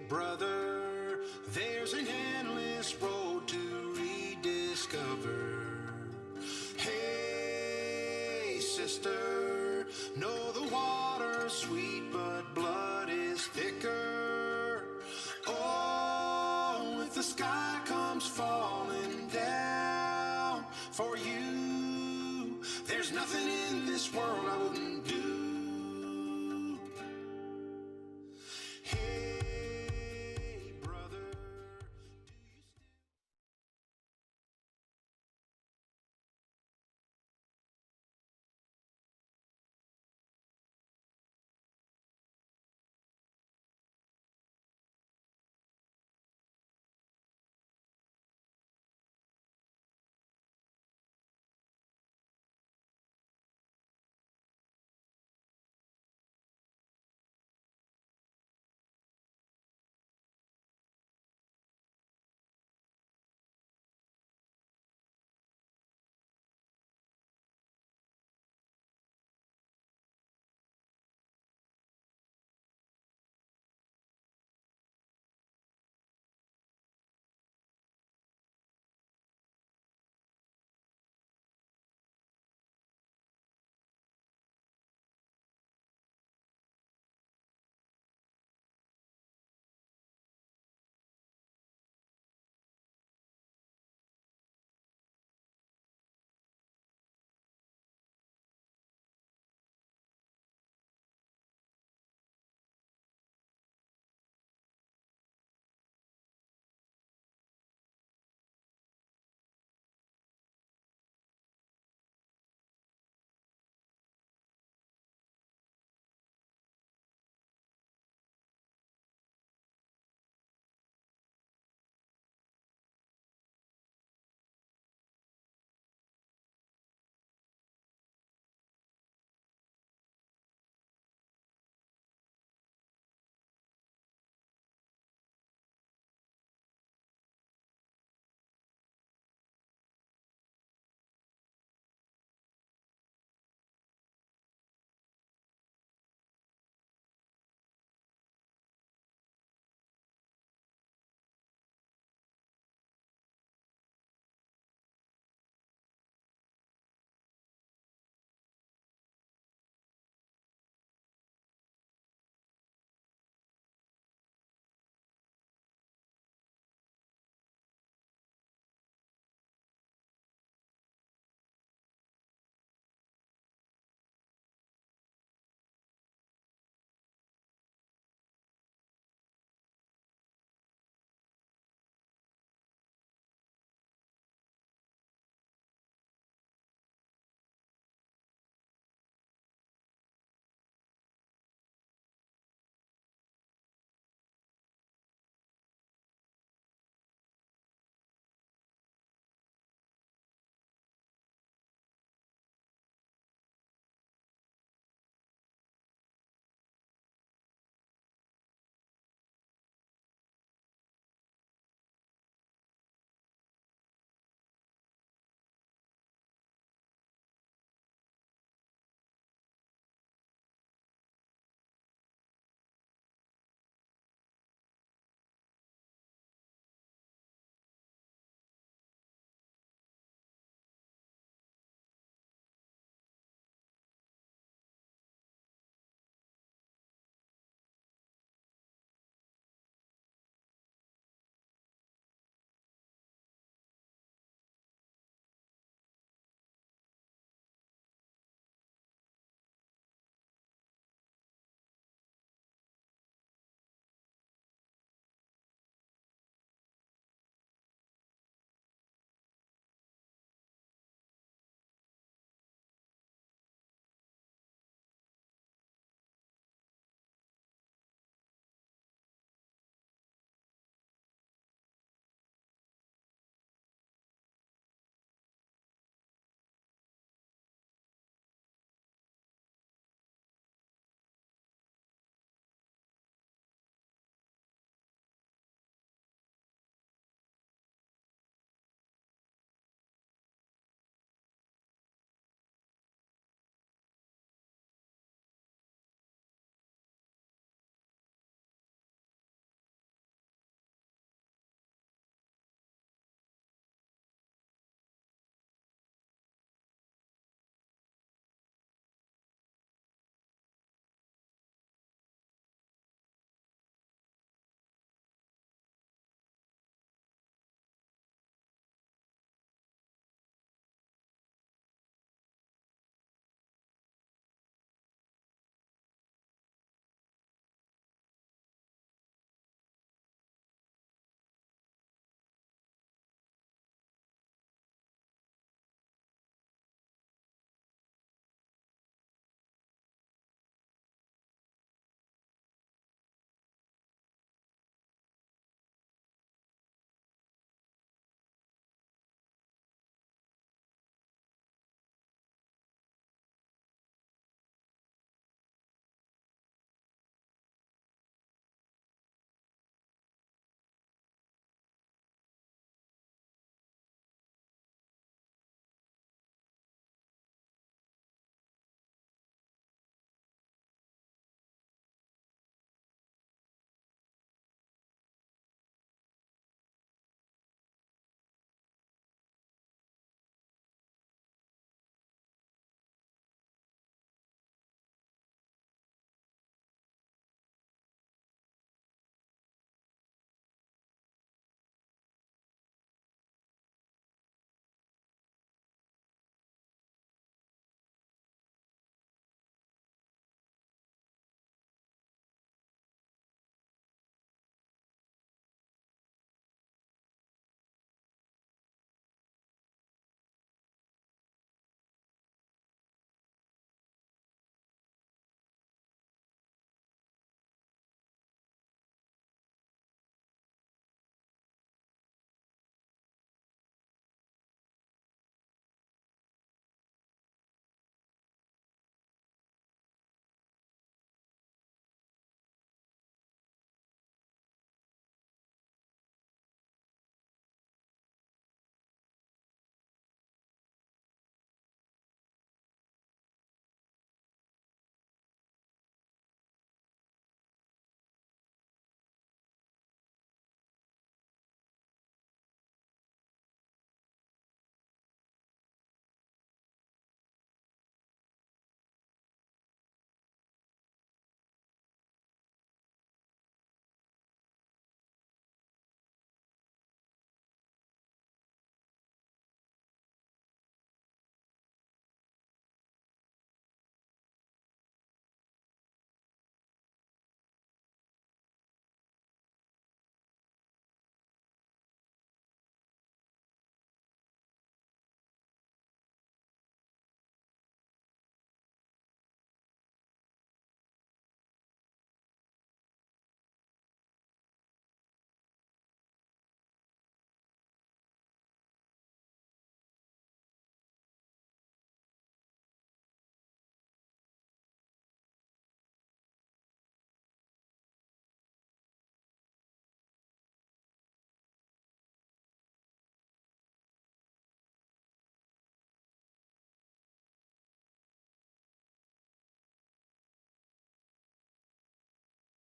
brother, there's an endless road to rediscover. Hey, sister, know the water's sweet, but blood is thicker. Oh, if the sky comes falling down for you, there's nothing in this world I